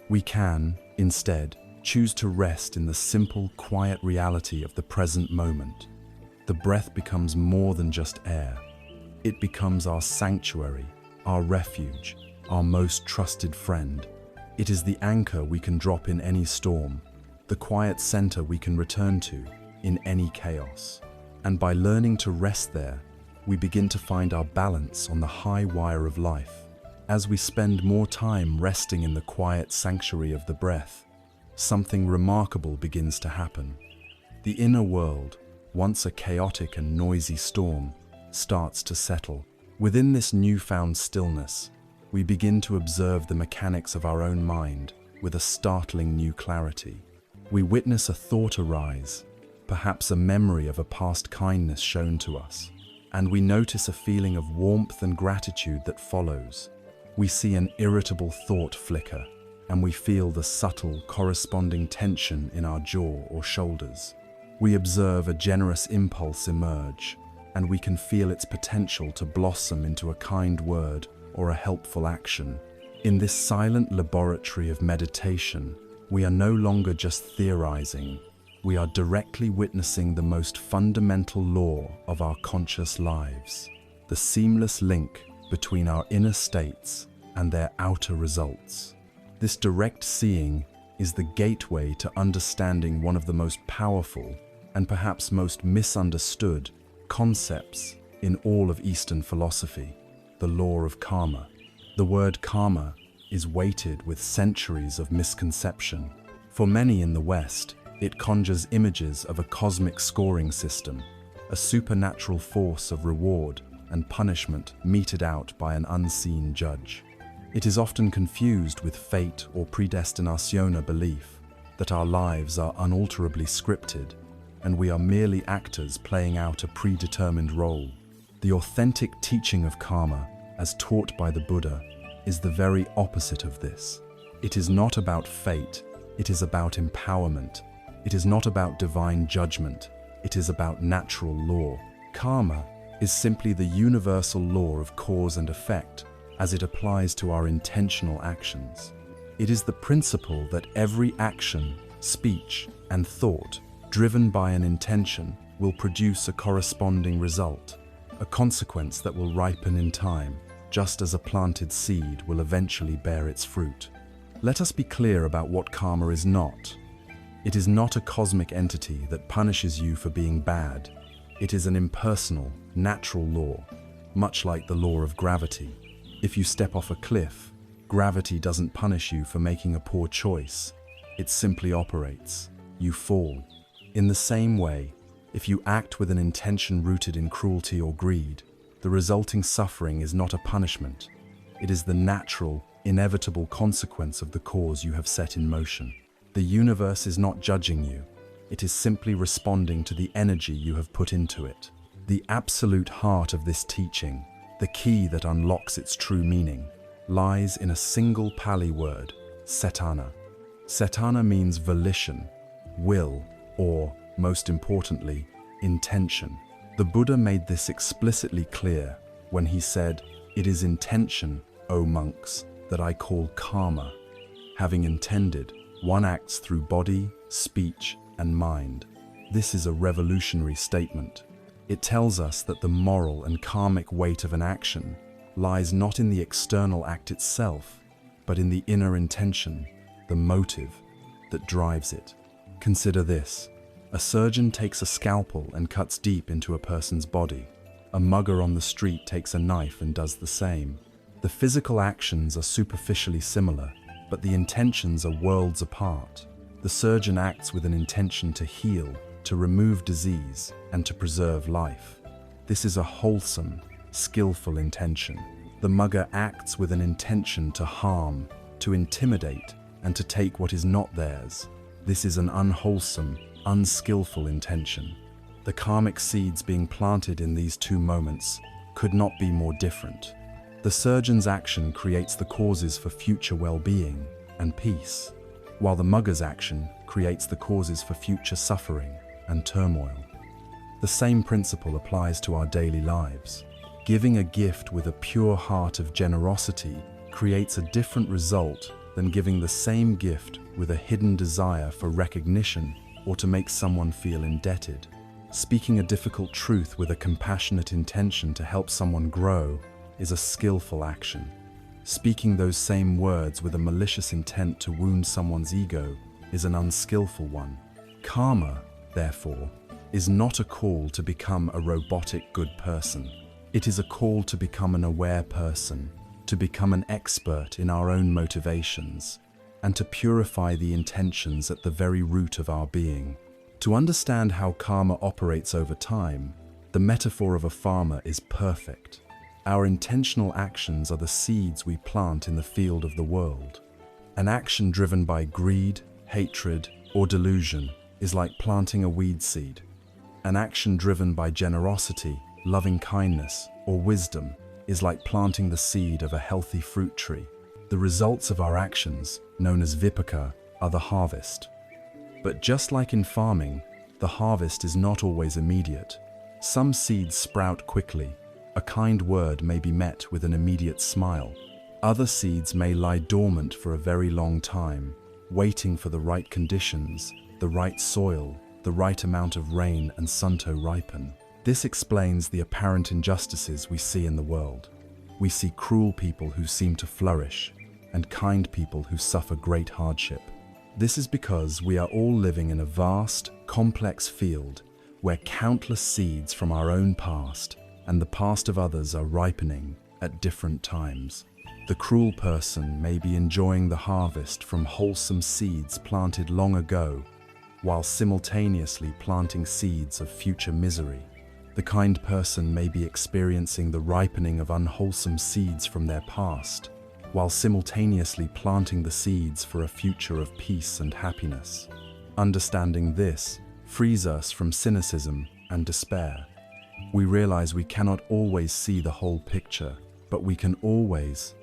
We can, instead, choose to rest in the simple, quiet reality of the present moment. The breath becomes more than just air. It becomes our sanctuary, our refuge, our most trusted friend. It is the anchor we can drop in any storm, the quiet center we can return to in any chaos. And by learning to rest there, we begin to find our balance on the high wire of life. As we spend more time resting in the quiet sanctuary of the breath, something remarkable begins to happen. The inner world, once a chaotic and noisy storm, starts to settle. Within this newfound stillness, we begin to observe the mechanics of our own mind with a startling new clarity. We witness a thought arise, perhaps a memory of a past kindness shown to us, and we notice a feeling of warmth and gratitude that follows. We see an irritable thought flicker, and we feel the subtle, corresponding tension in our jaw or shoulders. We observe a generous impulse emerge, and we can feel its potential to blossom into a kind word or a helpful action. In this silent laboratory of meditation, we are no longer just theorizing. We are directly witnessing the most fundamental law of our conscious lives, the seamless link between our inner states and their outer results. This direct seeing is the gateway to understanding one of the most powerful and perhaps most misunderstood concepts in all of Eastern philosophy, the law of karma. The word karma is weighted with centuries of misconception. For many in the West, it conjures images of a cosmic scoring system, a supernatural force of reward and punishment meted out by an unseen judge. It is often confused with fate or predestinationa belief that our lives are unalterably scripted and we are merely actors playing out a predetermined role. The authentic teaching of karma, as taught by the Buddha, is the very opposite of this. It is not about fate, it is about empowerment. It is not about divine judgment, it is about natural law. Karma is simply the universal law of cause and effect as it applies to our intentional actions. It is the principle that every action, speech, and thought driven by an intention will produce a corresponding result, a consequence that will ripen in time, just as a planted seed will eventually bear its fruit. Let us be clear about what karma is not. It is not a cosmic entity that punishes you for being bad. It is an impersonal, natural law, much like the law of gravity. If you step off a cliff, gravity doesn't punish you for making a poor choice. It simply operates. You fall. In the same way, if you act with an intention rooted in cruelty or greed, the resulting suffering is not a punishment. It is the natural, inevitable consequence of the cause you have set in motion. The universe is not judging you. It is simply responding to the energy you have put into it. The absolute heart of this teaching, the key that unlocks its true meaning, lies in a single Pali word, cetana. Cetana means volition, will, or, most importantly, intention. The Buddha made this explicitly clear when he said, "It is intention, O monks, that I call karma." Having intended, one acts through body, speech, and mind. This is a revolutionary statement. It tells us that the moral and karmic weight of an action lies not in the external act itself, but in the inner intention, the motive that drives it. Consider this. A surgeon takes a scalpel and cuts deep into a person's body. A mugger on the street takes a knife and does the same. The physical actions are superficially similar, but the intentions are worlds apart. The surgeon acts with an intention to heal, to remove disease, and to preserve life. This is a wholesome, skillful intention. The mugger acts with an intention to harm, to intimidate, and to take what is not theirs. This is an unwholesome, unskillful intention. The karmic seeds being planted in these two moments could not be more different. The surgeon's action creates the causes for future well-being and peace, while the mugger's action creates the causes for future suffering and turmoil. The same principle applies to our daily lives. Giving a gift with a pure heart of generosity creates a different result than giving the same gift with a hidden desire for recognition or to make someone feel indebted. Speaking a difficult truth with a compassionate intention to help someone grow is a skillful action. Speaking those same words with a malicious intent to wound someone's ego is an unskillful one. Karma, therefore, is not a call to become a robotic good person. It is a call to become an aware person, to become an expert in our own motivations, and to purify the intentions at the very root of our being. To understand how karma operates over time, the metaphor of a farmer is perfect. Our intentional actions are the seeds we plant in the field of the world. An action driven by greed, hatred, or delusion is like planting a weed seed. An action driven by generosity, loving kindness, or wisdom is like planting the seed of a healthy fruit tree. The results of our actions, known as vipaka, are the harvest. But just like in farming, the harvest is not always immediate. Some seeds sprout quickly. A kind word may be met with an immediate smile. Other seeds may lie dormant for a very long time, waiting for the right conditions, the right soil, the right amount of rain and sun to ripen. This explains the apparent injustices we see in the world. We see cruel people who seem to flourish, and kind people who suffer great hardship. This is because we are all living in a vast, complex field where countless seeds from our own past and the past of others are ripening at different times. The cruel person may be enjoying the harvest from wholesome seeds planted long ago, while simultaneously planting seeds of future misery. The kind person may be experiencing the ripening of unwholesome seeds from their past, while simultaneously planting the seeds for a future of peace and happiness. Understanding this frees us from cynicism and despair. We realize we cannot always see the whole picture, but we can always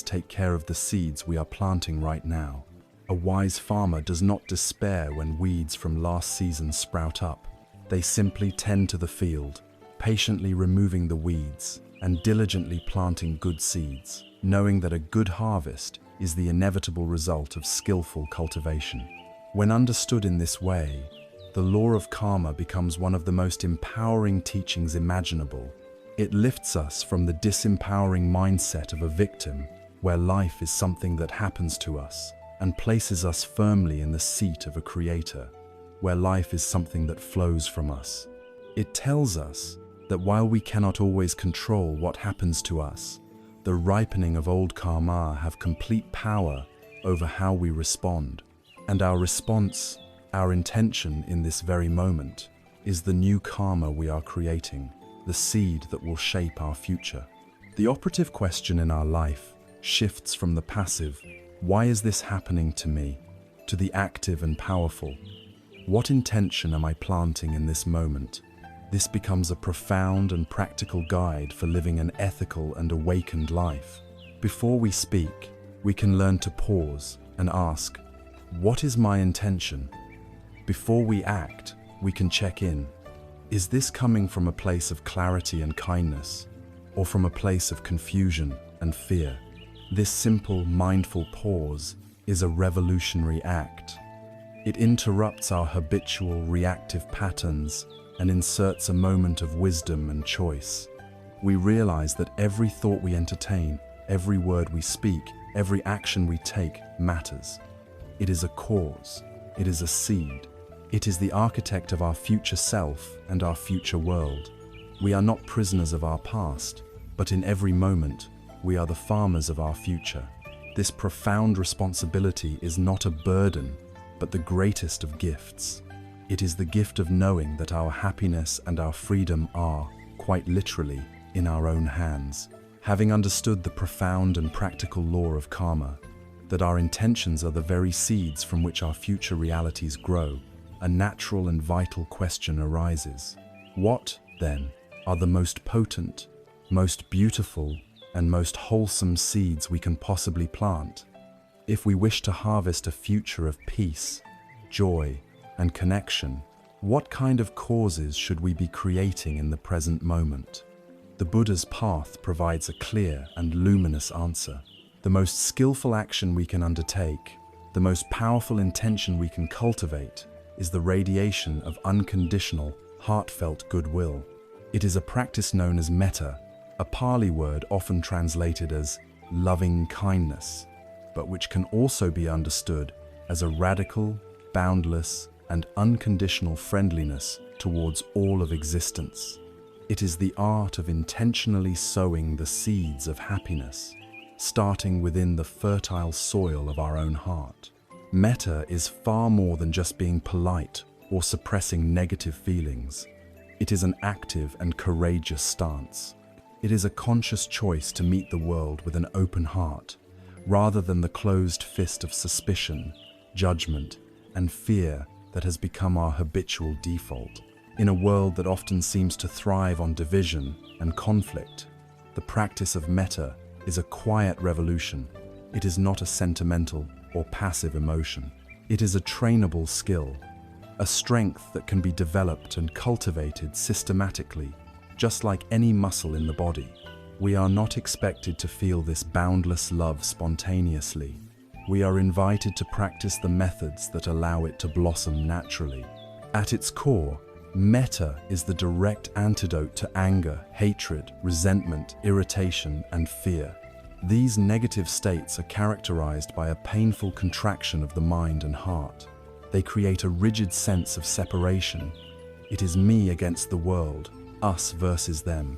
take care of the seeds we are planting right now. A wise farmer does not despair when weeds from last season sprout up. They simply tend to the field, patiently removing the weeds and diligently planting good seeds, knowing that a good harvest is the inevitable result of skillful cultivation. When understood in this way, the law of karma becomes one of the most empowering teachings imaginable. It lifts us from the disempowering mindset of a victim, where life is something that happens to us, and places us firmly in the seat of a creator, where life is something that flows from us. It tells us that while we cannot always control what happens to us, the ripening of old karma have complete power over how we respond. And our response, our intention in this very moment, is the new karma we are creating, the seed that will shape our future. The operative question in our life shifts from the passive, "Why is this happening to me?" to the active and powerful, "What intention am I planting in this moment?" This becomes a profound and practical guide for living an ethical and awakened life. Before we speak, we can learn to pause and ask, "What is my intention?" Before we act, we can check in. Is this coming from a place of clarity and kindness, or from a place of confusion and fear? This simple, mindful pause is a revolutionary act. It interrupts our habitual reactive patterns and inserts a moment of wisdom and choice. We realize that every thought we entertain, every word we speak, every action we take matters. It is a cause. It is a seed. It is the architect of our future self and our future world. We are not prisoners of our past, but in every moment, we are the farmers of our future. This profound responsibility is not a burden, but the greatest of gifts. It is the gift of knowing that our happiness and our freedom are, quite literally, in our own hands. Having understood the profound and practical law of karma, that our intentions are the very seeds from which our future realities grow, a natural and vital question arises. What, then, are the most potent, most beautiful, and most wholesome seeds we can possibly plant? If we wish to harvest a future of peace, joy, and connection, what kind of causes should we be creating in the present moment? The Buddha's path provides a clear and luminous answer. The most skillful action we can undertake, the most powerful intention we can cultivate, is the radiation of unconditional, heartfelt goodwill. It is a practice known as Metta, a Pali word often translated as loving kindness, but which can also be understood as a radical, boundless, and unconditional friendliness towards all of existence. It is the art of intentionally sowing the seeds of happiness. starting within the fertile soil of our own heart. Metta is far more than just being polite or suppressing negative feelings. It is an active and courageous stance. It is a conscious choice to meet the world with an open heart, rather than the closed fist of suspicion, judgment, and fear that has become our habitual default. In a world that often seems to thrive on division and conflict, the practice of metta is a quiet revolution. It is not a sentimental or passive emotion. It is a trainable skill, a strength that can be developed and cultivated systematically, just like any muscle in the body. We are not expected to feel this boundless love spontaneously. We are invited to practice the methods that allow it to blossom naturally. At its core, metta is the direct antidote to anger, hatred, resentment, irritation, and fear. These negative states are characterized by a painful contraction of the mind and heart. They create a rigid sense of separation. It is me against the world, us versus them.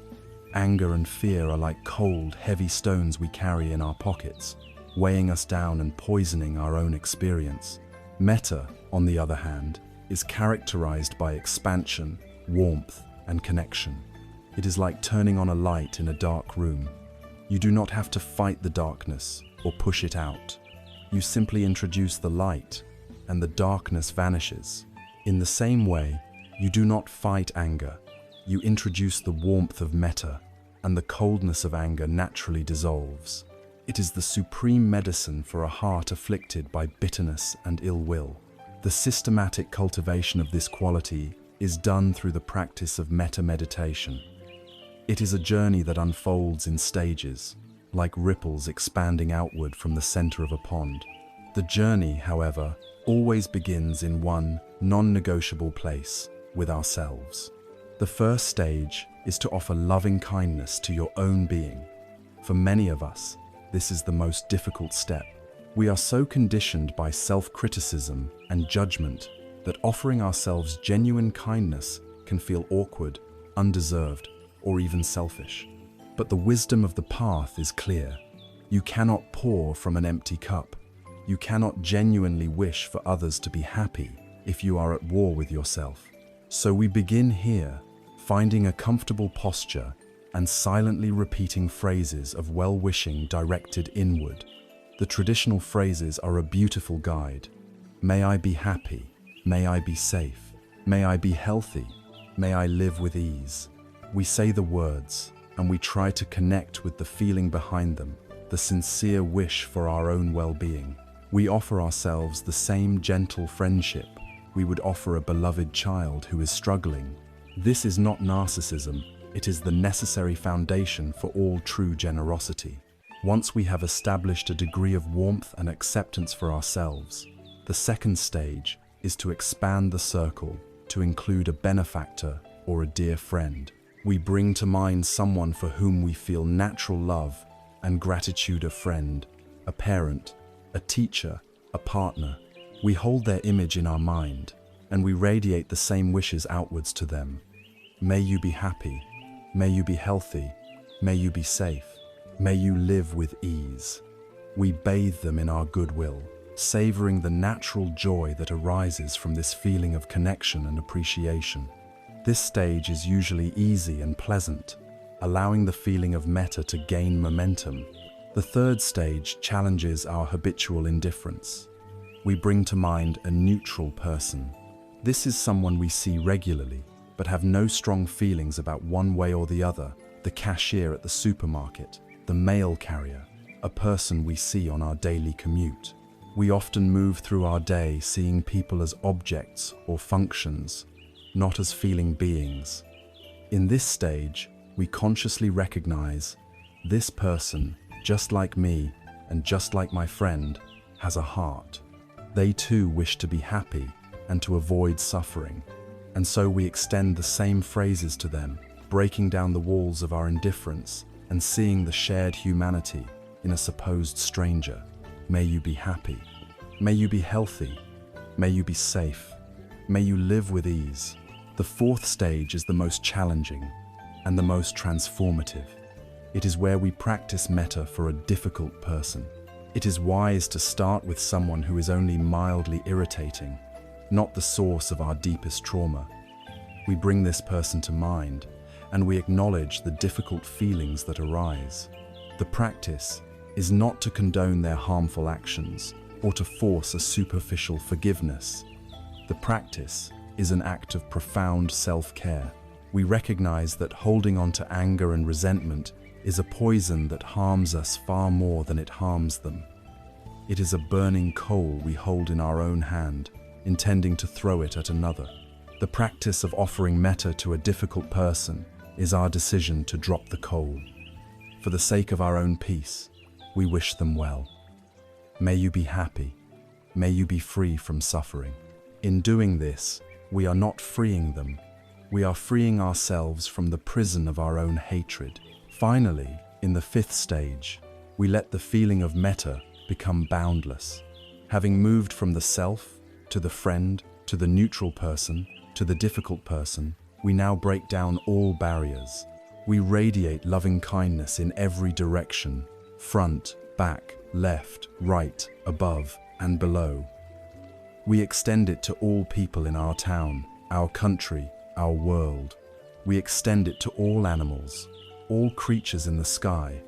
Anger and fear are like cold, heavy stones we carry in our pockets, weighing us down and poisoning our own experience. Metta, on the other hand, is characterized by expansion, warmth, and connection. It is like turning on a light in a dark room. You do not have to fight the darkness or push it out. You simply introduce the light, and the darkness vanishes. In the same way, you do not fight anger. You introduce the warmth of metta, and the coldness of anger naturally dissolves. It is the supreme medicine for a heart afflicted by bitterness and ill will. The systematic cultivation of this quality is done through the practice of metta meditation. It is a journey that unfolds in stages, like ripples expanding outward from the center of a pond. The journey, however, always begins in one non-negotiable place, with ourselves. The first stage is to offer loving kindness to your own being. For many of us, this is the most difficult step. We are so conditioned by self-criticism and judgment that offering ourselves genuine kindness can feel awkward, undeserved, or even selfish. But the wisdom of the path is clear. You cannot pour from an empty cup. You cannot genuinely wish for others to be happy if you are at war with yourself. So we begin here, finding a comfortable posture and silently repeating phrases of well-wishing directed inward. The traditional phrases are a beautiful guide. May I be happy. May I be safe. May I be healthy. May I live with ease. We say the words, and we try to connect with the feeling behind them, the sincere wish for our own well-being. We offer ourselves the same gentle friendship we would offer a beloved child who is struggling. This is not narcissism, it is the necessary foundation for all true generosity. Once we have established a degree of warmth and acceptance for ourselves, the second stage is to expand the circle to include a benefactor or a dear friend. We bring to mind someone for whom we feel natural love and gratitude, a friend, a parent, a teacher, a partner. We hold their image in our mind, and we radiate the same wishes outwards to them. May you be happy. May you be healthy. May you be safe. May you live with ease. We bathe them in our goodwill, savoring the natural joy that arises from this feeling of connection and appreciation. This stage is usually easy and pleasant, allowing the feeling of metta to gain momentum. The third stage challenges our habitual indifference. We bring to mind a neutral person. This is someone we see regularly, but have no strong feelings about one way or the other. The cashier at the supermarket, the mail carrier, a person we see on our daily commute. We often move through our day seeing people as objects or functions, not as feeling beings. In this stage, we consciously recognize this person, just like me and just like my friend, has a heart. They too wish to be happy and to avoid suffering. And so we extend the same phrases to them, breaking down the walls of our indifference and seeing the shared humanity in a supposed stranger. May you be happy. May you be healthy. May you be safe. May you live with ease. The fourth stage is the most challenging and the most transformative. It is where we practice metta for a difficult person. It is wise to start with someone who is only mildly irritating, not the source of our deepest trauma. We bring this person to mind, and we acknowledge the difficult feelings that arise. The practice is not to condone their harmful actions or to force a superficial forgiveness. The practice is an act of profound self-care. We recognize that holding on to anger and resentment is a poison that harms us far more than it harms them. It is a burning coal we hold in our own hand, intending to throw it at another. The practice of offering metta to a difficult person is our decision to drop the coal. For the sake of our own peace, we wish them well. May you be happy. May you be free from suffering. In doing this, we are not freeing them. We are freeing ourselves from the prison of our own hatred. Finally, in the fifth stage, we let the feeling of metta become boundless. Having moved from the self, to the friend, to the neutral person, to the difficult person, we now break down all barriers. We radiate loving kindness in every direction, front, back, left, right, above, and below. We extend it to all people in our town, our country, our world. We extend it to all animals, all creatures in the sky,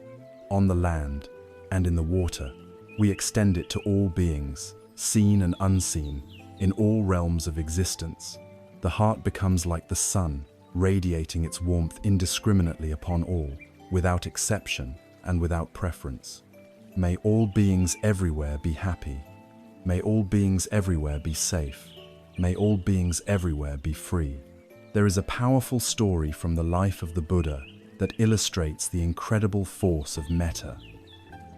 on the land, and in the water. We extend it to all beings, seen and unseen, in all realms of existence. The heart becomes like the sun, radiating its warmth indiscriminately upon all, without exception and without preference. May all beings everywhere be happy. May all beings everywhere be safe. May all beings everywhere be free. There is a powerful story from the life of the Buddha that illustrates the incredible force of metta.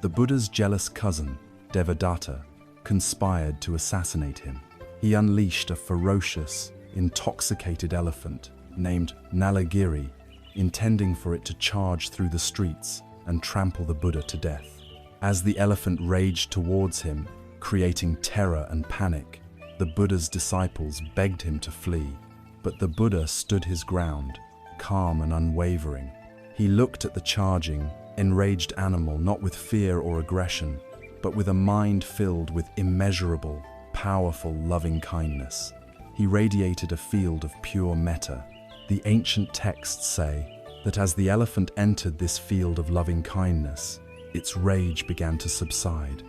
The Buddha's jealous cousin, Devadatta, conspired to assassinate him. He unleashed a ferocious, intoxicated elephant named Nalagiri, intending for it to charge through the streets and trample the Buddha to death. As the elephant raged towards him, creating terror and panic, the Buddha's disciples begged him to flee. But the Buddha stood his ground, calm and unwavering. He looked at the charging, enraged animal not with fear or aggression, but with a mind filled with immeasurable, powerful loving kindness. He radiated a field of pure metta. The ancient texts say that as the elephant entered this field of loving kindness, its rage began to subside.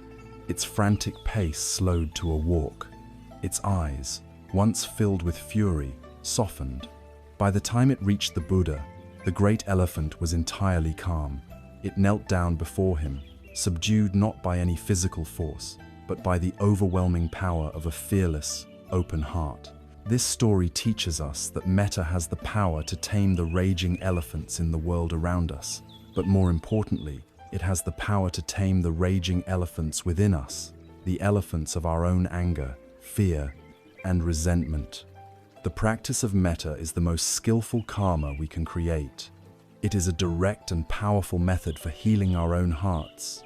Its frantic pace slowed to a walk. Its eyes, once filled with fury, softened. By the time it reached the Buddha, the great elephant was entirely calm. It knelt down before him, subdued not by any physical force, but by the overwhelming power of a fearless, open heart. This story teaches us that metta has the power to tame the raging elephants in the world around us, but more importantly, it has the power to tame the raging elephants within us, the elephants of our own anger, fear, and resentment. The practice of metta is the most skillful karma we can create. It is a direct and powerful method for healing our own hearts,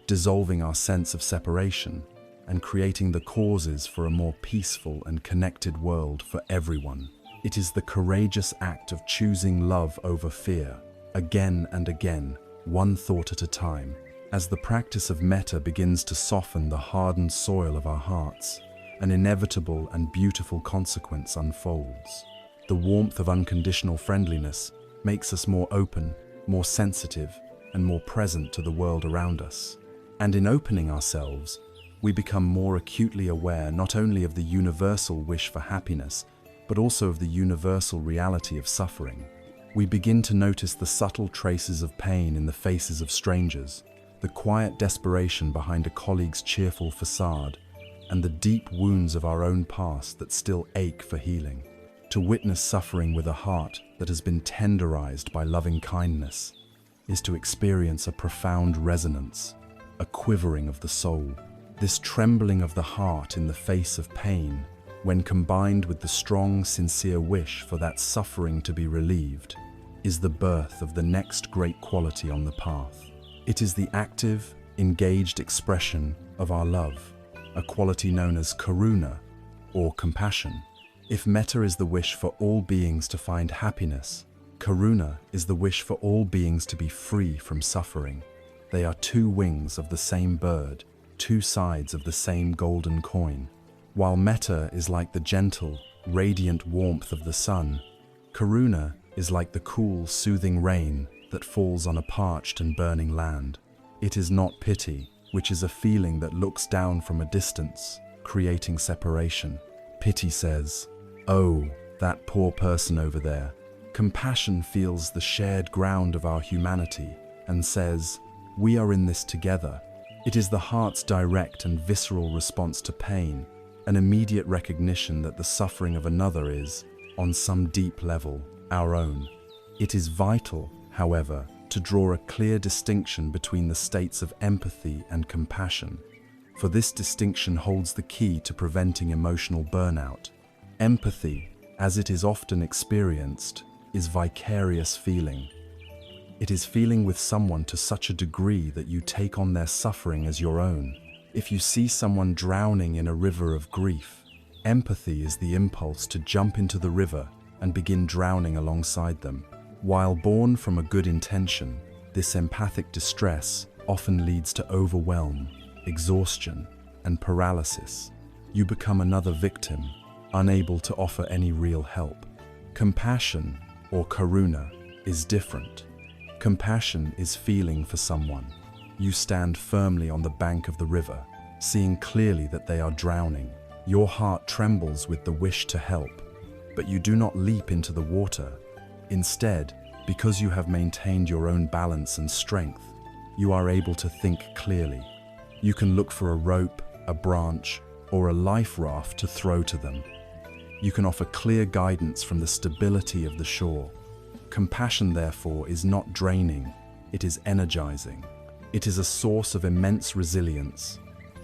dissolving our sense of separation, and creating the causes for a more peaceful and connected world for everyone. It is the courageous act of choosing love over fear, again and again, one thought at a time. As the practice of metta begins to soften the hardened soil of our hearts, an inevitable and beautiful consequence unfolds. The warmth of unconditional friendliness makes us more open, more sensitive, and more present to the world around us. And in opening ourselves, we become more acutely aware not only of the universal wish for happiness, but also of the universal reality of suffering. We begin to notice the subtle traces of pain in the faces of strangers, the quiet desperation behind a colleague's cheerful facade, and the deep wounds of our own past that still ache for healing. To witness suffering with a heart that has been tenderized by loving kindness is to experience a profound resonance, a quivering of the soul. This trembling of the heart in the face of pain, when combined with the strong, sincere wish for that suffering to be relieved, is the birth of the next great quality on the path. It is the active, engaged expression of our love, a quality known as karuna, or compassion. If metta is the wish for all beings to find happiness, Karuna is the wish for all beings to be free from suffering. They are two wings of the same bird, two sides of the same golden coin. While Metta is like the gentle, radiant warmth of the sun, Karuna is like the cool, soothing rain that falls on a parched and burning land. It is not pity, which is a feeling that looks down from a distance, creating separation. Pity says, "Oh, that poor person over there." Compassion feels the shared ground of our humanity and says, "We are in this together." It is the heart's direct and visceral response to pain, an immediate recognition that the suffering of another is, on some deep level, our own. It is vital, however, to draw a clear distinction between the states of empathy and compassion, for this distinction holds the key to preventing emotional burnout. Empathy, as it is often experienced, is vicarious feeling. It is feeling with someone to such a degree that you take on their suffering as your own. If you see someone drowning in a river of grief, empathy is the impulse to jump into the river and begin drowning alongside them. While born from a good intention, this empathic distress often leads to overwhelm, exhaustion, and paralysis. You become another victim, unable to offer any real help. Compassion, or karuna, is different. Compassion is feeling for someone. You stand firmly on the bank of the river, seeing clearly that they are drowning. Your heart trembles with the wish to help, but you do not leap into the water. Instead, because you have maintained your own balance and strength, you are able to think clearly. You can look for a rope, a branch, or a life raft to throw to them. You can offer clear guidance from the stability of the shore. Compassion, therefore, is not draining, it is energizing. It is a source of immense resilience,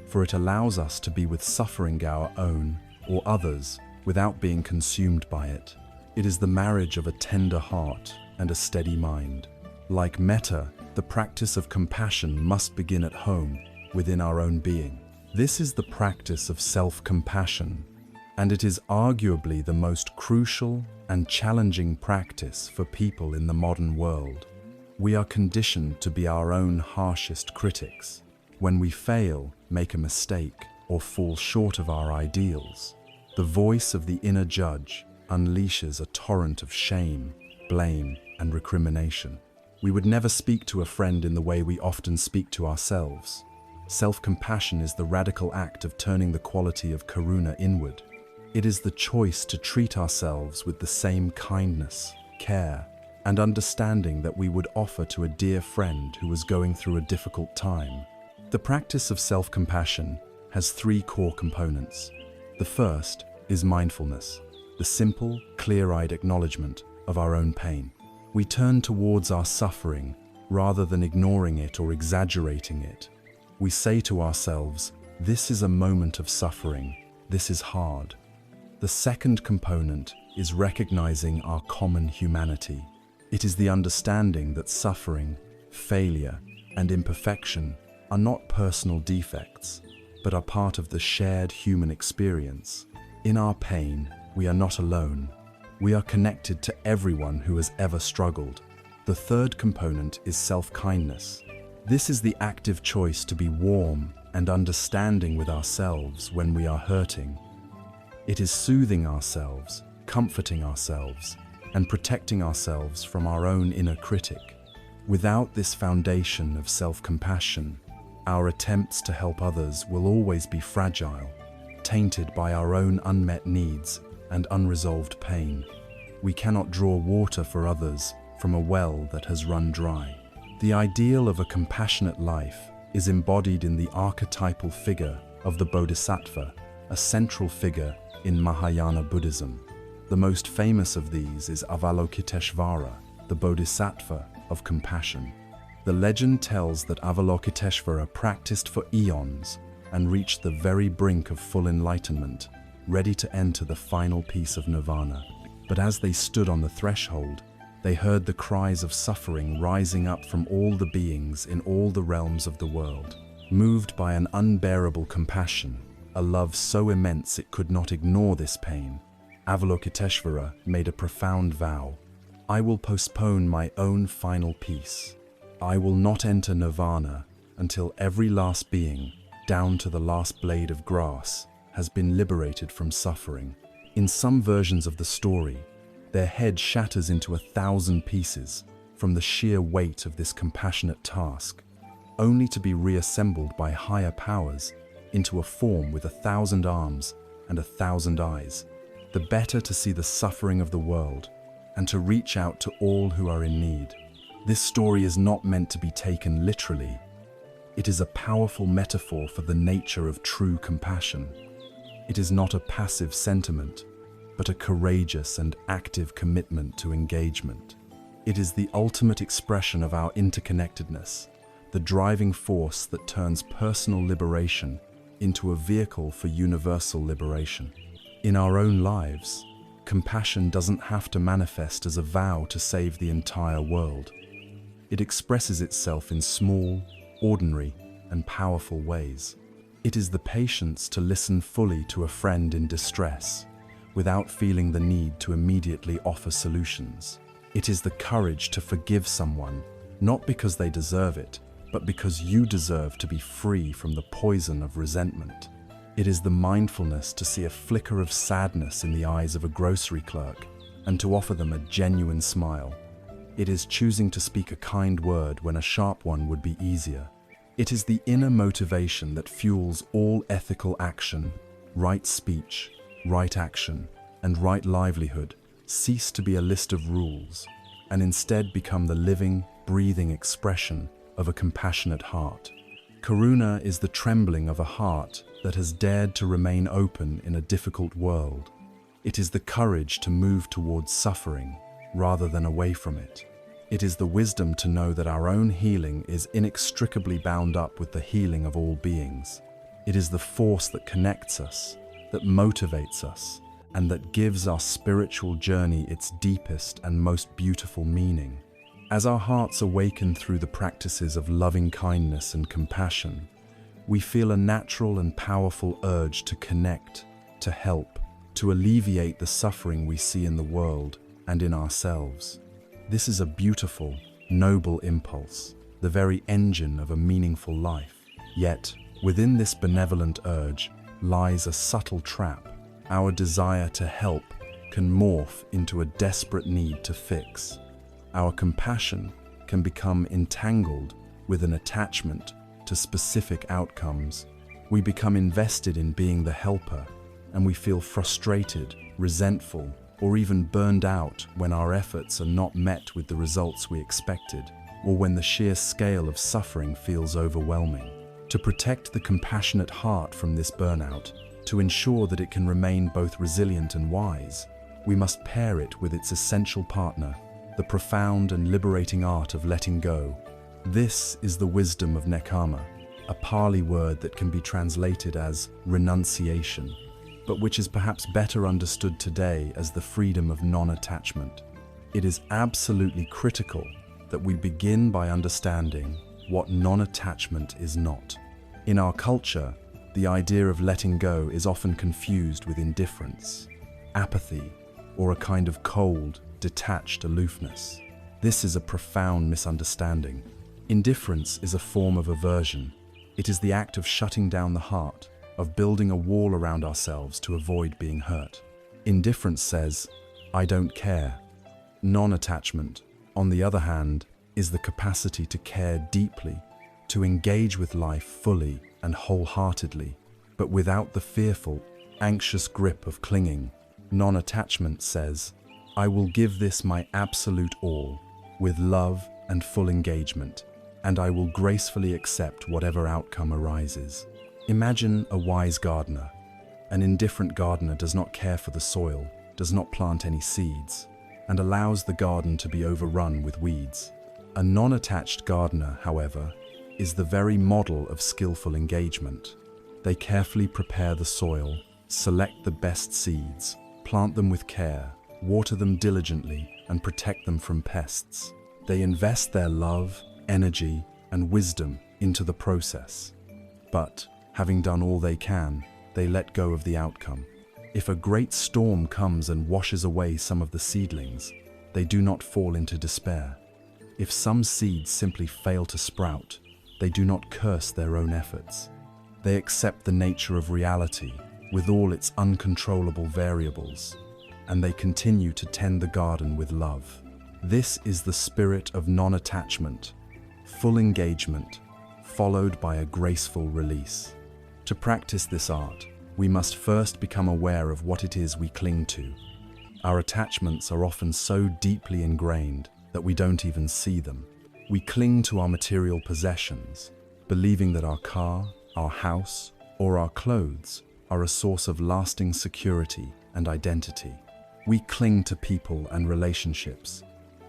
for it allows us to be with suffering our own or others without being consumed by it. It is the marriage of a tender heart and a steady mind. Like Metta, the practice of compassion must begin at home, within our own being. This is the practice of self-compassion, and it is arguably the most crucial and challenging practice for people in the modern world. We are conditioned to be our own harshest critics. When we fail, make a mistake, or fall short of our ideals, the voice of the inner judge unleashes a torrent of shame, blame, and recrimination. We would never speak to a friend in the way we often speak to ourselves. Self-compassion is the radical act of turning the quality of karuna inward. It is the choice to treat ourselves with the same kindness, care, and understanding that we would offer to a dear friend who was going through a difficult time. The practice of self-compassion has three core components. The first is mindfulness, the simple, clear-eyed acknowledgement of our own pain. We turn towards our suffering rather than ignoring it or exaggerating it. We say to ourselves, "This is a moment of suffering. This is hard." The second component is recognizing our common humanity. It is the understanding that suffering, failure, and imperfection are not personal defects, but are part of the shared human experience. In our pain, we are not alone. We are connected to everyone who has ever struggled. The third component is self-kindness. This is the active choice to be warm and understanding with ourselves when we are hurting. It is soothing ourselves, comforting ourselves, and protecting ourselves from our own inner critic. Without this foundation of self-compassion, our attempts to help others will always be fragile, tainted by our own unmet needs and unresolved pain. We cannot draw water for others from a well that has run dry. The ideal of a compassionate life is embodied in the archetypal figure of the Bodhisattva, a central figure in Mahayana Buddhism. The most famous of these is Avalokiteshvara, the Bodhisattva of compassion. The legend tells that Avalokiteshvara practiced for eons and reached the very brink of full enlightenment, ready to enter the final piece of nirvana. But as they stood on the threshold, they heard the cries of suffering rising up from all the beings in all the realms of the world. Moved by an unbearable compassion, a love so immense it could not ignore this pain, Avalokiteshvara made a profound vow. I will postpone my own final peace. I will not enter nirvana until every last being, down to the last blade of grass, has been liberated from suffering. In some versions of the story, their head shatters into 1,000 pieces from the sheer weight of this compassionate task, only to be reassembled by higher powers into a form with 1,000 arms and 1,000 eyes, the better to see the suffering of the world and to reach out to all who are in need. This story is not meant to be taken literally. It is a powerful metaphor for the nature of true compassion. It is not a passive sentiment, but a courageous and active commitment to engagement. It is the ultimate expression of our interconnectedness, the driving force that turns personal liberation into a vehicle for universal liberation. In our own lives, compassion doesn't have to manifest as a vow to save the entire world. It expresses itself in small, ordinary, and powerful ways. It is the patience to listen fully to a friend in distress, without feeling the need to immediately offer solutions. It is the courage to forgive someone, not because they deserve it, but because you deserve to be free from the poison of resentment. It is the mindfulness to see a flicker of sadness in the eyes of a grocery clerk and to offer them a genuine smile. It is choosing to speak a kind word when a sharp one would be easier. It is the inner motivation that fuels all ethical action. Right speech, right action, and right livelihood cease to be a list of rules and instead become the living, breathing expression of a compassionate heart. Karuna is the trembling of a heart that has dared to remain open in a difficult world. It is the courage to move towards suffering rather than away from it. It is the wisdom to know that our own healing is inextricably bound up with the healing of all beings. It is the force that connects us, that motivates us, and that gives our spiritual journey its deepest and most beautiful meaning. As our hearts awaken through the practices of loving kindness and compassion, we feel a natural and powerful urge to connect, to help, to alleviate the suffering we see in the world and in ourselves. This is a beautiful, noble impulse, the very engine of a meaningful life. Yet, within this benevolent urge lies a subtle trap. Our desire to help can morph into a desperate need to fix. Our compassion can become entangled with an attachment to specific outcomes. We become invested in being the helper, and we feel frustrated, resentful, or even burned out when our efforts are not met with the results we expected, or when the sheer scale of suffering feels overwhelming. To protect the compassionate heart from this burnout, to ensure that it can remain both resilient and wise, we must pair it with its essential partner, the profound and liberating art of letting go. This is the wisdom of Nekkhamma, a Pali word that can be translated as renunciation, but which is perhaps better understood today as the freedom of non-attachment. It is absolutely critical that we begin by understanding what non-attachment is not. In our culture, the idea of letting go is often confused with indifference, apathy, or a kind of cold, detached aloofness. This is a profound misunderstanding. Indifference is a form of aversion. It is the act of shutting down the heart, of building a wall around ourselves to avoid being hurt. Indifference says, I don't care. Non-attachment, on the other hand, is the capacity to care deeply, to engage with life fully and wholeheartedly, but without the fearful, anxious grip of clinging. Non-attachment says, I will give this my absolute all, with love and full engagement, and I will gracefully accept whatever outcome arises. Imagine a wise gardener. An indifferent gardener does not care for the soil, does not plant any seeds, and allows the garden to be overrun with weeds. A non-attached gardener, however, is the very model of skillful engagement. They carefully prepare the soil, select the best seeds, plant them with care, water them diligently, and protect them from pests. They invest their love, energy, and wisdom into the process. But, having done all they can, they let go of the outcome. If a great storm comes and washes away some of the seedlings, they do not fall into despair. If some seeds simply fail to sprout, they do not curse their own efforts. They accept the nature of reality with all its uncontrollable variables, and they continue to tend the garden with love. This is the spirit of non-attachment, full engagement, followed by a graceful release. To practice this art, we must first become aware of what it is we cling to. Our attachments are often so deeply ingrained that we don't even see them. We cling to our material possessions, believing that our car, our house, or our clothes are a source of lasting security and identity. We cling to people and relationships,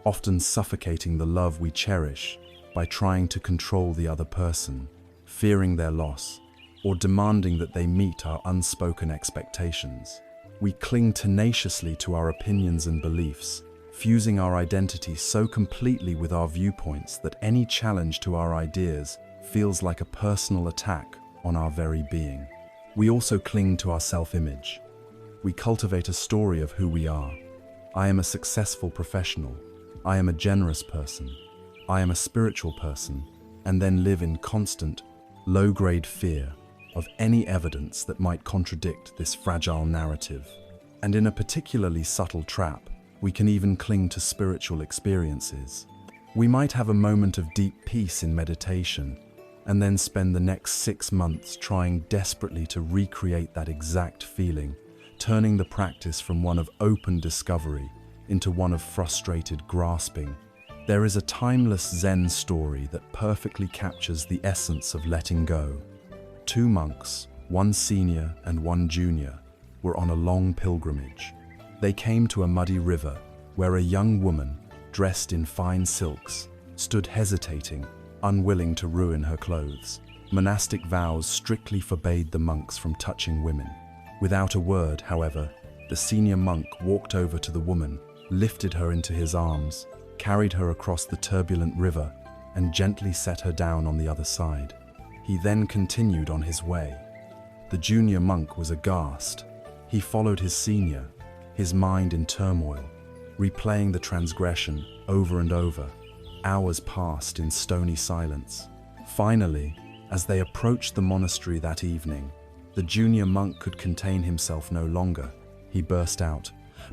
often suffocating the love we cherish by trying to control the other person, fearing their loss, or demanding that they meet our unspoken expectations. We cling tenaciously to our opinions and beliefs, fusing our identity so completely with our viewpoints that any challenge to our ideas feels like a personal attack on our very being. We also cling to our self-image. We cultivate a story of who we are. I am a successful professional. I am a generous person. I am a spiritual person, and then live in constant, low-grade fear of any evidence that might contradict this fragile narrative. And in a particularly subtle trap, we can even cling to spiritual experiences. We might have a moment of deep peace in meditation, and then spend the next 6 months trying desperately to recreate that exact feeling, turning the practice from one of open discovery into one of frustrated grasping. There is a timeless Zen story that perfectly captures the essence of letting go. 2 monks, one senior and one junior, were on a long pilgrimage. They came to a muddy river where a young woman, dressed in fine silks, stood hesitating, unwilling to ruin her clothes. Monastic vows strictly forbade the monks from touching women. Without a word, however, the senior monk walked over to the woman, lifted her into his arms, carried her across the turbulent river, and gently set her down on the other side. He then continued on his way. The junior monk was aghast. He followed his senior, his mind in turmoil, replaying the transgression over and over. Hours passed in stony silence. Finally, as they approached the monastery that evening, the junior monk could contain himself no longer. He burst out,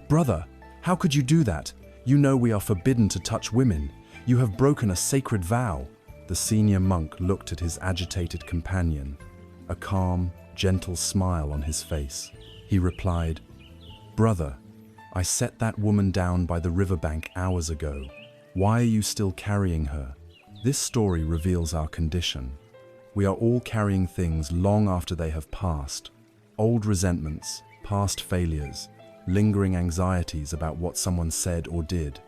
"Brother, how could you do that? You know we are forbidden to touch women. You have broken a sacred vow." The senior monk looked at his agitated companion, a calm, gentle smile on his face. He replied, "Brother, I set that woman down by the riverbank hours ago. Why are you still carrying her?" This story reveals our condition. We are all carrying things long after they have passed. Old resentments, past failures, lingering anxieties about what someone said or did.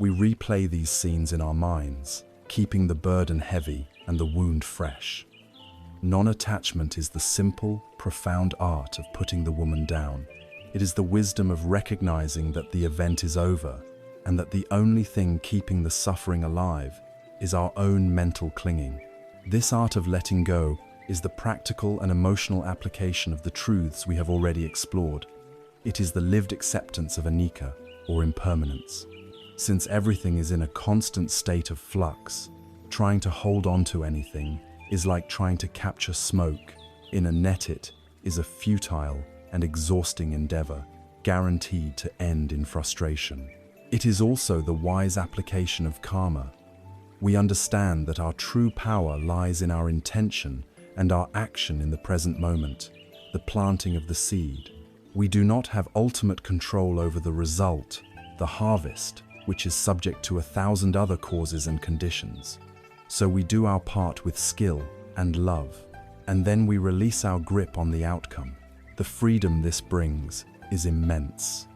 We replay these scenes in our minds, keeping the burden heavy and the wound fresh. Non-attachment is the simple, profound art of putting the woman down. It is the wisdom of recognizing that the event is over and that the only thing keeping the suffering alive is our own mental clinging. This art of letting go is the practical and emotional application of the truths we have already explored. It is the lived acceptance of Anicca, or impermanence. Since everything is in a constant state of flux, trying to hold on to anything is like trying to capture smoke in a net. It is a futile and exhausting endeavor, guaranteed to end in frustration. It is also the wise application of karma. We understand that our true power lies in our intention and our action in the present moment, the planting of the seed. We do not have ultimate control over the result, the harvest, which is subject to 1,000 other causes and conditions. So we do our part with skill and love, and then we release our grip on the outcome. The freedom this brings is immense.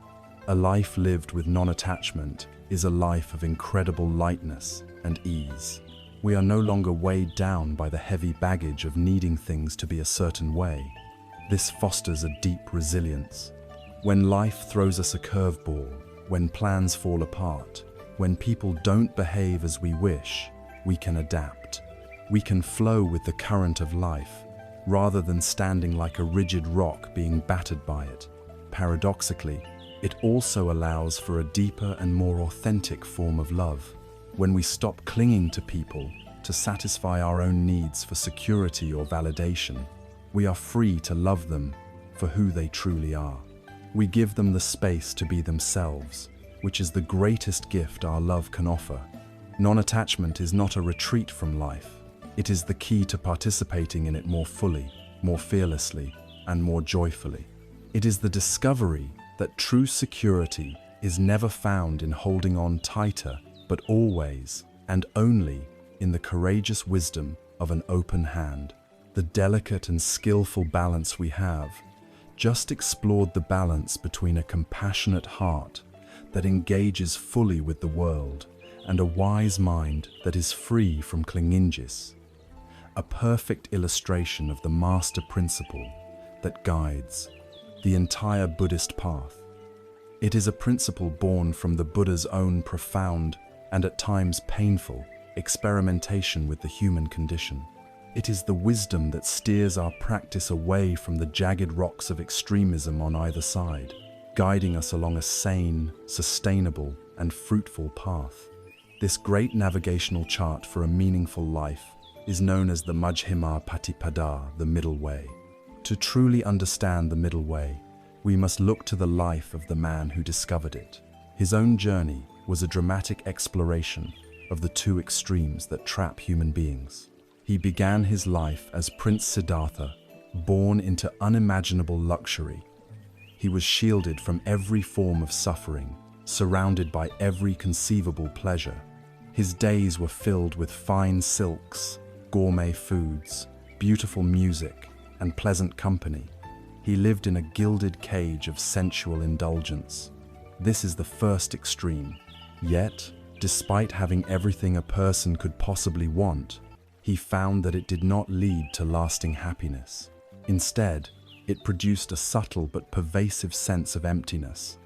A life lived with non-attachment is a life of incredible lightness and ease. We are no longer weighed down by the heavy baggage of needing things to be a certain way. This fosters a deep resilience. When life throws us a curveball, when plans fall apart, when people don't behave as we wish, we can adapt. We can flow with the current of life, rather than standing like a rigid rock being battered by it. Paradoxically, It also allows for a deeper and more authentic form of love. When we stop clinging to people to satisfy our own needs for security or validation, we are free to love them for who they truly are. We give them the space to be themselves, which is the greatest gift our love can offer. Non-attachment is not a retreat from life. It is the key to participating in it more fully, more fearlessly, and more joyfully. It is the discovery that true security is never found in holding on tighter, but always and only in the courageous wisdom of an open hand. The delicate and skillful balance we have just explored the balance between a compassionate heart that engages fully with the world and a wise mind that is free from clingingis, a perfect illustration of the master principle that guides the entire Buddhist path. It is a principle born from the Buddha's own profound and at times painful experimentation with the human condition. It is the wisdom that steers our practice away from the jagged rocks of extremism on either side, guiding us along a sane, sustainable, and fruitful path. This great navigational chart for a meaningful life is known as the Majjhima Patipada, the middle way. To truly understand the middle way, we must look to the life of the man who discovered it. His own journey was a dramatic exploration of the two extremes that trap human beings. He began his life as Prince Siddhartha, born into unimaginable luxury. He was shielded from every form of suffering, surrounded by every conceivable pleasure. His days were filled with fine silks, gourmet foods, beautiful music, and pleasant company. He lived in a gilded cage of sensual indulgence. This is the first extreme. Yet, despite having everything a person could possibly want, he found that it did not lead to lasting happiness. Instead, it produced a subtle but pervasive sense of emptiness,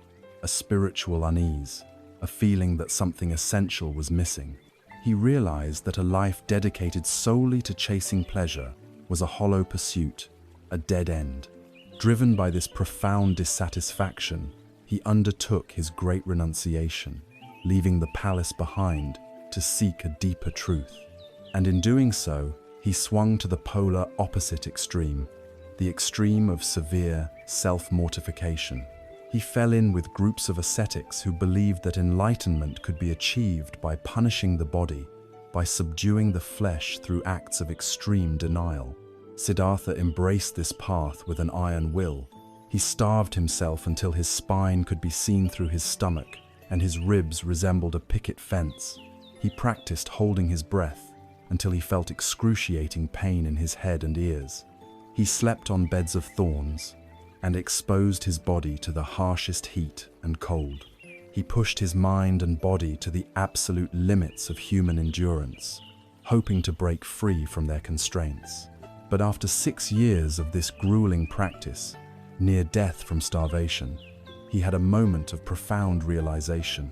a spiritual unease, a feeling that something essential was missing. He realized that a life dedicated solely to chasing pleasure was a hollow pursuit, a dead end. Driven by this profound dissatisfaction, he undertook his great renunciation, leaving the palace behind to seek a deeper truth. And in doing so, he swung to the polar opposite extreme, the extreme of severe self-mortification. He fell in with groups of ascetics who believed that enlightenment could be achieved by punishing the body, by subduing the flesh through acts of extreme denial. Siddhartha embraced this path with an iron will. He starved himself until his spine could be seen through his stomach and his ribs resembled a picket fence. He practiced holding his breath until he felt excruciating pain in his head and ears. He slept on beds of thorns and exposed his body to the harshest heat and cold. He pushed his mind and body to the absolute limits of human endurance, hoping to break free from their constraints. But after 6 years of this grueling practice, near death from starvation, he had a moment of profound realization.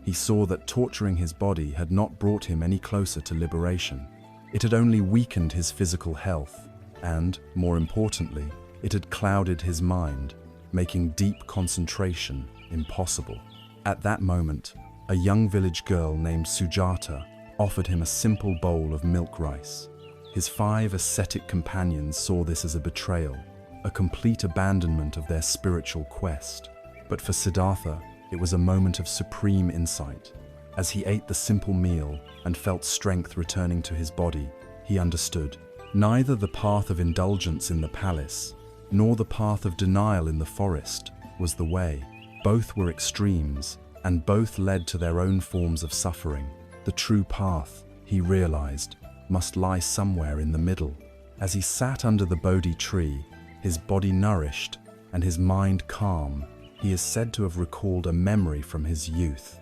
He saw that torturing his body had not brought him any closer to liberation. It had only weakened his physical health, and, more importantly, it had clouded his mind, making deep concentration impossible. At that moment, a young village girl named Sujata offered him a simple bowl of milk rice. His 5 ascetic companions saw this as a betrayal, a complete abandonment of their spiritual quest. But for Siddhartha, it was a moment of supreme insight. As he ate the simple meal and felt strength returning to his body, he understood. Neither the path of indulgence in the palace, nor the path of denial in the forest was the way. Both were extremes, and both led to their own forms of suffering. The true path, he realized, must lie somewhere in the middle. As he sat under the Bodhi tree, his body nourished and his mind calm, he is said to have recalled a memory from his youth.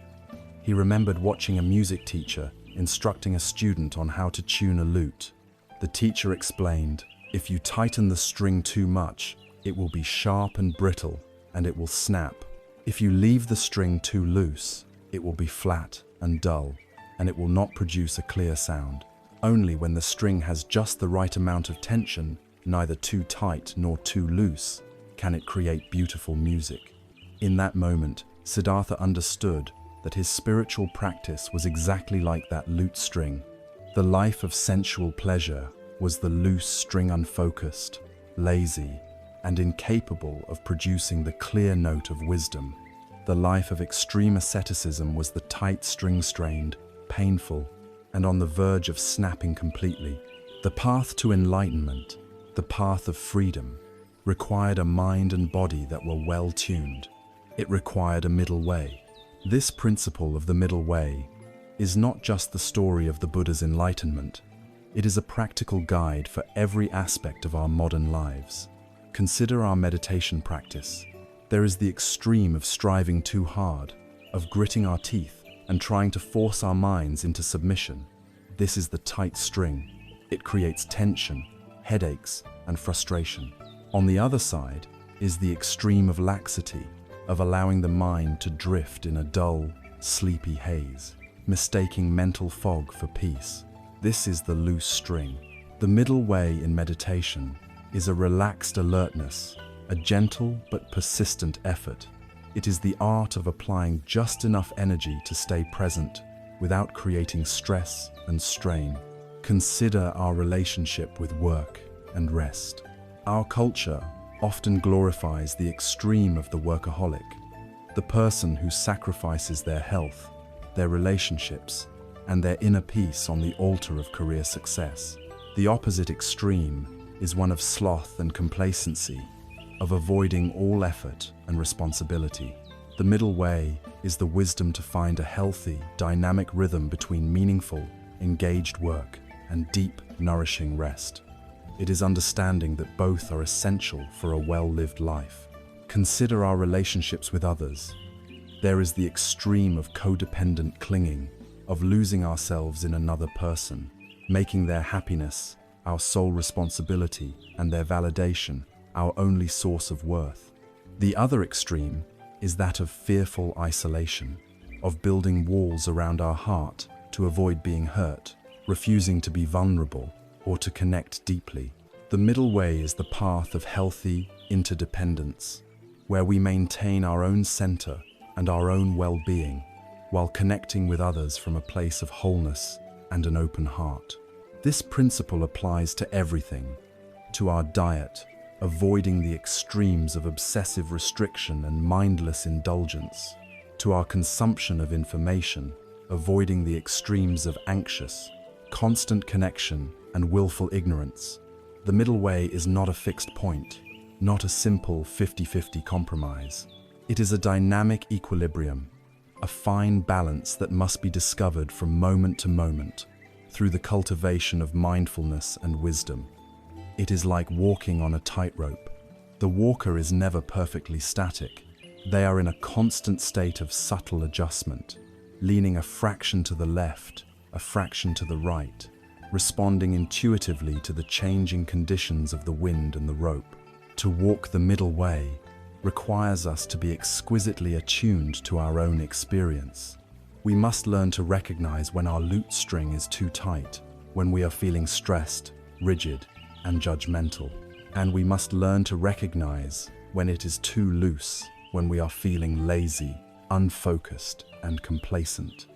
He remembered watching a music teacher instructing a student on how to tune a lute. The teacher explained, "If you tighten the string too much, it will be sharp and brittle, and it will snap. If you leave the string too loose, it will be flat and dull, and it will not produce a clear sound. Only when the string has just the right amount of tension, neither too tight nor too loose, can it create beautiful music." In that moment, Siddhartha understood that his spiritual practice was exactly like that lute string. The life of sensual pleasure was the loose string, unfocused, lazy, and incapable of producing the clear note of wisdom. The life of extreme asceticism was the tight string, strained, painful, and on the verge of snapping completely. The path to enlightenment, the path of freedom, required a mind and body that were well tuned. It required a middle way. This principle of the middle way is not just the story of the Buddha's enlightenment. It is a practical guide for every aspect of our modern lives. Consider our meditation practice. There is the extreme of striving too hard, of gritting our teeth and trying to force our minds into submission. This is the tight string. It creates tension, headaches, and frustration. On the other side is the extreme of laxity, of allowing the mind to drift in a dull, sleepy haze, mistaking mental fog for peace. This is the loose string. The middle way in meditation is a relaxed alertness, a gentle but persistent effort. It is the art of applying just enough energy to stay present without creating stress and strain. Consider our relationship with work and rest. Our culture often glorifies the extreme of the workaholic, the person who sacrifices their health, their relationships, and their inner peace on the altar of career success. The opposite extreme is one of sloth and complacency, of avoiding all effort and responsibility. The middle way is the wisdom to find a healthy, dynamic rhythm between meaningful, engaged work and deep, nourishing rest. It is understanding that both are essential for a well-lived life. Consider our relationships with others. There is the extreme of codependent clinging, of losing ourselves in another person, making their happiness our sole responsibility and their validation our only source of worth. The other extreme is that of fearful isolation, of building walls around our heart to avoid being hurt, refusing to be vulnerable or to connect deeply. The middle way is the path of healthy interdependence, where we maintain our own center and our own well-being, while connecting with others from a place of wholeness and an open heart. This principle applies to everything, to our diet, avoiding the extremes of obsessive restriction and mindless indulgence, to our consumption of information, avoiding the extremes of anxious, constant connection, and willful ignorance. The middle way is not a fixed point, not a simple 50-50 compromise. It is a dynamic equilibrium, a fine balance that must be discovered from moment to moment through the cultivation of mindfulness and wisdom. It is like walking on a tightrope. The walker is never perfectly static. They are in a constant state of subtle adjustment, leaning a fraction to the left, a fraction to the right, responding intuitively to the changing conditions of the wind and the rope. To walk the middle way requires us to be exquisitely attuned to our own experience. We must learn to recognize when our lute string is too tight, when we are feeling stressed, rigid, and judgmental. And we must learn to recognize when it is too loose, when we are feeling lazy, unfocused, and complacent.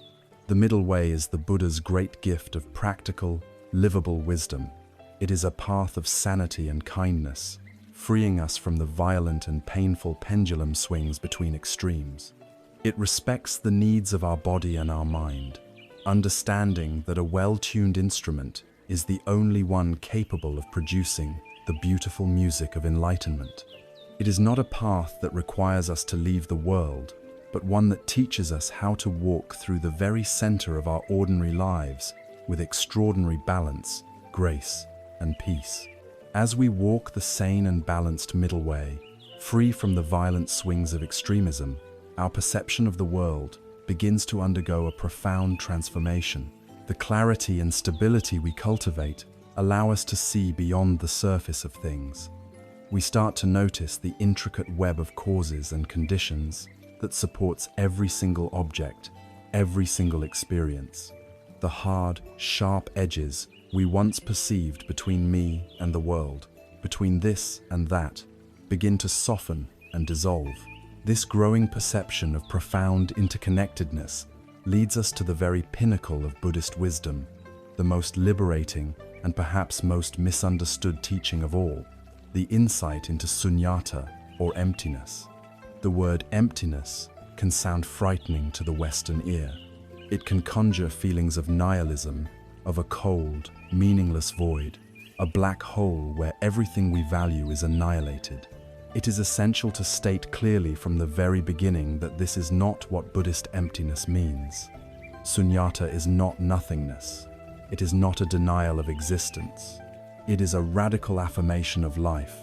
The middle way is the Buddha's great gift of practical, livable wisdom. It is a path of sanity and kindness, freeing us from the violent and painful pendulum swings between extremes. It respects the needs of our body and our mind, understanding that a well-tuned instrument is the only one capable of producing the beautiful music of enlightenment. It is not a path that requires us to leave the world, but one that teaches us how to walk through the very center of our ordinary lives with extraordinary balance, grace, and peace. As we walk the sane and balanced middle way, free from the violent swings of extremism, our perception of the world begins to undergo a profound transformation. The clarity and stability we cultivate allow us to see beyond the surface of things. We start to notice the intricate web of causes and conditions that supports every single object, every single experience. The hard, sharp edges we once perceived between me and the world, between this and that, begin to soften and dissolve. This growing perception of profound interconnectedness leads us to the very pinnacle of Buddhist wisdom, the most liberating and perhaps most misunderstood teaching of all, the insight into sunyata, or emptiness. The word emptiness can sound frightening to the Western ear. It can conjure feelings of nihilism, of a cold, meaningless void, a black hole where everything we value is annihilated. It is essential to state clearly from the very beginning that this is not what Buddhist emptiness means. Sunyata is not nothingness. It is not a denial of existence. It is a radical affirmation of life,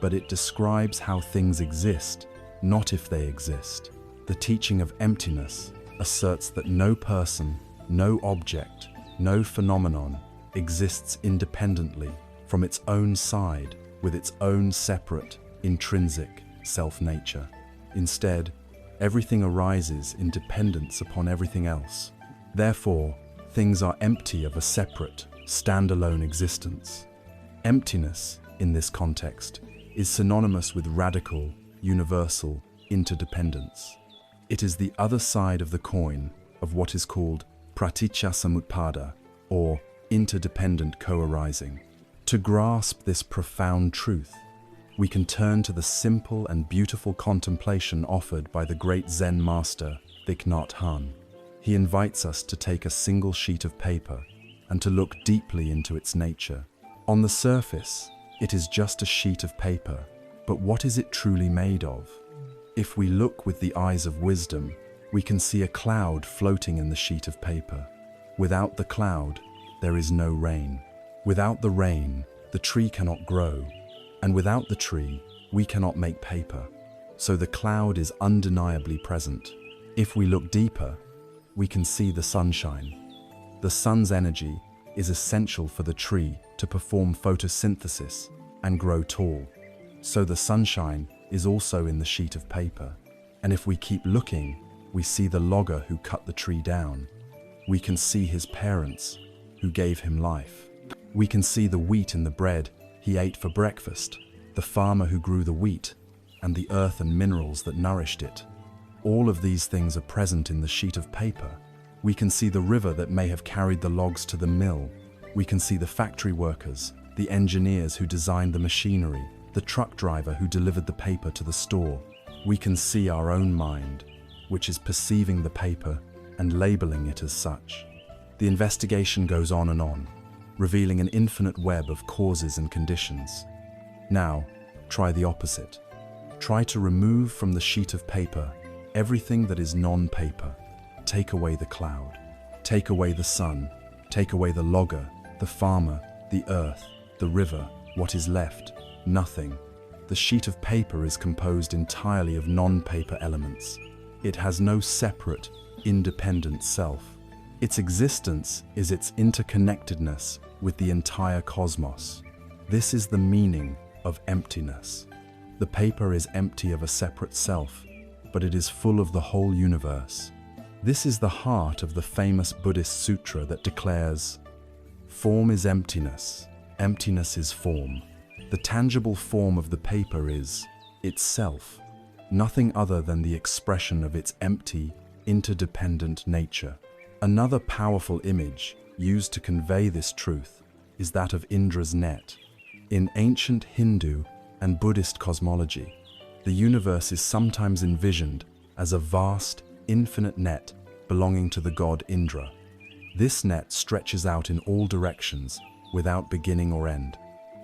but it describes how things exist, not if they exist. The teaching of emptiness asserts that no person, no object, no phenomenon exists independently from its own side with its own separate, intrinsic self-nature. Instead, everything arises in dependence upon everything else. Therefore, things are empty of a separate, standalone existence. Emptiness, in this context, is synonymous with radical, universal interdependence. It is the other side of the coin of what is called praticcasamuppada, or interdependent co-arising. To grasp this profound truth, we can turn to the simple and beautiful contemplation offered by the great Zen master, Thich Nhat Hanh. He invites us to take a single sheet of paper and to look deeply into its nature. On the surface, it is just a sheet of paper, but what is it truly made of? If we look with the eyes of wisdom, we can see a cloud floating in the sheet of paper. Without the cloud, there is no rain. Without the rain, the tree cannot grow. And without the tree, we cannot make paper. So the cloud is undeniably present. If we look deeper, we can see the sunshine. The sun's energy is essential for the tree to perform photosynthesis and grow tall. So the sunshine is also in the sheet of paper. And if we keep looking, we see the logger who cut the tree down. We can see his parents who gave him life. We can see the wheat in the bread he ate for breakfast, the farmer who grew the wheat, and the earth and minerals that nourished it. All of these things are present in the sheet of paper. We can see the river that may have carried the logs to the mill. We can see the factory workers, the engineers who designed the machinery, the truck driver who delivered the paper to the store. We can see our own mind, which is perceiving the paper and labeling it as such. The investigation goes on and on, revealing an infinite web of causes and conditions. Now, try the opposite. Try to remove from the sheet of paper everything that is non-paper. Take away the cloud. Take away the sun. Take away the logger, the farmer, the earth, the river. What is left? Nothing. The sheet of paper is composed entirely of non-paper elements. It has no separate, independent self. Its existence is its interconnectedness with the entire cosmos. This is the meaning of emptiness. The paper is empty of a separate self, but it is full of the whole universe. This is the heart of the famous Buddhist sutra that declares, "Form is emptiness, emptiness is form." The tangible form of the paper is itself, nothing other than the expression of its empty, interdependent nature. Another powerful image used to convey this truth is that of Indra's net. In ancient Hindu and Buddhist cosmology, the universe is sometimes envisioned as a vast, infinite net belonging to the god Indra. This net stretches out in all directions without beginning or end.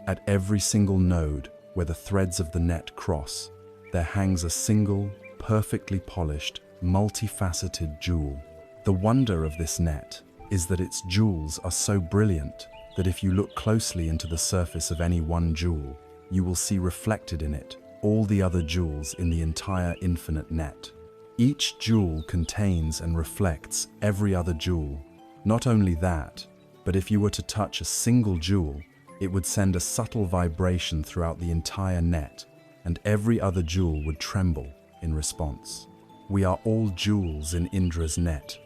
At every single node where the threads of the net cross, there hangs a single, perfectly polished, multifaceted jewel. The wonder of this net is that its jewels are so brilliant that if you look closely into the surface of any one jewel, you will see reflected in it all the other jewels in the entire infinite net. Each jewel contains and reflects every other jewel. Not only that, but if you were to touch a single jewel, it would send a subtle vibration throughout the entire net, and every other jewel would tremble in response. We are all jewels in Indra's net.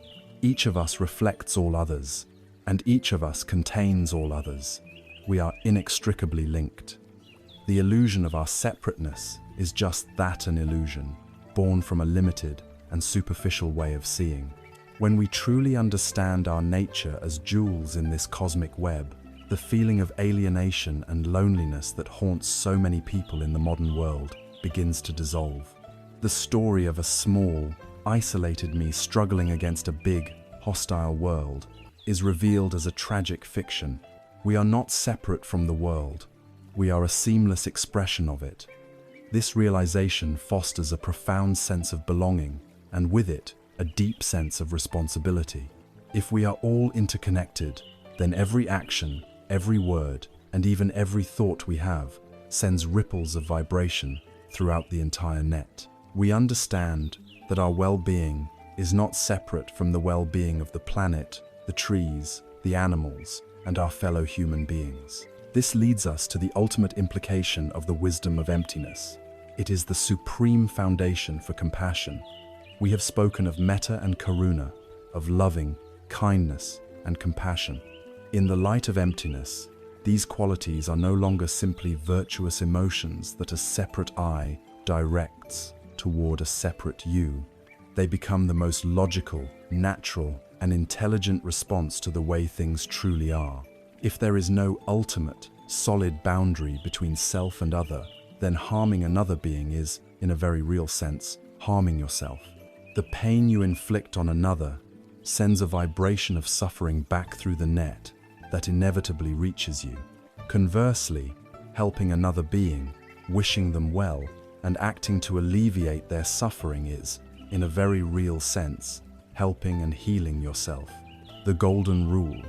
Each of us reflects all others, and each of us contains all others. We are inextricably linked. The illusion of our separateness is just that, an illusion. born from a limited and superficial way of seeing. When we truly understand our nature as jewels in this cosmic web, the feeling of alienation and loneliness that haunts so many people in the modern world begins to dissolve. The story of a small, isolated me struggling against a big, hostile world is revealed as a tragic fiction. We are not separate from the world. We are a seamless expression of it. This realization fosters a profound sense of belonging, and with it, a deep sense of responsibility. If we are all interconnected, then every action, every word, and even every thought we have sends ripples of vibration throughout the entire net. We understand that our well-being is not separate from the well-being of the planet, the trees, the animals, and our fellow human beings. This leads us to the ultimate implication of the wisdom of emptiness. It is the supreme foundation for compassion. We have spoken of metta and karuna, of loving, kindness, and compassion. In the light of emptiness, these qualities are no longer simply virtuous emotions that a separate I directs toward a separate you. They become the most logical, natural, and intelligent response to the way things truly are. If there is no ultimate, solid boundary between self and other, then harming another being is, in a very real sense, harming yourself. The pain you inflict on another sends a vibration of suffering back through the net that inevitably reaches you. Conversely, helping another being, wishing them well, and acting to alleviate their suffering is, in a very real sense, helping and healing yourself. The golden rule,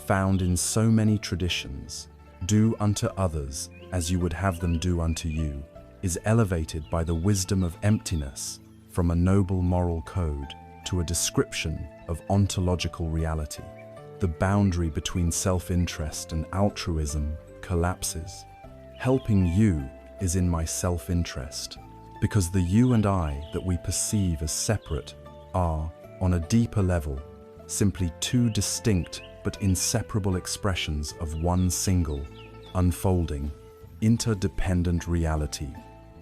found in so many traditions, do unto others as you would have them do unto you, is elevated by the wisdom of emptiness from a noble moral code to a description of ontological reality. The boundary between self-interest and altruism collapses. Helping you is in my self-interest, because the you and I that we perceive as separate are, on a deeper level, simply two distinct but inseparable expressions of one single, unfolding, interdependent reality.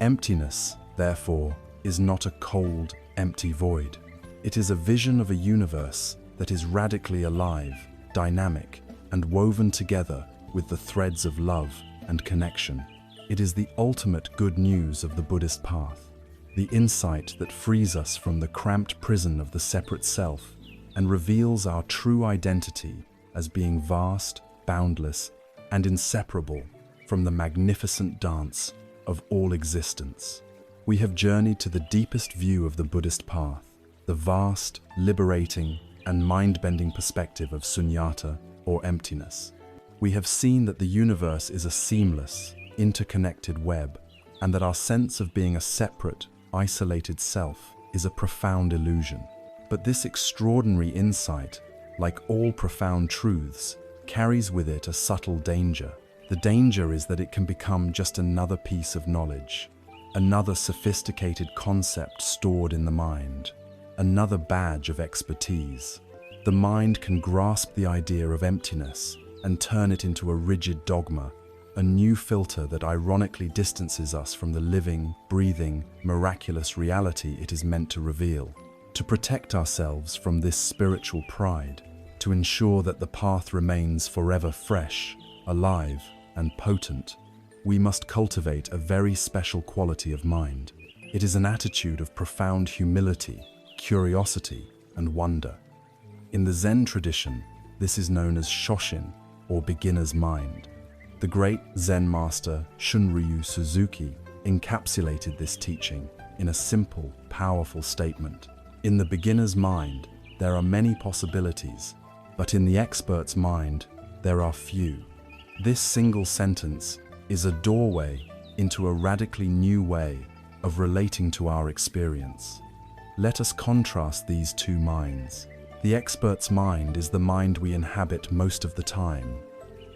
Emptiness, therefore, is not a cold, empty void. It is a vision of a universe that is radically alive, dynamic, and woven together with the threads of love and connection. It is the ultimate good news of the Buddhist path, the insight that frees us from the cramped prison of the separate self and reveals our true identity as being vast, boundless, and inseparable from the magnificent dance of all existence. We have journeyed to the deepest view of the Buddhist path, the vast, liberating, and mind-bending perspective of sunyata, or emptiness. We have seen that the universe is a seamless, interconnected web, and that our sense of being a separate, isolated self is a profound illusion. But this extraordinary insight, like all profound truths, carries with it a subtle danger. The danger is that it can become just another piece of knowledge, another sophisticated concept stored in the mind, another badge of expertise. The mind can grasp the idea of emptiness and turn it into a rigid dogma, a new filter that ironically distances us from the living, breathing, miraculous reality it is meant to reveal. To protect ourselves from this spiritual pride, to ensure that the path remains forever fresh, alive, and potent, we must cultivate a very special quality of mind. It is an attitude of profound humility, curiosity, and wonder. In the Zen tradition, this is known as Shoshin, or beginner's mind. The great Zen master Shunryu Suzuki encapsulated this teaching in a simple, powerful statement. In the beginner's mind, there are many possibilities, but in the expert's mind, there are few. This single sentence is a doorway into a radically new way of relating to our experience. Let us contrast these two minds. The expert's mind is the mind we inhabit most of the time.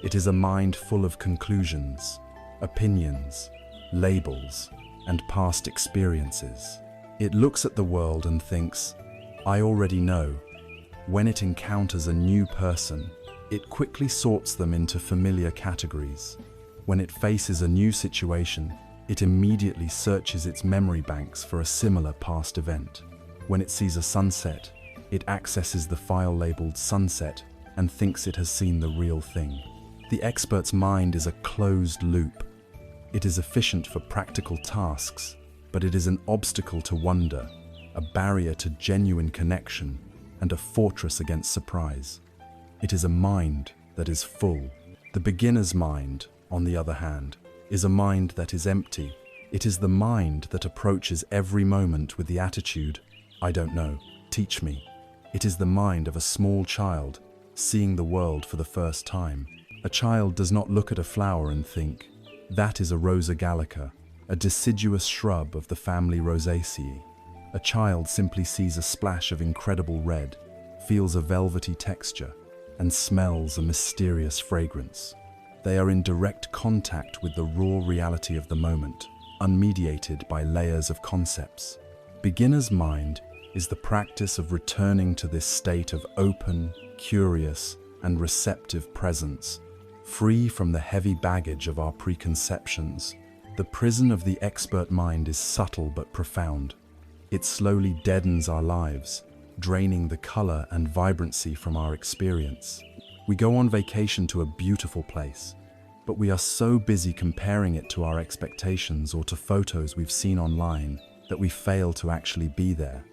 It is a mind full of conclusions, opinions, labels, and past experiences. It looks at the world and thinks, "I already know." When it encounters a new person, it quickly sorts them into familiar categories. When it faces a new situation, It immediately searches its memory banks for a similar past event. When it sees a sunset, it accesses the file labeled sunset and thinks it has seen the real thing. The expert's mind is a closed loop. It is efficient for practical tasks, but it is an obstacle to wonder, a barrier to genuine connection, and a fortress against surprise. It is a mind that is full. The beginner's mind, on the other hand, is a mind that is empty. It is the mind that approaches every moment with the attitude, "I don't know, teach me." It is the mind of a small child, seeing the world for the first time. A child does not look at a flower and think, "That is a Rosa gallica, a deciduous shrub of the family Rosaceae." A child simply sees a splash of incredible red, feels a velvety texture, and smells a mysterious fragrance. They are in direct contact with the raw reality of the moment, unmediated by layers of concepts. Beginner's mind is the practice of returning to this state of open, curious, and receptive presence, free from the heavy baggage of our preconceptions. The prison of the expert mind is subtle but profound. It slowly deadens our lives, draining the color and vibrancy from our experience. We go on vacation to a beautiful place, but we are so busy comparing it to our expectations or to photos we've seen online that we fail to actually be there.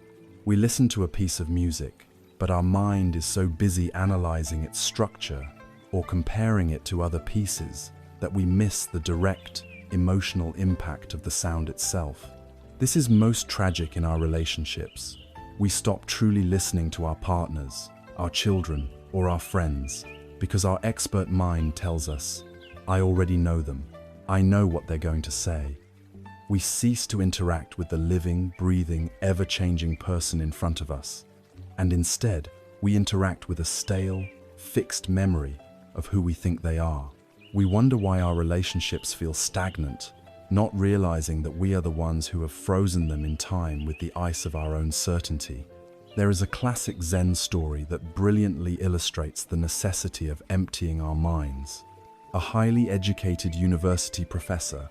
We listen to a piece of music, but our mind is so busy analyzing its structure or comparing it to other pieces that we miss the direct, emotional impact of the sound itself. This is most tragic in our relationships. We stop truly listening to our partners, our children, or our friends because our expert mind tells us, "I already know them. I know what they're going to say." We cease to interact with the living, breathing, ever-changing person in front of us, and instead, we interact with a stale, fixed memory of who we think they are. We wonder why our relationships feel stagnant, not realizing that we are the ones who have frozen them in time with the ice of our own certainty. There is a classic Zen story that brilliantly illustrates the necessity of emptying our minds. A highly educated university professor,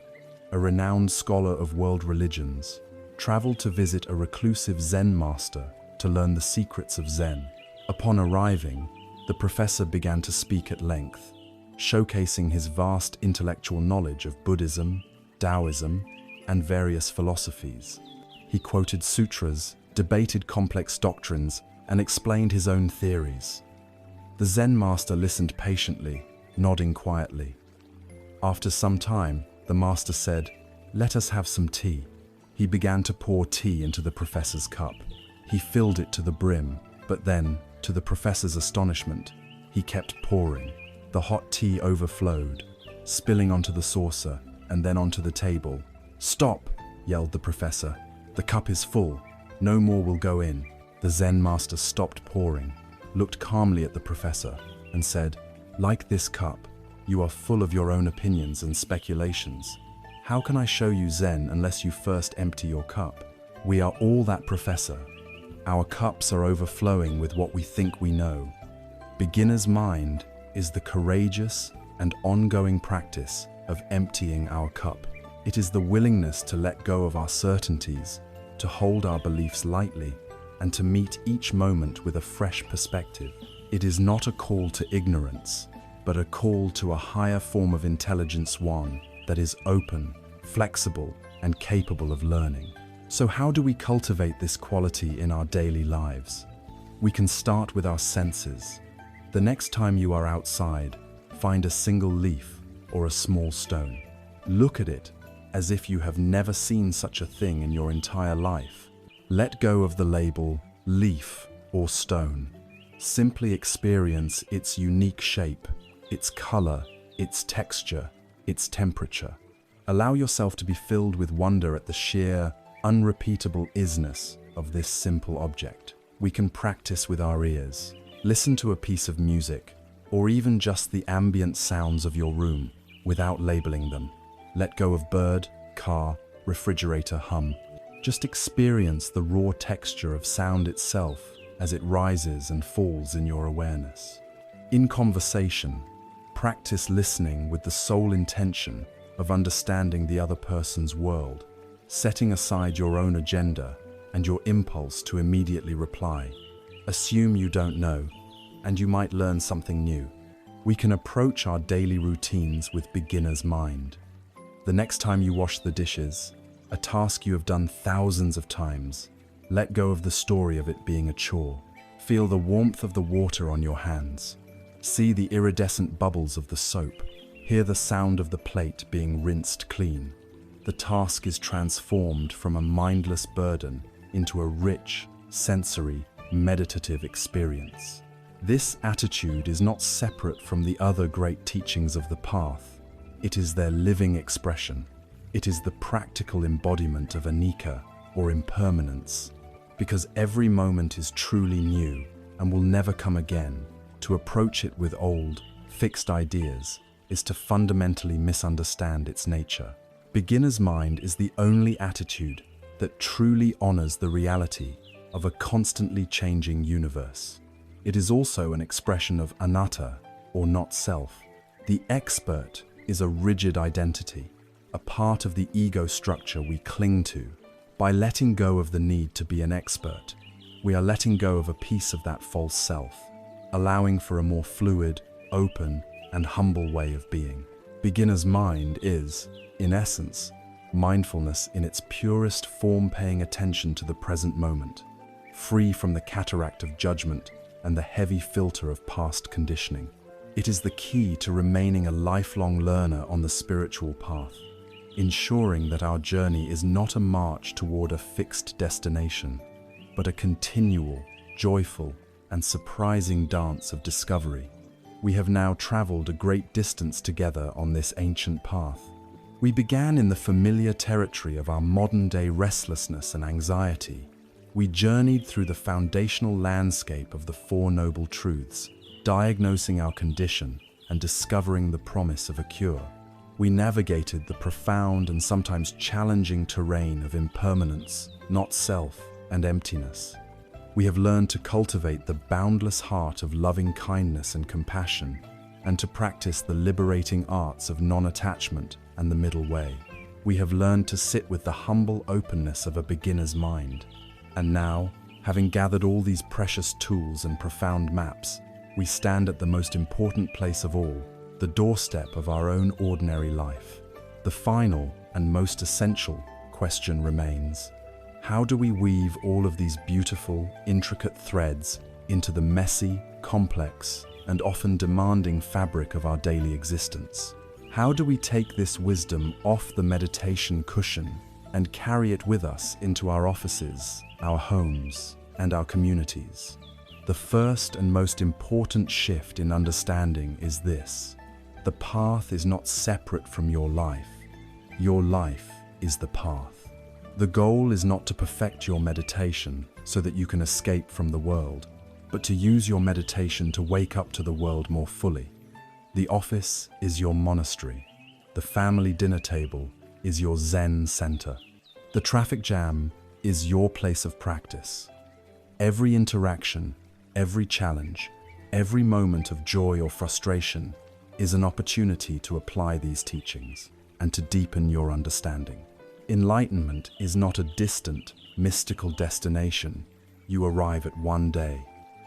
a renowned scholar of world religions, traveled to visit a reclusive Zen master to learn the secrets of Zen. Upon arriving, the professor began to speak at length, showcasing his vast intellectual knowledge of Buddhism, Taoism, and various philosophies. He quoted sutras, debated complex doctrines, and explained his own theories. The Zen master listened patiently, nodding quietly. After some time, the master said, "Let us have some tea." He began to pour tea into the professor's cup. He filled it to the brim, but then, to the professor's astonishment, he kept pouring. The hot tea overflowed, spilling onto the saucer and then onto the table. "Stop!" yelled the professor. "The cup is full. No more will go in." The Zen master stopped pouring, looked calmly at the professor, and said, "Like this cup, you are full of your own opinions and speculations. How can I show you Zen unless you first empty your cup? We are all that professor. Our cups are overflowing with what we think we know." Beginner's mind is the courageous and ongoing practice of emptying our cup. It is the willingness to let go of our certainties, to hold our beliefs lightly, and to meet each moment with a fresh perspective. It is not a call to ignorance, but a call to a higher form of intelligence, one that is open, flexible, and capable of learning. So how do we cultivate this quality in our daily lives? We can start with our senses. The next time you are outside, find a single leaf or a small stone. Look at it as if you have never seen such a thing in your entire life. Let go of the label leaf or stone. Simply experience its unique shape, its color, its texture, its temperature. Allow yourself to be filled with wonder at the sheer, unrepeatable isness of this simple object. We can practice with our ears. Listen to a piece of music, or even just the ambient sounds of your room, without labeling them. Let go of bird, car, refrigerator hum. Just experience the raw texture of sound itself as it rises and falls in your awareness. In conversation, practice listening with the sole intention of understanding the other person's world, setting aside your own agenda and your impulse to immediately reply. Assume you don't know, and you might learn something new. We can approach our daily routines with beginner's mind. The next time you wash the dishes, a task you have done thousands of times, let go of the story of it being a chore. Feel the warmth of the water on your hands. See the iridescent bubbles of the soap. Hear the sound of the plate being rinsed clean. The task is transformed from a mindless burden into a rich, sensory, meditative experience. This attitude is not separate from the other great teachings of the path. It is their living expression. It is the practical embodiment of Anicca, or impermanence. Because every moment is truly new and will never come again, to approach it with old, fixed ideas is to fundamentally misunderstand its nature. Beginner's mind is the only attitude that truly honors the reality of a constantly changing universe. It is also an expression of Anatta, or not self. The expert is a rigid identity, a part of the ego structure we cling to. By letting go of the need to be an expert, we are letting go of a piece of that false self, allowing for a more fluid, open, and humble way of being. Beginner's mind is, in essence, mindfulness in its purest form, paying attention to the present moment, free from the cataract of judgment and the heavy filter of past conditioning. It is the key to remaining a lifelong learner on the spiritual path, ensuring that our journey is not a march toward a fixed destination, but a continual, joyful, and surprising dance of discovery. We have now traveled a great distance together on this ancient path. We began in the familiar territory of our modern-day restlessness and anxiety. We journeyed through the foundational landscape of the Four Noble Truths, diagnosing our condition and discovering the promise of a cure. We navigated the profound and sometimes challenging terrain of impermanence, not self, and emptiness. We have learned to cultivate the boundless heart of loving kindness and compassion, and to practice the liberating arts of non-attachment and the middle way. We have learned to sit with the humble openness of a beginner's mind. And now, having gathered all these precious tools and profound maps, we stand at the most important place of all, the doorstep of our own ordinary life. The final and most essential question remains: how do we weave all of these beautiful, intricate threads into the messy, complex, and often demanding fabric of our daily existence? How do we take this wisdom off the meditation cushion and carry it with us into our offices, our homes, and our communities? The first and most important shift in understanding is this: the path is not separate from your life. Your life is the path. The goal is not to perfect your meditation so that you can escape from the world, but to use your meditation to wake up to the world more fully. The office is your monastery. The family dinner table is your Zen center. The traffic jam is your place of practice. Every interaction, every challenge, every moment of joy or frustration is an opportunity to apply these teachings and to deepen your understanding. Enlightenment is not a distant, mystical destination you arrive at one day.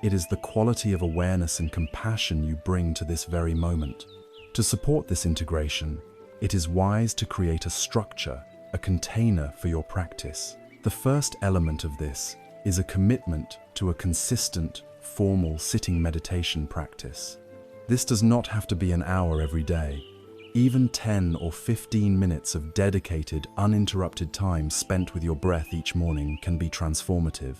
It is the quality of awareness and compassion you bring to this very moment. To support this integration, it is wise to create a structure, a container for your practice. The first element of this is a commitment to a consistent, formal sitting meditation practice. This does not have to be an hour every day. Even 10 or 15 minutes of dedicated, uninterrupted time spent with your breath each morning can be transformative.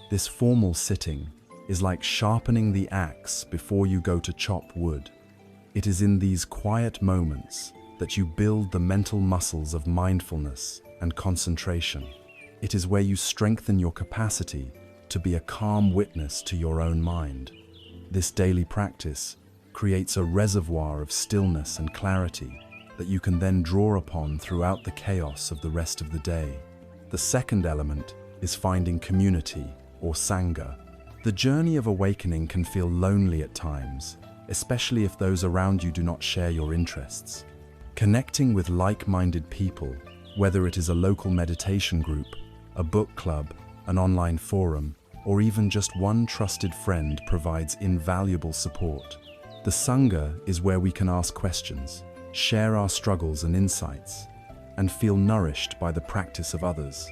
This formal sitting is like sharpening the axe before you go to chop wood. It is in these quiet moments that you build the mental muscles of mindfulness and concentration. It is where you strengthen your capacity to be a calm witness to your own mind. This daily practice creates a reservoir of stillness and clarity that you can then draw upon throughout the chaos of the rest of the day. The second element is finding community, or sangha. The journey of awakening can feel lonely at times, especially if those around you do not share your interests. Connecting with like-minded people, whether it is a local meditation group, a book club, an online forum, or even just one trusted friend provides invaluable support. The Sangha is where we can ask questions, share our struggles and insights, and feel nourished by the practice of others.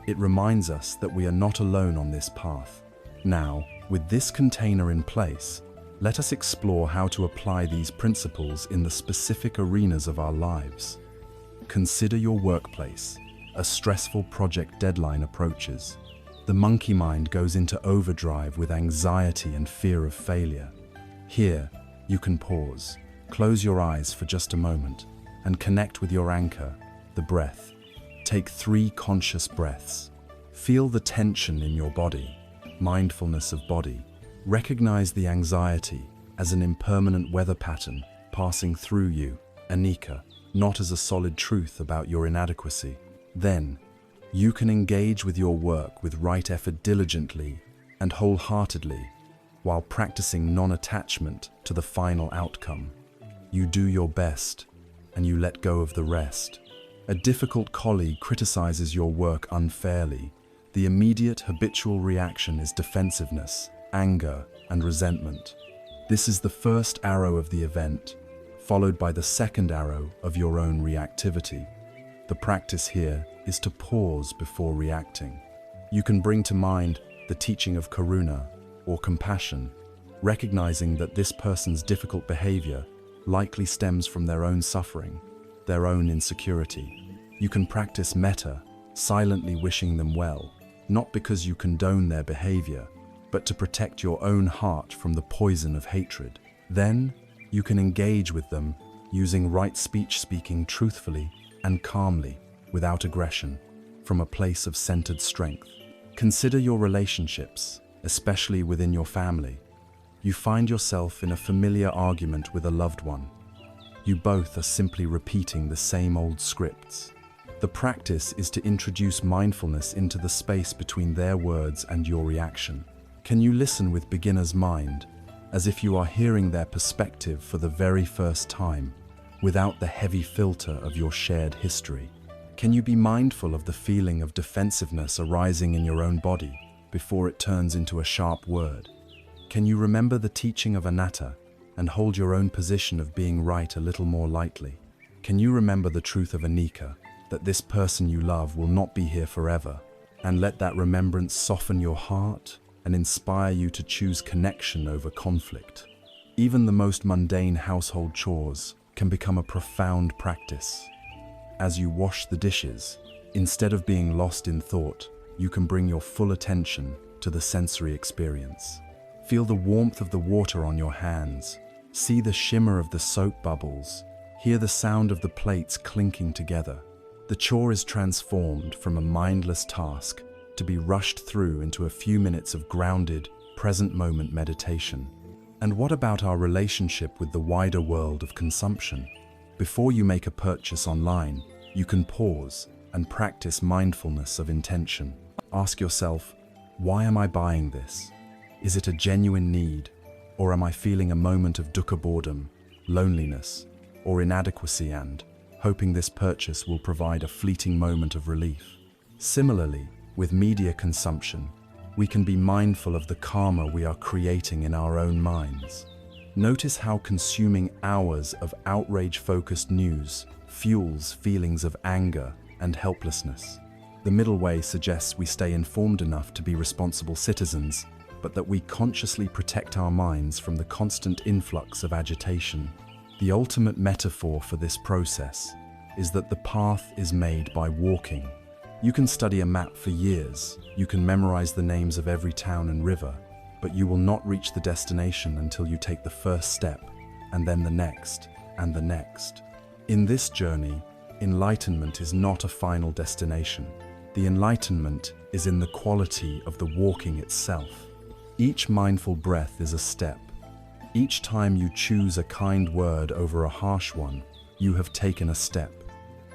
It reminds us that we are not alone on this path. Now, with this container in place, let us explore how to apply these principles in the specific arenas of our lives. Consider your workplace. A stressful project deadline approaches. The monkey mind goes into overdrive with anxiety and fear of failure. Here, you can pause, close your eyes for just a moment, and connect with your anchor, the breath. Take 3 conscious breaths. Feel the tension in your body, mindfulness of body. Recognize the anxiety as an impermanent weather pattern passing through you, Anicca, not as a solid truth about your inadequacy. Then, you can engage with your work with right effort diligently and wholeheartedly, while practicing non-attachment to the final outcome. You do your best, and you let go of the rest. A difficult colleague criticizes your work unfairly. The immediate habitual reaction is defensiveness, anger, and resentment. This is the first arrow of the event, followed by the second arrow of your own reactivity. The practice here is to pause before reacting. You can bring to mind the teaching of karuna, or compassion, recognizing that this person's difficult behavior likely stems from their own suffering, their own insecurity. You can practice metta, silently wishing them well, not because you condone their behavior, but to protect your own heart from the poison of hatred. Then, you can engage with them using right speech, speaking truthfully and calmly, without aggression, from a place of centered strength. Consider your relationships, especially within your family. You find yourself in a familiar argument with a loved one. You both are simply repeating the same old scripts. The practice is to introduce mindfulness into the space between their words and your reaction. Can you listen with beginner's mind, as if you are hearing their perspective for the very first time, without the heavy filter of your shared history? Can you be mindful of the feeling of defensiveness arising in your own body before it turns into a sharp word? Can you remember the teaching of Anatta and hold your own position of being right a little more lightly? Can you remember the truth of Anicca, that this person you love will not be here forever, and let that remembrance soften your heart and inspire you to choose connection over conflict? Even the most mundane household chores can become a profound practice. As you wash the dishes, instead of being lost in thought, you can bring your full attention to the sensory experience. Feel the warmth of the water on your hands, see the shimmer of the soap bubbles, hear the sound of the plates clinking together. The chore is transformed from a mindless task to be rushed through into a few minutes of grounded, present moment meditation. And what about our relationship with the wider world of consumption? Before you make a purchase online, you can pause and practice mindfulness of intention. Ask yourself, why am I buying this? Is it a genuine need, or am I feeling a moment of dukkha, boredom, loneliness, or inadequacy, and hoping this purchase will provide a fleeting moment of relief? Similarly, with media consumption, we can be mindful of the karma we are creating in our own minds. Notice how consuming hours of outrage-focused news fuels feelings of anger and helplessness. The middle way suggests we stay informed enough to be responsible citizens, but that we consciously protect our minds from the constant influx of agitation. The ultimate metaphor for this process is that the path is made by walking. You can study a map for years, you can memorize the names of every town and river, but you will not reach the destination until you take the first step, and then the next, and the next. In this journey, enlightenment is not a final destination. The enlightenment is in the quality of the walking itself. Each mindful breath is a step. Each time you choose a kind word over a harsh one, you have taken a step.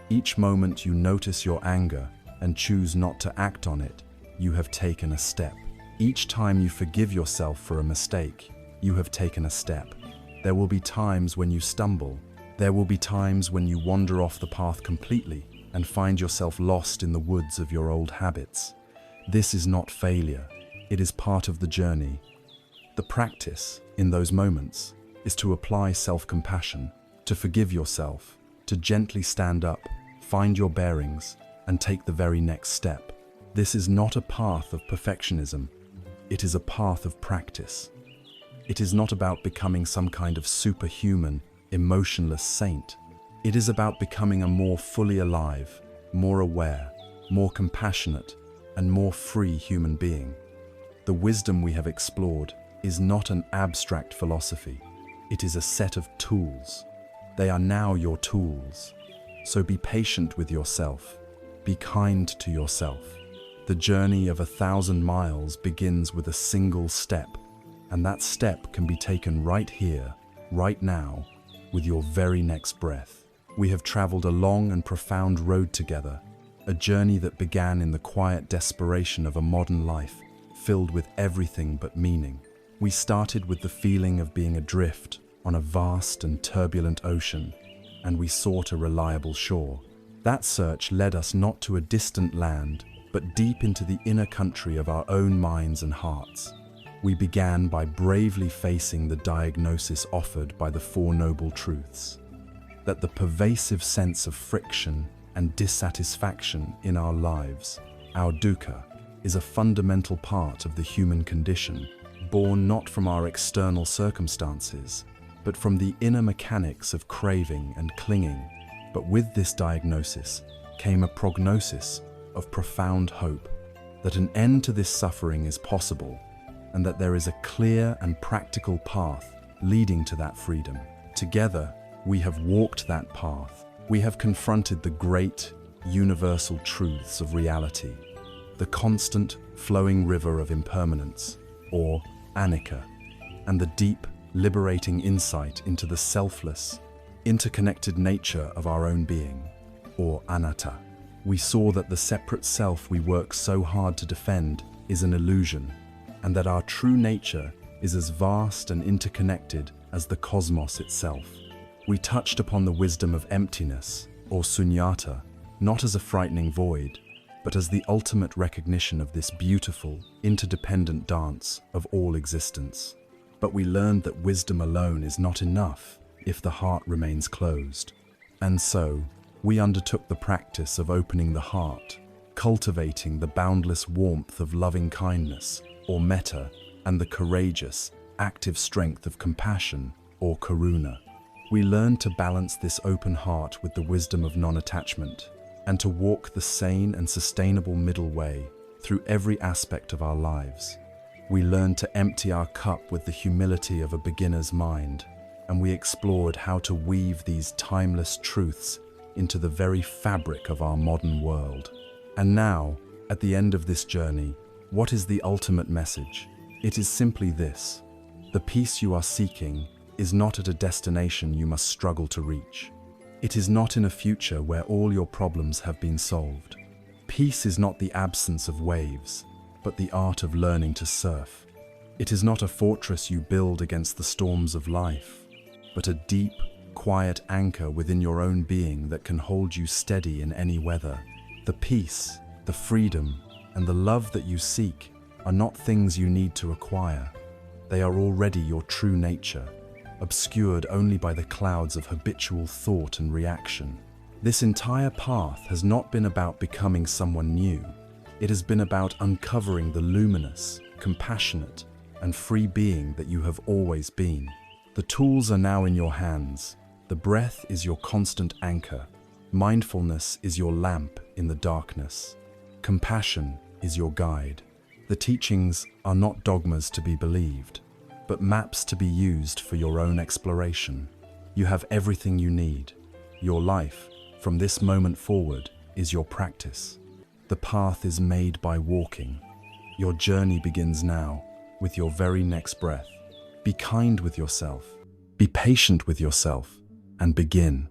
Each moment you notice your anger and choose not to act on it, you have taken a step. Each time you forgive yourself for a mistake, you have taken a step. There will be times when you stumble. There will be times when you wander off the path completely and find yourself lost in the woods of your old habits. This is not failure. It is part of the journey. The practice, in those moments, is to apply self-compassion, to forgive yourself, to gently stand up, find your bearings, and take the very next step. This is not a path of perfectionism. It is a path of practice. It is not about becoming some kind of superhuman, emotionless saint. It is about becoming a more fully alive, more aware, more compassionate, and more free human being. The wisdom we have explored is not an abstract philosophy. It is a set of tools. They are now your tools. So be patient with yourself. Be kind to yourself. The journey of 1,000 miles begins with a single step, and that step can be taken right here, right now, with your very next breath. We have traveled a long and profound road together, a journey that began in the quiet desperation of a modern life, filled with everything but meaning. We started with the feeling of being adrift on a vast and turbulent ocean, and we sought a reliable shore. That search led us not to a distant land, but deep into the inner country of our own minds and hearts. We began by bravely facing the diagnosis offered by the Four Noble Truths, that the pervasive sense of friction and dissatisfaction in our lives, our dukkha, is a fundamental part of the human condition, born not from our external circumstances, but from the inner mechanics of craving and clinging. But with this diagnosis came a prognosis of profound hope, that an end to this suffering is possible, and that there is a clear and practical path leading to that freedom. Together, we have walked that path. We have confronted the great, universal truths of reality, the constant, flowing river of impermanence, or Anicca, and the deep, liberating insight into the selfless, interconnected nature of our own being, or Anatta. We saw that the separate self we work so hard to defend is an illusion, and that our true nature is as vast and interconnected as the cosmos itself. We touched upon the wisdom of emptiness, or sunyata, not as a frightening void, but as the ultimate recognition of this beautiful, interdependent dance of all existence. But we learned that wisdom alone is not enough if the heart remains closed. And so, we undertook the practice of opening the heart, cultivating the boundless warmth of loving kindness, or metta, and the courageous, active strength of compassion, or karuna. We learned to balance this open heart with the wisdom of non-attachment, and to walk the sane and sustainable middle way through every aspect of our lives. We learned to empty our cup with the humility of a beginner's mind, and we explored how to weave these timeless truths into the very fabric of our modern world. And now, at the end of this journey, what is the ultimate message? It is simply this: the peace you are seeking is not at a destination you must struggle to reach. It is not in a future where all your problems have been solved. Peace is not the absence of waves, but the art of learning to surf. It is not a fortress you build against the storms of life, but a deep, quiet anchor within your own being that can hold you steady in any weather. The peace, the freedom, and the love that you seek are not things you need to acquire. They are already your true nature, obscured only by the clouds of habitual thought and reaction. This entire path has not been about becoming someone new. It has been about uncovering the luminous, compassionate, and free being that you have always been. The tools are now in your hands. The breath is your constant anchor. Mindfulness is your lamp in the darkness. Compassion is your guide. The teachings are not dogmas to be believed, but maps to be used for your own exploration. You have everything you need. Your life, from this moment forward, is your practice. The path is made by walking. Your journey begins now, with your very next breath. Be kind with yourself. Be patient with yourself, and begin.